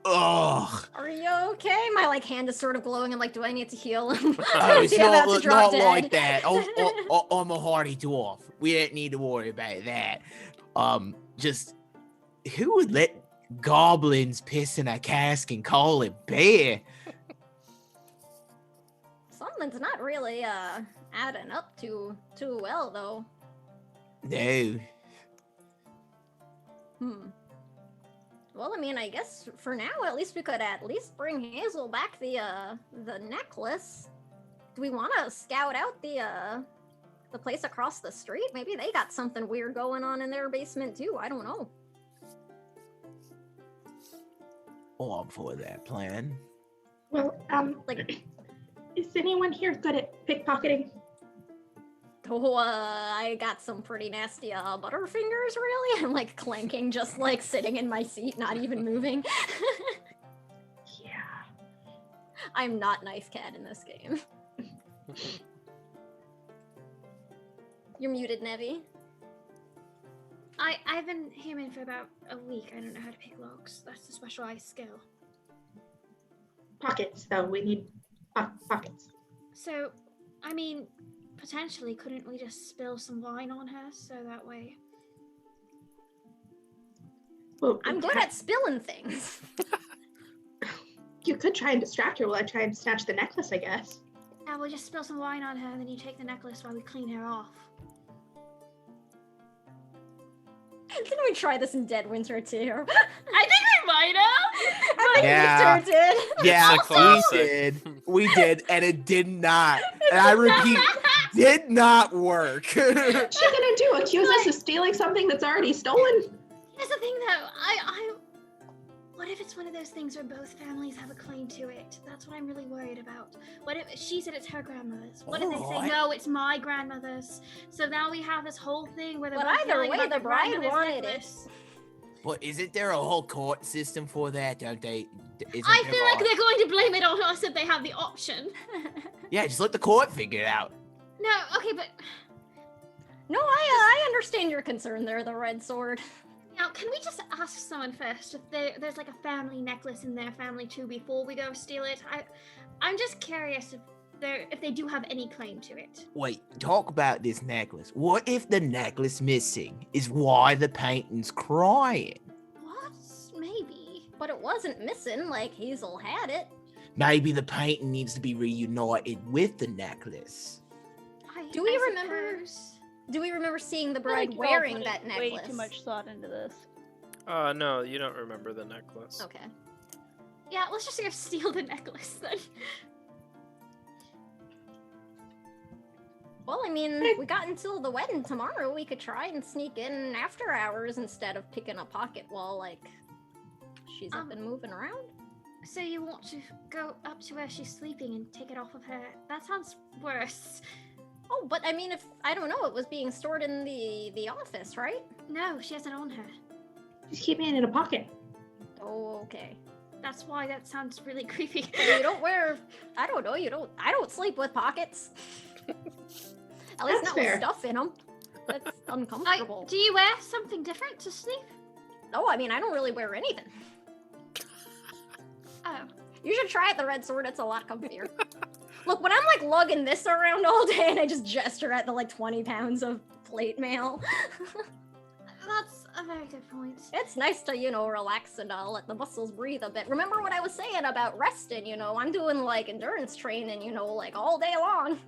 Ugh. Are you okay? My, hand is sort of glowing. I'm do I need to heal him? Oh, it's not like dead? that. I'm a hardy dwarf. We didn't need to worry about that. Just... Who would let goblins piss in a cask and call it beer? Something's not really, adding up too well, though. No. Well, I guess for now, at least we could at least bring Hazel back the necklace. Do we want to scout out the place across the street? Maybe they got something weird going on in their basement, too. I don't know. Oh, I'm for that plan. Well, is anyone here good at pickpocketing? Oh, I got some pretty nasty butterfingers, really. I'm clanking, just sitting in my seat, not even moving. Yeah. I'm not Knife Cat in this game. You're muted, Nevi. I've been human for about a week. I don't know how to pick locks. That's a specialized skill. Pockets, though. We need pockets. So, potentially, couldn't we just spill some wine on her so that way? Well, I'm good at spilling things. You could try and distract her while I try and snatch the necklace, I guess. Yeah, we'll just spill some wine on her and then you take the necklace while we clean her off. Didn't we try this in Dead Winter too? I think we might have. I think Yeah. we sure did. Yeah, It's a classic. we did, and it did not. And I repeat, did not work. What's she gonna do? Accuse us of stealing something that's already stolen? Here's the thing though, what if it's one of those things where both families have a claim to it? That's what I'm really worried about. What if she said it's her grandmother's? What if they say, no, it's my grandmother's? So now we have this whole thing where they're But both either yelling way, about the their bride grandmother's wanted necklace. But isn't there a whole court system for that? Don't they? I feel like they're going to blame it on us if they have the option. Yeah, just let the court figure it out. No, okay, but... No, I understand your concern there, the Red Sword. Now, can we just ask someone first if there's a family necklace in their family too before we go steal it? I'm just curious if they do have any claim to it. Wait, talk about this necklace. What if the necklace missing is why the painting's crying? What? Maybe. But it wasn't missing, Hazel had it. Maybe the painting needs to be reunited with the necklace. Do we remember seeing the bride wearing that necklace? Way too much thought into this. No, you don't remember the necklace. Okay. Yeah, let's just steal the necklace then. Well, we got until the wedding tomorrow. We could try and sneak in after hours instead of picking a pocket while, she's up and moving around. So you want to go up to where she's sleeping and take it off of her? That sounds worse. Oh, but I mean, if I don't know, it was being stored in the office, right? No, she has it on her. Just keeping it in a pocket. Oh, okay. That's why that sounds really creepy. You don't wear. I don't know. I don't sleep with pockets. At least That's not fair. with stuff in them. That's uncomfortable. Do you wear something different to sleep? No, I mean, I don't really wear anything. Oh. You should try it, the red sword. It's a lot comfier. Look, when I'm like lugging this around all day and I just gesture at the like 20 pounds of plate mail, That's a very good point. it's nice to, relax and let the muscles breathe a bit. Remember what I was saying about resting, I'm doing like endurance training, like all day long.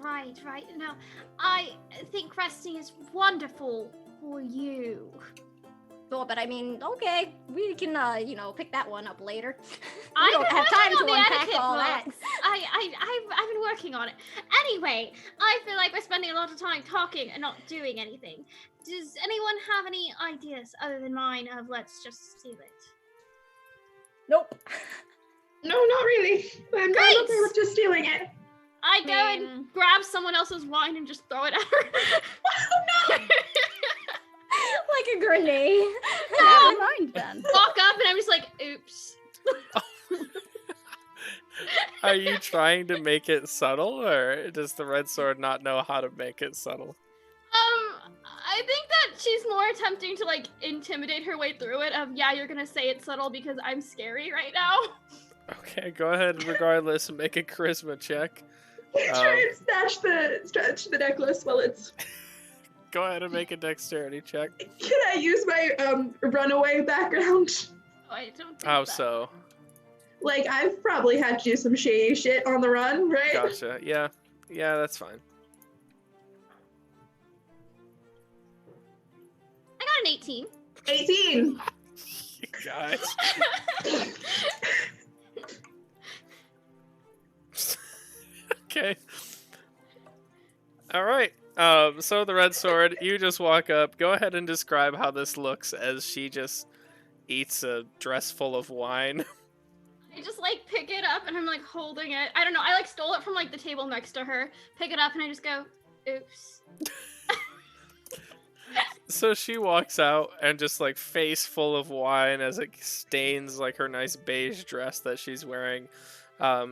Right. No, I think resting is wonderful for you. Oh, but I mean, okay, we can, pick that one up later. We I've don't been have time working to on the unpack etiquette all that. books. I've been working on it. Anyway, I feel like we're spending a lot of time talking and not doing anything. Does anyone have any ideas other than mine of let's just steal it? Nope. No, not really. I'm Great. okay with just stealing it. I go and grab someone else's wine and just throw it at her. Oh, no! Like a grenade. Never mind then. Walk up and I'm just like, oops. Are you trying to make it subtle, or does the red sword not know how to make it subtle? I think that she's more attempting to like intimidate her way through it. Yeah, you're gonna say it's subtle because I'm scary right now. Okay, go ahead regardless and make a charisma check. Try and snatch the necklace while it's. Go ahead and make a dexterity check. Can I use my runaway background? Oh, I don't think How that. so? Like, I've probably had to do some shady shit on the run, right? Gotcha. Yeah, that's fine. I got an 18. 18. You guys. Okay. All right. So the red sword, you just walk up. Go ahead and describe how this looks as she just eats a dress full of wine. I just like pick it up and I'm like holding it. I don't know. I like stole it from like the table next to her. Pick it up and I just go, oops. So she walks out and just like face full of wine as it stains like her nice beige dress that she's wearing.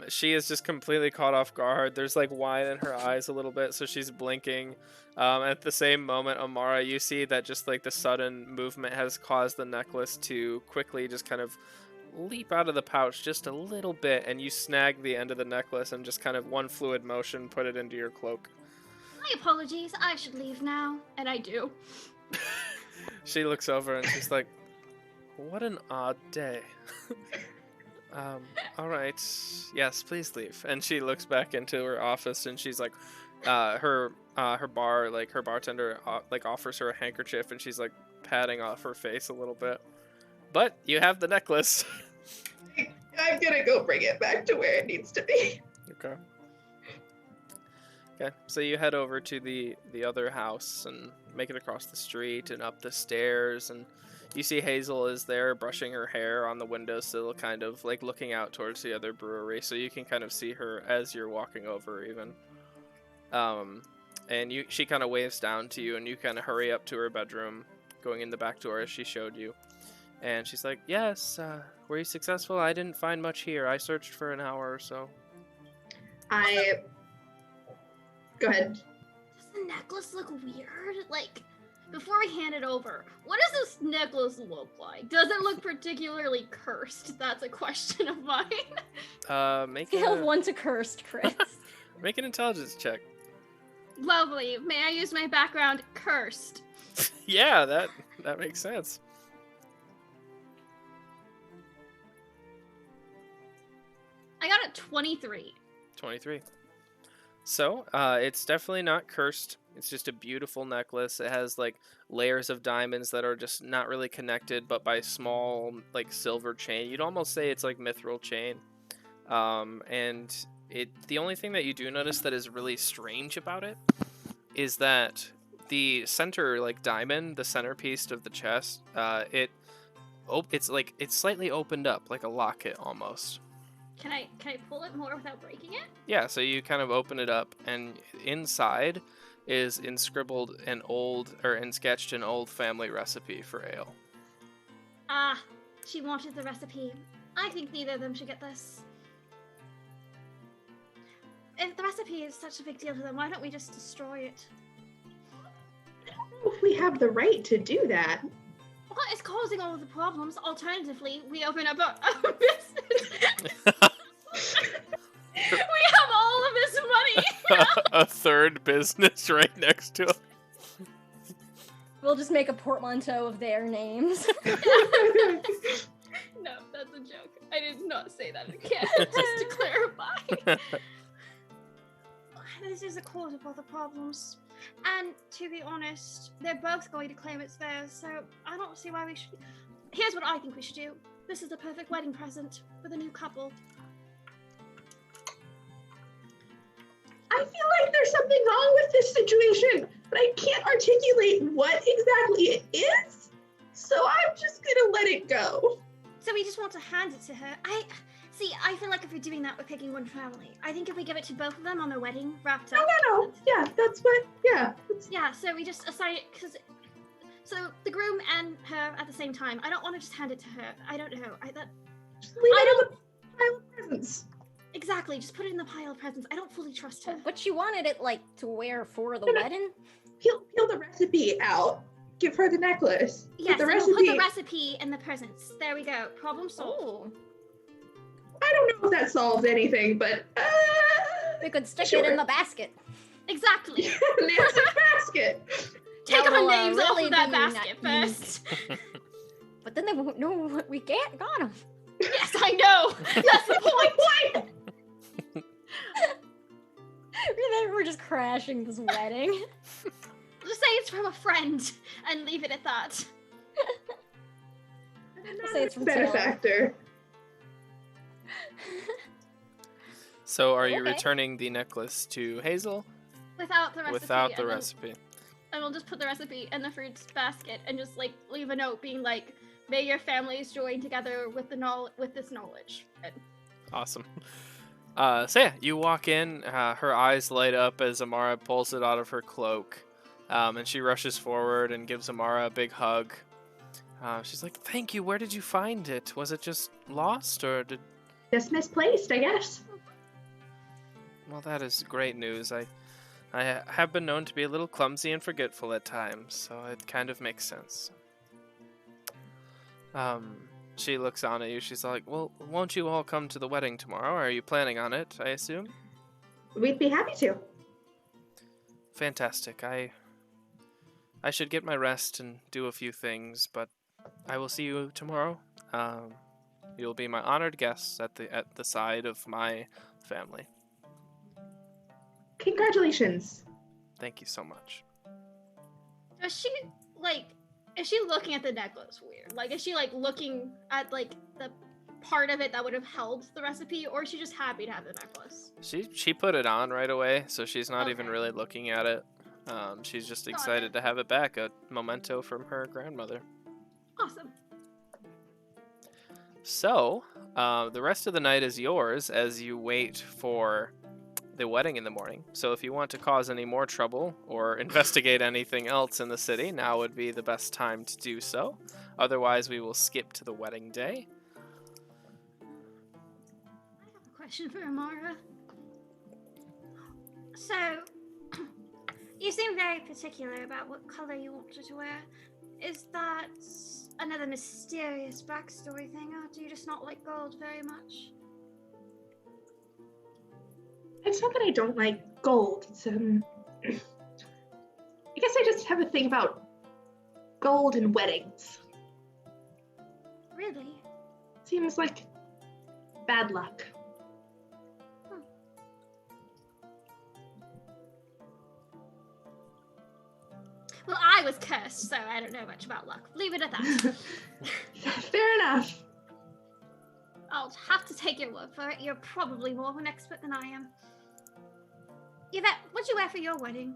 She is just completely caught off guard. There's like wine in her eyes a little bit, so she's blinking. At the same moment, Amara, you see that just like the sudden movement has caused the necklace to quickly just kind of leap out of the pouch just a little bit, and you snag the end of the necklace and just kind of one fluid motion put it into your cloak. My apologies. I should leave now. And I do. She looks over and she's like, what an odd day. All right. Yes, please leave. And she looks back into her office and she's like, her bartender like offers her a handkerchief and she's like patting off her face a little bit. But you have the necklace. I'm gonna go bring it back to where it needs to be. Okay. Okay, so you head over to the other house and make it across the street and up the stairs, and you see Hazel is there brushing her hair on the windowsill, kind of like looking out towards the other brewery, so you can kind of see her as you're walking over even. And she kind of waves down to you, and you kind of hurry up to her bedroom, going in the back door as she showed you. And she's like, yes, were you successful? I didn't find much here. I searched for an hour or so. Go ahead. Does the necklace look weird? Like, before we hand it over, what does this necklace look like? Does it look particularly cursed? That's a question of mine. Make Scale a, 1 to cursed, Chris. make an intelligence check. Lovely. May I use my background? Cursed. Yeah, that makes sense. I got a 23. 23. So, it's definitely not cursed. It's just a beautiful necklace. It has like layers of diamonds that are just not really connected, but by small like silver chain. You'd almost say it's like mithril chain. And the only thing that you do notice that is really strange about it is that the center like diamond, the centerpiece of the chest, it's slightly opened up like a locket almost. Can I pull it more without breaking it? Yeah, so you kind of open it up, and inside is inscribbled and sketched an old family recipe for ale. Ah, she wanted the recipe. I think neither of them should get this. If the recipe is such a big deal to them, why don't we just destroy it? I don't know if we have the right to do that. What is causing all of the problems? Alternatively, we open up our own business. We have all of this money. A third business right next to it. We'll just make a portmanteau of their names. No, that's a joke. I did not say that again, just to clarify. This is the cause of all the problems. And to be honest, they're both going to claim it's theirs, so I don't see why we should. Here's what I think we should do. This is the perfect wedding present for the new couple. I feel like there's something wrong with this situation, but I can't articulate what exactly it is, so I'm just gonna let it go. So we just want to hand it to her. I feel like if we're doing that, we're picking one family. I think if we give it to both of them on their wedding, wrapped up. No. Yeah, that's what, yeah. Yeah, so we just assign it, so the groom and her at the same time. I don't want to just hand it to her. I don't know. Just leave it in the pile of presents. Exactly, just put it in the pile of presents. I don't fully trust her. But she wanted it, like, to wear for the No. wedding? Peel the recipe out. Give her the necklace. Yes, Put the we'll put the recipe. recipe in the presents. There we go. Problem solved. Oh. I don't know if that solves anything, but We could stick sure. it in the basket. Exactly. Nancy's basket. Take That our will, names off really of that be basket not first. But then they won't know what we got them. Yes, I know. That's the point. We're just crashing this wedding. Just say it's from a friend and leave it at that. Say it's from Taylor. Benefactor. So are you Okay. returning the necklace to Hazel? Without the recipe. Without the and then- recipe. And we'll just put the recipe in the fruits basket and just like leave a note being like, "May your families join together with this knowledge." And Awesome. So yeah, you walk in, her eyes light up as Amara pulls it out of her cloak, and she rushes forward and gives Amara a big hug. She's like, "Thank you, where did you find it? Was it just lost, or did..." Just misplaced, I guess. Well, that is great news. I have been known to be a little clumsy and forgetful at times, so it kind of makes sense. She looks on at you, she's like, "Well, won't you all come to the wedding tomorrow? Are you planning on it, I assume?" We'd be happy to. Fantastic. I should get my rest and do a few things, but I will see you tomorrow. You'll be my honored guests at the side of my family. Congratulations. Thank you so much. is she looking at the necklace weird? Like, is she like looking at like the part of it that would have held the recipe, or is she just happy to have the necklace? She put it on right away, so she's not even Okay. really looking at it. She's just Got excited it. to have it back, a memento from her grandmother. Awesome. So, the rest of the night is yours as you wait for the wedding in the morning. So if you want to cause any more trouble or investigate anything else in the city, now would be the best time to do so. Otherwise, we will skip to the wedding day. I have a question for Amara. So, you seem very particular about what color you want her to wear. Is that another mysterious backstory thing, or do you just not like gold very much? It's not that I don't like gold. It's I guess I just have a thing about gold and weddings. Really? Seems like bad luck. Well, I was cursed, so I don't know much about luck. Leave it at that. Fair enough. I'll have to take your word for it. You're probably more of an expert than I am. Yvette, what'd you wear for your wedding?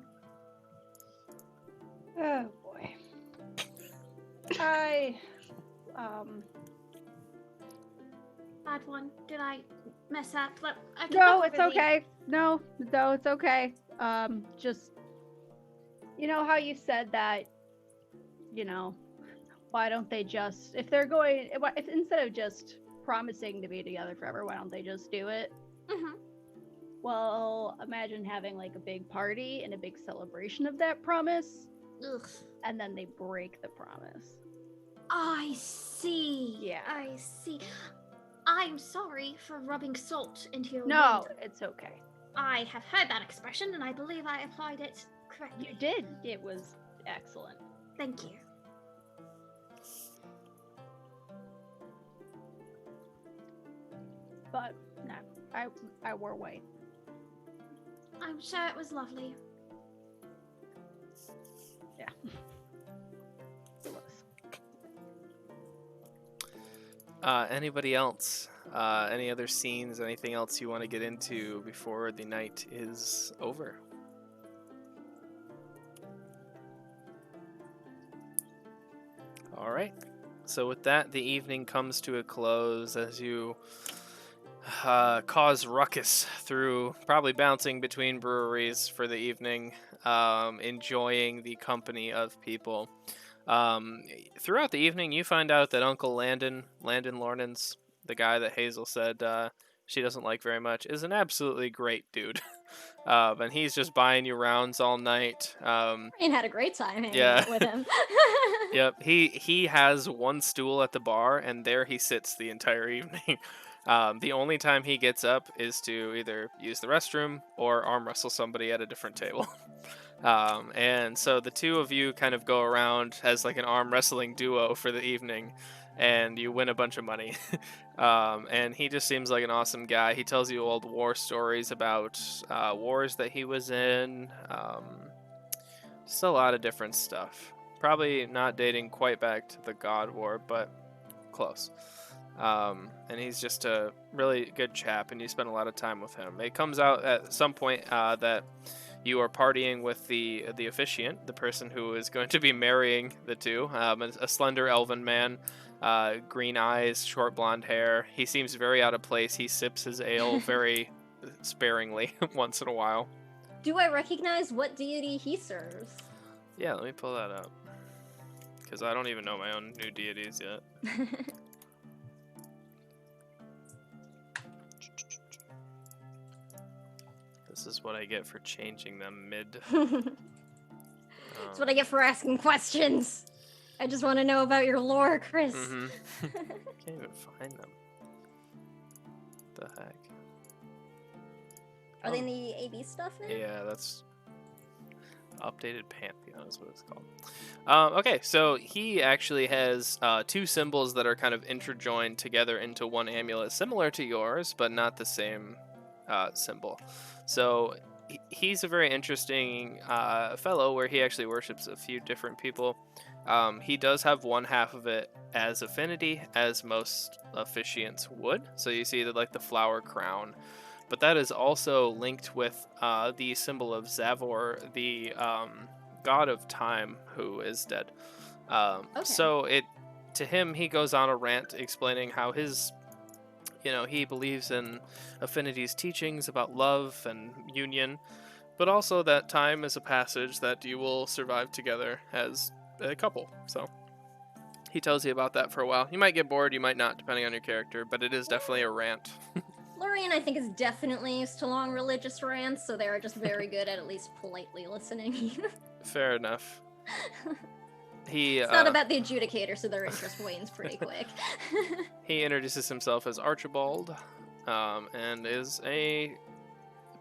Oh boy. I bad one? Did I mess up? No, it's okay. No, it's okay. Just, you know how you said that, why don't they just, if instead of just promising to be together forever, why don't they just do it? Mm-hmm. Well, imagine having like a big party and a big celebration of that promise. Ugh. And then they break the promise. I see. Yeah. I see. I'm sorry for rubbing salt into your No, wound. it's okay. I have heard that expression, and I believe I applied it correctly. You did. It was excellent. Thank you. But no, I wore white. I'm sure it was lovely. Yeah. It was. Anybody else? Any other scenes? Anything else you want to get into before the night is over? All right. So with that, the evening comes to a close as you cause ruckus through probably bouncing between breweries for the evening, enjoying the company of people. Throughout the evening, you find out that Uncle Landon Lornans, the guy that Hazel said she doesn't like very much, is an absolutely great dude. And he's just buying you rounds all night. Ian had a great time hanging Yeah. out with him. Yep, he has one stool at the bar, and there he sits the entire evening. The only time he gets up is to either use the restroom or arm wrestle somebody at a different table. And so the two of you kind of go around as like an arm wrestling duo for the evening, and you win a bunch of money. And he just seems like an awesome guy. He tells you old war stories about wars that he was in. Just a lot of different stuff. Probably not dating quite back to the God War, but close. And he's just a really good chap, and you spend a lot of time with him. It comes out at some point that you are partying with the officiant, the person who is going to be marrying the two, a slender elven man, green eyes, short blonde hair. He seems very out of place. He sips his ale very sparingly once in a while. Do I recognize what deity he serves? Yeah, let me pull that up, because I don't even know my own new deities yet. This is what I get for changing them mid. That's what I get for asking questions. I just want to know about your lore, Chris. Mm-hmm. Can't even find them. The heck? Are they in the AB stuff now? Yeah, that's updated Pantheon is what it's called. Okay, so he actually has two symbols that are kind of interjoined together into one amulet, similar to yours, but not the same symbol. So he's a very interesting fellow where he actually worships a few different people. He does have one half of it as affinity, as most officiants would. So you see that, like, the flower crown. But that is also linked with the symbol of Zavor, the god of time, who is dead. Okay. So to him, he goes on a rant explaining how he believes in Affinity's teachings about love and union, but also that time is a passage that you will survive together as a couple. So he tells you about that for a while. You might get bored, you might not, depending on your character, but it is definitely a rant. Lorraine, I think, is definitely used to long religious rants, so they're just very good at least politely listening. Fair enough. It's not about the adjudicator, so their interest wanes pretty quick. He introduces himself as Archibald, and is a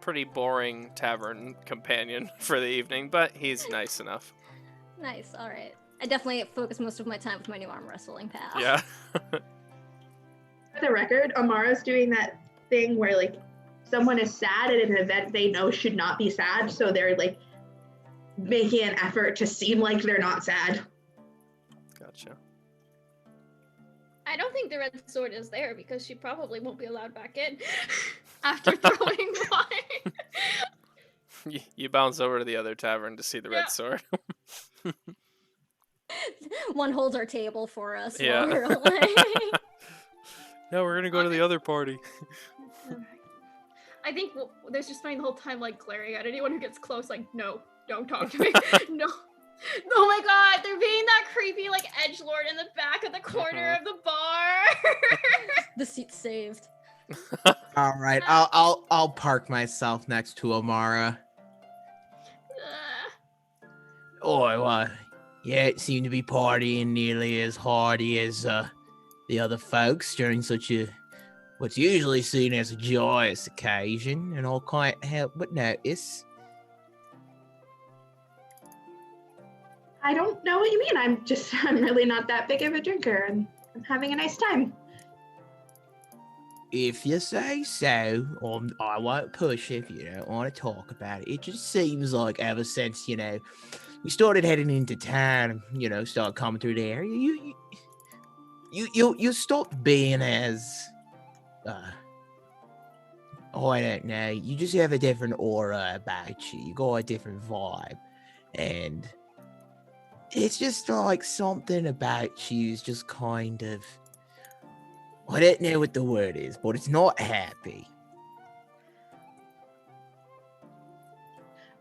pretty boring tavern companion for the evening, but he's nice enough. Nice, alright. I definitely focus most of my time with my new arm wrestling pal. Yeah. For the record, Amara's doing that thing where, like, someone is sad at an event they know should not be sad, so they're, like, making an effort to seem like they're not sad. Gotcha. I don't think the red sword is there because she probably won't be allowed back in after throwing wine. You bounce over to the other tavern to see the red sword. One holds our table for us. Yeah. While we're No, we're gonna go to the other party. I think there's just spending the whole time like glaring at anyone who gets close, like, no, don't talk to me. No. Oh my god, they're being that creepy like edgelord in the back of the corner of the bar. The seat's saved. All right, I'll park myself next to Amara. Oh, well, yeah, it seemed to be partying nearly as hardy as the other folks during such a what's usually seen as a joyous occasion, and I can't help but notice. I don't know what you mean. I'm really not that big of a drinker, and I'm having a nice time. If you say so, I won't push if you don't want to talk about it. It just seems like ever since, we started heading into town, started coming through the area, you stopped being as, I don't know, you just have a different aura about you. You got a different vibe. And it's just like something about you is just kind of, I don't know what the word is, but it's not happy.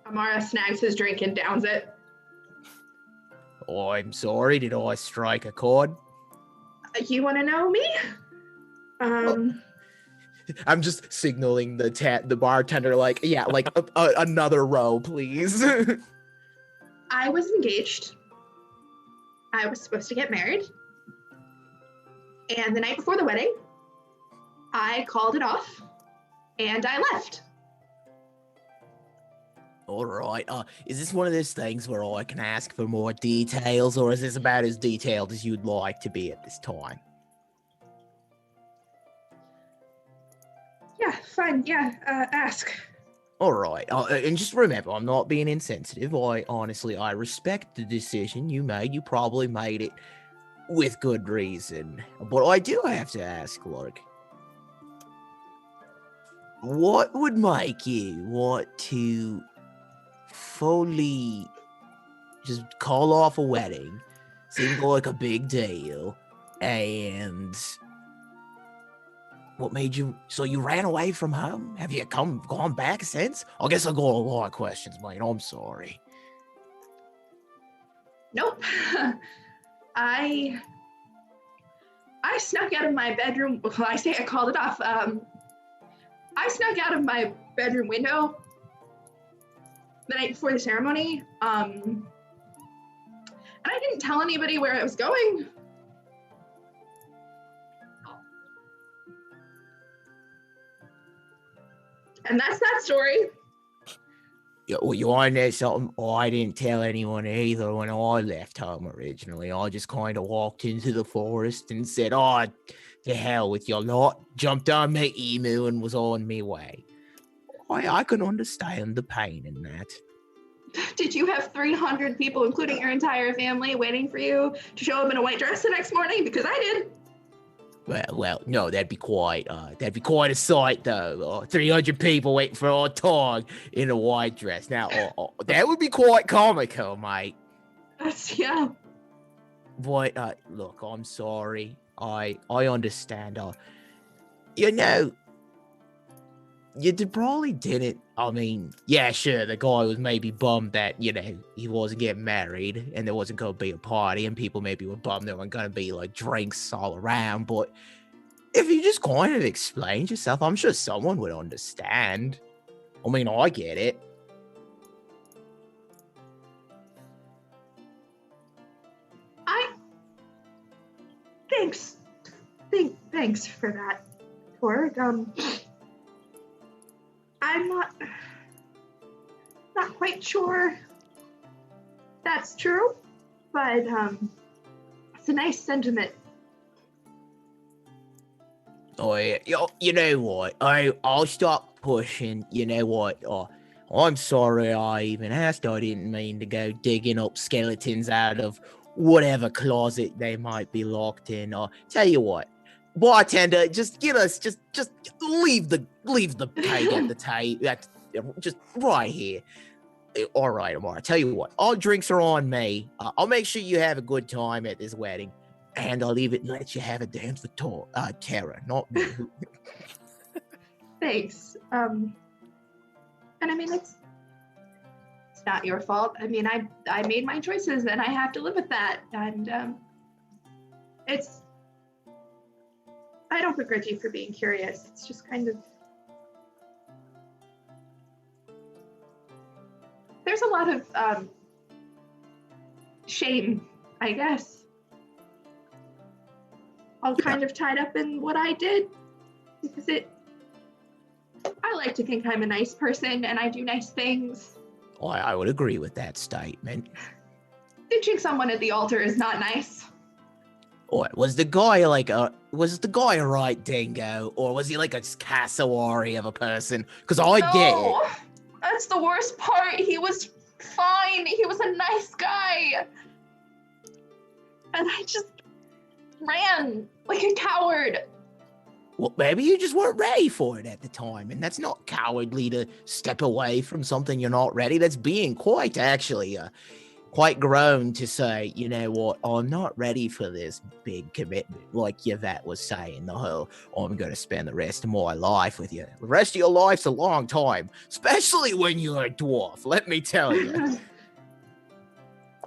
Amara snags his drink and downs it. Oh, I'm sorry, did I strike a chord? You want to know me? I'm just signaling the bartender like, yeah, like another row, please. I was engaged. I was supposed to get married. And the night before the wedding, I called it off and I left. All right. Is this one of those things where I can ask for more details, or is this about as detailed as you'd like to be at this time? Yeah, fine. Yeah, ask. All right. And just remember, I'm not being insensitive. I respect the decision you made. You probably made it with good reason. But I do have to ask, like, what would make you want to fully just call off a wedding? Seemed like a big deal. And what made you, so you ran away from home? Have you gone back since? I guess I got a lot of questions, mate. I'm sorry. Nope. I snuck out of my bedroom. Well, I say I called it off. I snuck out of my bedroom window the night before the ceremony. And I didn't tell anybody where I was going. And that's that story. Yeah, well, you want to know something? I didn't tell anyone either when I left home originally. I just kind of walked into the forest and said, oh, to hell with your lot. Jumped on my emu and was on my way. I can understand the pain in that. Did you have 300 people, including your entire family, waiting for you to show up in a white dress the next morning? Because I did. Well, no, that'd be quite a sight, though. 300 people waiting for our dog in a white dress. Now, that would be quite comical, mate. Yeah. But, look, I'm sorry. I understand. You probably didn't. I mean, yeah, sure, the guy was maybe bummed that, he wasn't getting married and there wasn't going to be a party, and people maybe were bummed there weren't going to be, like, drinks all around. But if you just kind of explained yourself, I'm sure someone would understand. I mean, I get it. Thanks for that, Torg. I'm not quite sure that's true, but it's a nice sentiment. Oh yeah, you know what? I'll stop pushing. You know what? I'm sorry I even asked. I didn't mean to go digging up skeletons out of whatever closet they might be locked in. Tell you what, bartender, just get us, just leave the keg at the table. That's just right here. All right, Amara. Tell you what, all drinks are on me. I'll make sure you have a good time at this wedding. And I'll leave it and let you have a dance with Tara, not me. Thanks. And I mean, it's not your fault. I mean, I made my choices and I have to live with that. And I don't begrudge you for being curious. It's just kind of, there's a lot of shame, I guess. All kind of tied up in what I did, because I like to think I'm a nice person and I do nice things. Oh, I would agree with that statement. Ditching someone at the altar is not nice. Or was the guy was the guy a right dingo, or was he like a cassowary of a person? Because I get it. That's the worst part. He was fine. He was a nice guy. And I just ran like a coward. Well, maybe you just weren't ready for it at the time, and that's not cowardly to step away from something you're not ready. That's being quite quite grown to say, you know what, I'm not ready for this big commitment. Like Yvette was saying, the whole, I'm going to spend the rest of my life with you. The rest of your life's a long time, especially when you're a dwarf, let me tell you.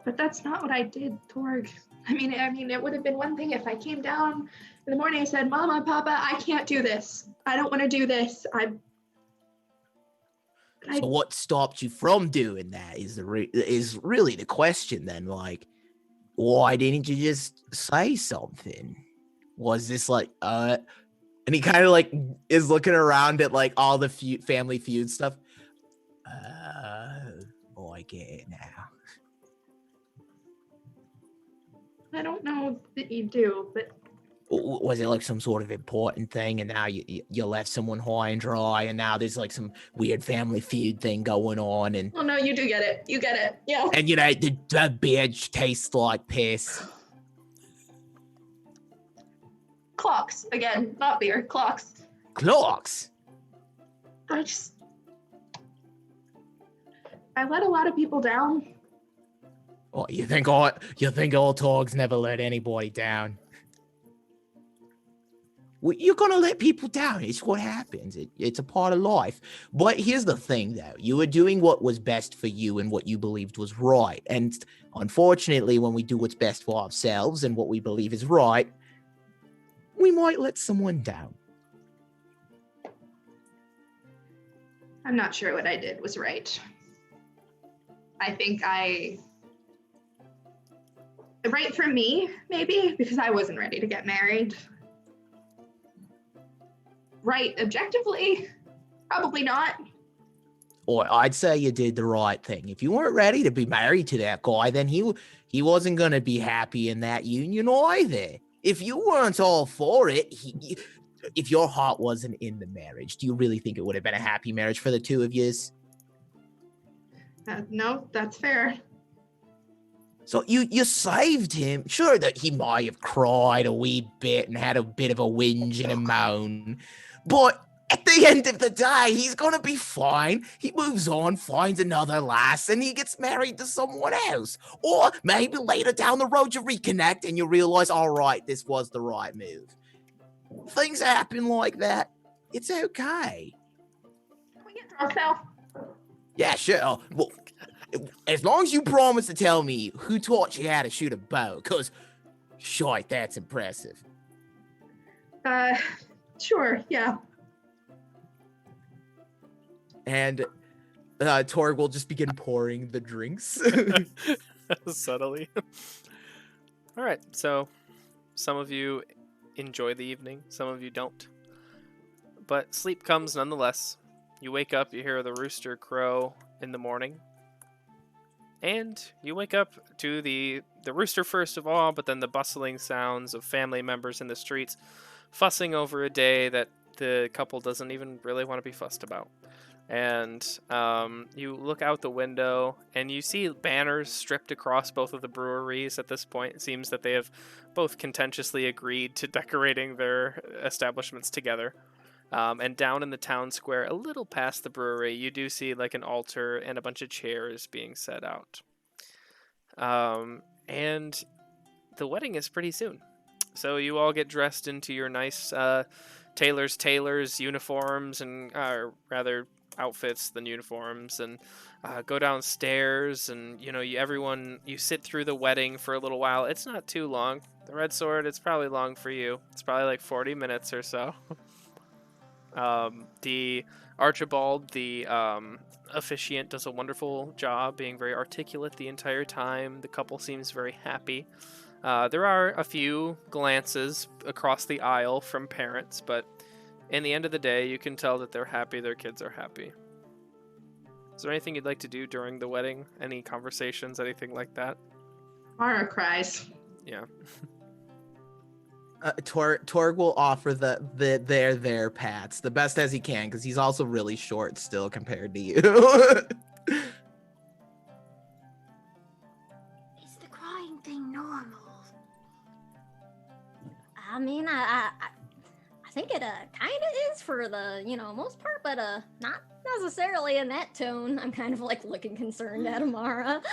But that's not what I did, Torg. I mean, it would have been one thing if I came down in the morning and said, Mama, Papa, I can't do this. I don't want to do this. So what stopped you from doing that is is really the question then. Like, why didn't you just say something? Was this like, and he kind of like is looking around at like all the family feud stuff. Oh, I get it now. I don't know that you do, but was it like some sort of important thing, and now you left someone high and dry, and now there's like some weird family feud thing going on, and well, no, you do get it. You get it, yeah. And you know the beer tastes like piss. Clocks again, not beer. Clocks. Clocks. I let a lot of people down. Oh, you think all Torgs never let anybody down? Well, you're gonna let people down. It's what happens. It's a part of life. But here's the thing, though. You were doing what was best for you and what you believed was right. And unfortunately, when we do what's best for ourselves and what we believe is right, we might let someone down. I'm not sure what I did was right. I think right for me, maybe, because I wasn't ready to get married. Right objectively, probably not. Or I'd say you did the right thing. If you weren't ready to be married to that guy, then he wasn't going to be happy in that union either. If you weren't all for it, if your heart wasn't in the marriage, do you really think it would have been a happy marriage for the two of yous? No, that's fair. So you saved him. Sure that he might have cried a wee bit and had a bit of a whinge and a moan, but at the end of the day, he's gonna be fine. He moves on, finds another lass, and he gets married to someone else. Or maybe later down the road you reconnect and you realize, all right, this was the right move. Things happen like that. It's okay. Can we get drunk now? Yeah, sure. Well, as long as you promise to tell me who taught you how to shoot a bow, because, shite, that's impressive. Sure, yeah. And Torg will just begin pouring the drinks. Subtly. All right, so some of you enjoy the evening, some of you don't. But sleep comes nonetheless. You wake up, you hear the rooster crow in the morning. And you wake up to the rooster first of all, but then the bustling sounds of family members in the streets fussing over a day that the couple doesn't even really want to be fussed about. And you look out the window and you see banners stripped across both of the breweries at this point. It seems that they have both contentiously agreed to decorating their establishments together. And down in the town square, a little past the brewery, you do see like an altar and a bunch of chairs being set out. And the wedding is pretty soon. So you all get dressed into your nice tailors uniforms, and rather outfits than uniforms, and go downstairs, and you sit through the wedding for a little while. It's not too long. The Red Sword, it's probably long for you. It's probably like 40 minutes or so. The Archibald, the officiant, does a wonderful job being very articulate the entire time. The couple seems very happy. There are a few glances across the aisle from parents, but in the end of the day, you can tell that they're happy, their kids are happy. Is there anything you'd like to do during the wedding? Any conversations, anything like that? Mara cries. Yeah. Torg will offer their pats the best as he can, because he's also really short still compared to you. Is the crying thing normal? I mean, I think it kind of is for the most part, but not necessarily in that tone. I'm kind of like looking concerned at Amara.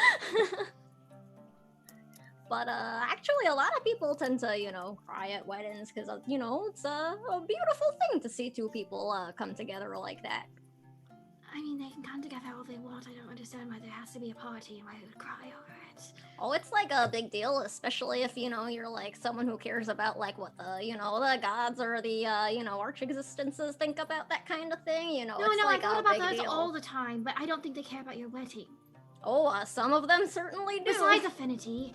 But actually, a lot of people tend to cry at weddings because it's a beautiful thing to see two people come together like that. I mean, they can come together all they want. I don't understand why there has to be a party and why they would cry over it. Oh, it's like a big deal, especially if you're like someone who cares about like what the gods or the arch existences think about that kind of thing. No, it's like I thought a about big those deal. all the time, but I don't think they care about your wedding. Oh, some of them certainly do. Besides affinity.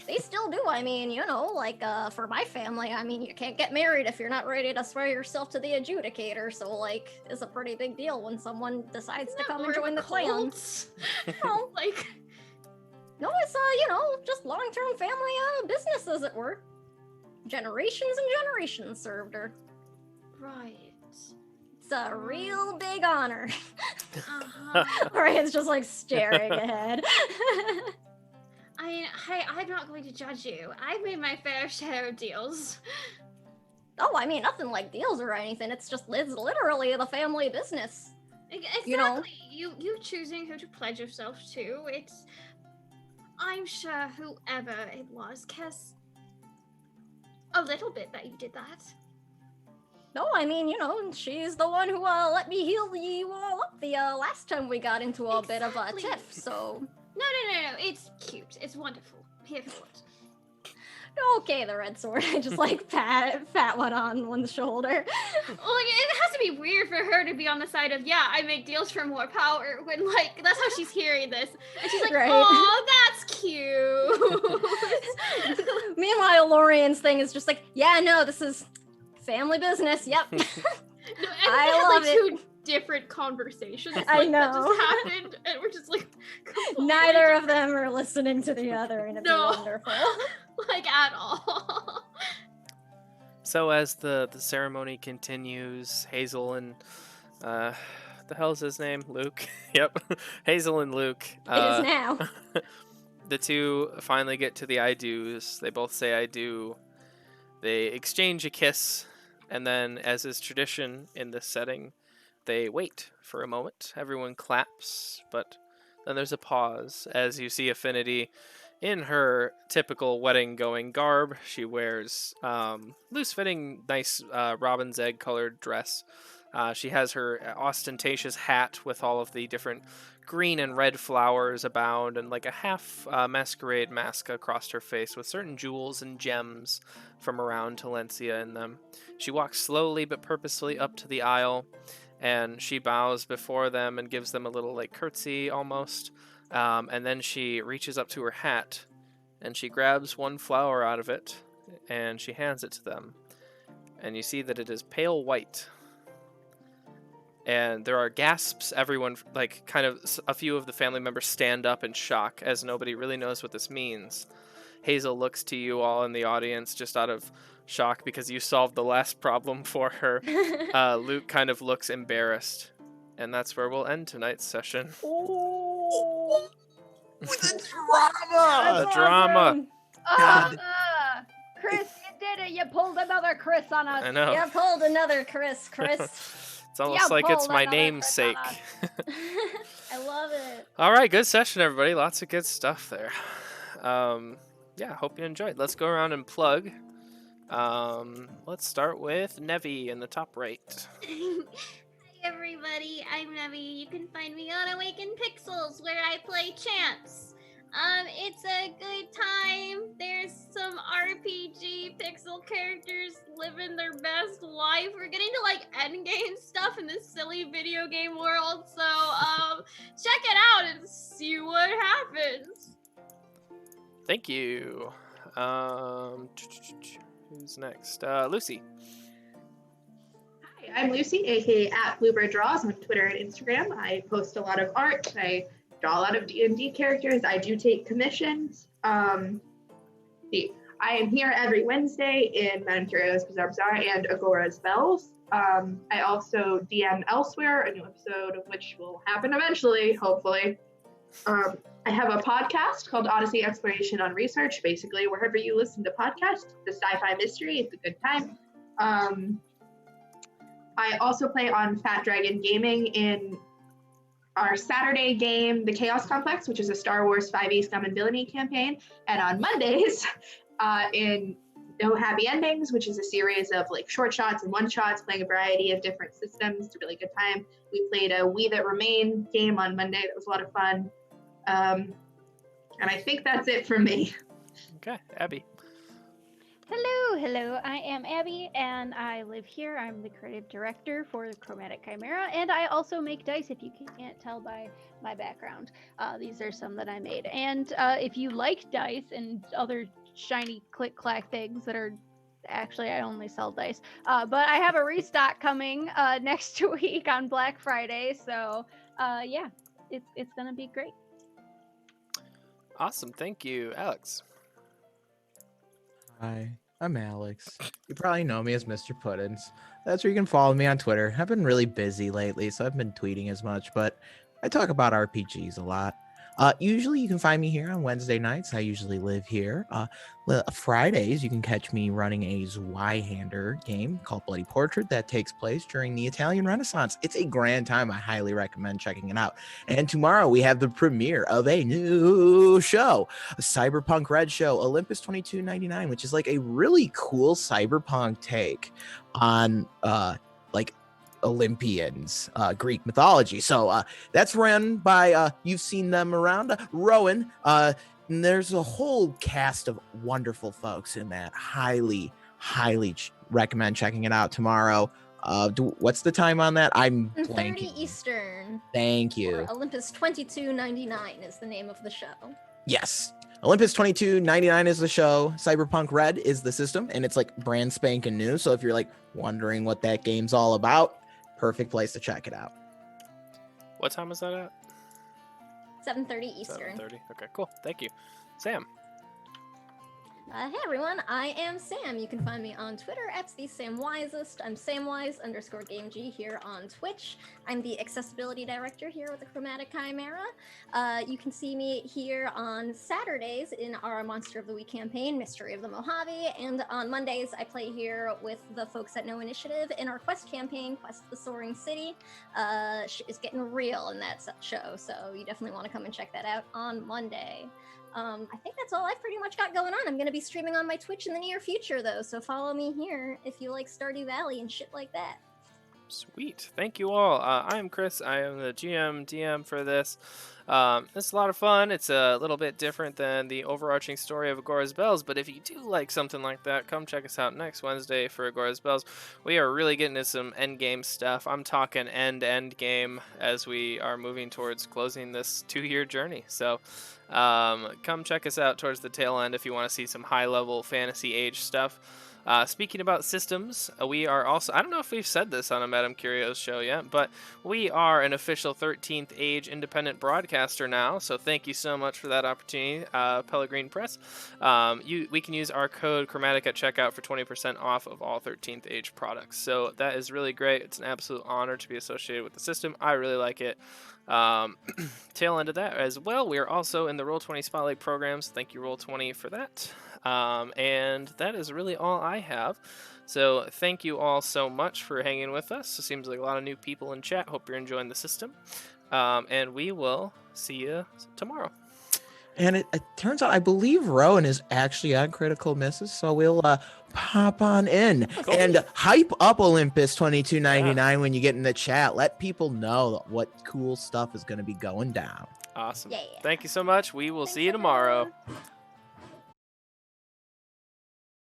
They still do. I mean, like for my family, I mean, you can't get married if you're not ready to swear yourself to the adjudicator. So like, it's a pretty big deal when someone decides to come and join the clan. No, like, no, it's just long-term family business, as it were. Generations and generations served her. Right. It's a real big honor. Uh-huh. Ryan's just like staring ahead. I mean, hey, I'm not going to judge you. I've made my fair share of deals. Oh, I mean, nothing like deals or anything. It's literally the family business. Exactly. You choosing who to pledge yourself to. I'm sure whoever it was cares a little bit that you did that. No, I mean, she's the one who let me heal you all up the last time we got into a bit of a tiff, so... No. It's cute. It's wonderful. I'm here for it. Okay, the Red Sword. I just like pat one on one's shoulder. Well, like, it has to be weird for her to be on the side of, yeah, I make deals for more power, when, like, that's how she's hearing this. And she's like, right. Oh, that's cute. Meanwhile, Lorian's thing is just like, yeah, no, this is family business. Yep. No, I love it. Two different conversations. Like, I know. That just happened, and we're just like, neither of them are listening to the other, and it's wonderful. Like, at all. So as the ceremony continues, Hazel and the hell's his name? Luke. Yep. Hazel and Luke. It is now. The two finally get to the I do's. They both say I do. They exchange a kiss, and then, as is tradition in this setting, they wait for a moment. Everyone claps, but then there's a pause as you see Affinity in her typical wedding-going garb. She wears loose-fitting, nice robin's egg-colored dress. She has her ostentatious hat with all of the different green and red flowers abound, and like a half masquerade mask across her face with certain jewels and gems from around Talencia in them. She walks slowly but purposefully up to the aisle, and she bows before them and gives them a little like curtsy almost. And then she reaches up to her hat and she grabs one flower out of it and she hands it to them. And you see that it is pale white. And there are gasps. Everyone, like, kind of a few of the family members stand up in shock as nobody really knows what this means. Hazel looks to you all in the audience just out of shock because you solved the last problem for her. Luke kind of looks embarrassed. And that's where we'll end tonight's session. Oh, the drama! The drama. Chris, you did it. You pulled another Chris on us. I know. You pulled another Chris. It's almost like it's my namesake. I love it. All right, good session, everybody. Lots of good stuff there. Yeah, hope you enjoyed. Let's go around and plug Let's start with Nevi in the top right. Hi everybody, I'm Nevi. You can find me on Awakened Pixels where I play champs. It's a good time. There's some RPG pixel characters living their best life. We're getting to like endgame stuff in this silly video game world, so check it out and see what happens. Thank you. Who's next? Lucy. Hi, I'm Lucy, aka at Bluebird Draws on Twitter and Instagram. I post a lot of art. I draw a lot of D&D characters. I do take commissions. I am here every Wednesday in Madame Curio's Bazaar and Agora's Bells. I also DM elsewhere, a new episode of which will happen eventually, hopefully. I have a podcast called Odyssey Exploration on Research. Basically, wherever you listen to podcasts, the sci-fi mystery, it's a good time. I also play on Fat Dragon Gaming in our Saturday game, The Chaos Complex, which is a Star Wars 5e Scum and Villainy campaign. And on Mondays, in No Happy Endings, which is a series of like short shots and one-shots playing a variety of different systems. It's a really good time. We played a We That Remain game on Monday. That was a lot of fun. And I think that's it for me. Okay, Abby. Hello. I am Abby, and I live here. I'm the creative director for the Chromatic Chimera, and I also make dice. If you can't tell by my background, these are some that I made. And if you like dice and other shiny click-clack things that are actually I only sell dice, but I have a restock coming next week on Black Friday. So yeah, it's gonna be great. Awesome, thank you, Alex. Hi, I'm Alex. You probably know me as Mr. Puddins. That's where you can follow me on Twitter. I've been really busy lately, so I've been tweeting as much, but I talk about RPGs a lot. Usually you can find me here on Wednesday nights. I usually live here. Fridays, you can catch me running a Zweihander game called Bloody Portrait that takes place during the Italian Renaissance. It's a grand time. I highly recommend checking it out. And tomorrow we have the premiere of a new show, a Cyberpunk Red show, Olympus 2299, which is like a really cool cyberpunk take on like Olympians, Greek mythology. So that's run by, you've seen them around, Rowan. And there's a whole cast of wonderful folks in that. Highly recommend checking it out tomorrow. What's the time on that? I'm 30 blanking. Eastern. Thank you. Or Olympus 2299 is the name of the show. Yes. Olympus 2299 is the show. Cyberpunk Red is the system, and it's like brand spanking new. So if you're like wondering what that game's all about, perfect place to check it out. What time is that at? 7:30 Eastern. 7:30. Okay, cool. Thank you. Sam. Hey everyone, I am Sam. You can find me on Twitter at @TheSamWisest. I'm Samwise_GameG here on Twitch. I'm the accessibility director here with the Chromatic Chimera. You can see me here on Saturdays in our Monster of the Week campaign, Mystery of the Mojave, and on Mondays I play here with the folks at No Initiative in our quest campaign, Quest the Soaring City. It's getting real in that show, so you definitely want to come and check that out on Monday. I think that's all I've pretty much got going on. I'm going to be streaming on my Twitch in the near future, though, so follow me here if you like Stardew Valley and shit like that. Sweet. Thank you all. I am Chris. I am the DM for this. It's a lot of fun. It's a little bit different than the overarching story of Agora's Bells, but if you do like something like that, come check us out next Wednesday for Agora's Bells. We are really getting into some endgame stuff. I'm talking end game as we are moving towards closing this 2-year journey. So come check us out towards the tail end if you want to see some high-level fantasy age stuff. Speaking about systems, we are also, I don't know if we've said this on a Madame Curio's show yet, but we are an official 13th Age independent broadcaster now, so thank you so much for that opportunity, Pellegrine Press. We can use our code Chromatic at checkout for 20% off of all 13th Age products, so that is really great. It's an absolute honor to be associated with the system. I really like it. Tail end of that as well, we are also in the Roll20 Spotlight programs. Thank you, Roll20, for that. And that is really all I have. So thank you all so much for hanging with us. It seems like a lot of new people in chat. Hope you're enjoying the system. And we will see you tomorrow. And it turns out I believe Rowan is actually on Critical Misses, so we'll pop on in Cool. and hype up Olympus 2299 when you get in the chat. Let people know what cool stuff is going to be going down. Awesome. Yeah. Thank you so much. We will see you tomorrow. everyone.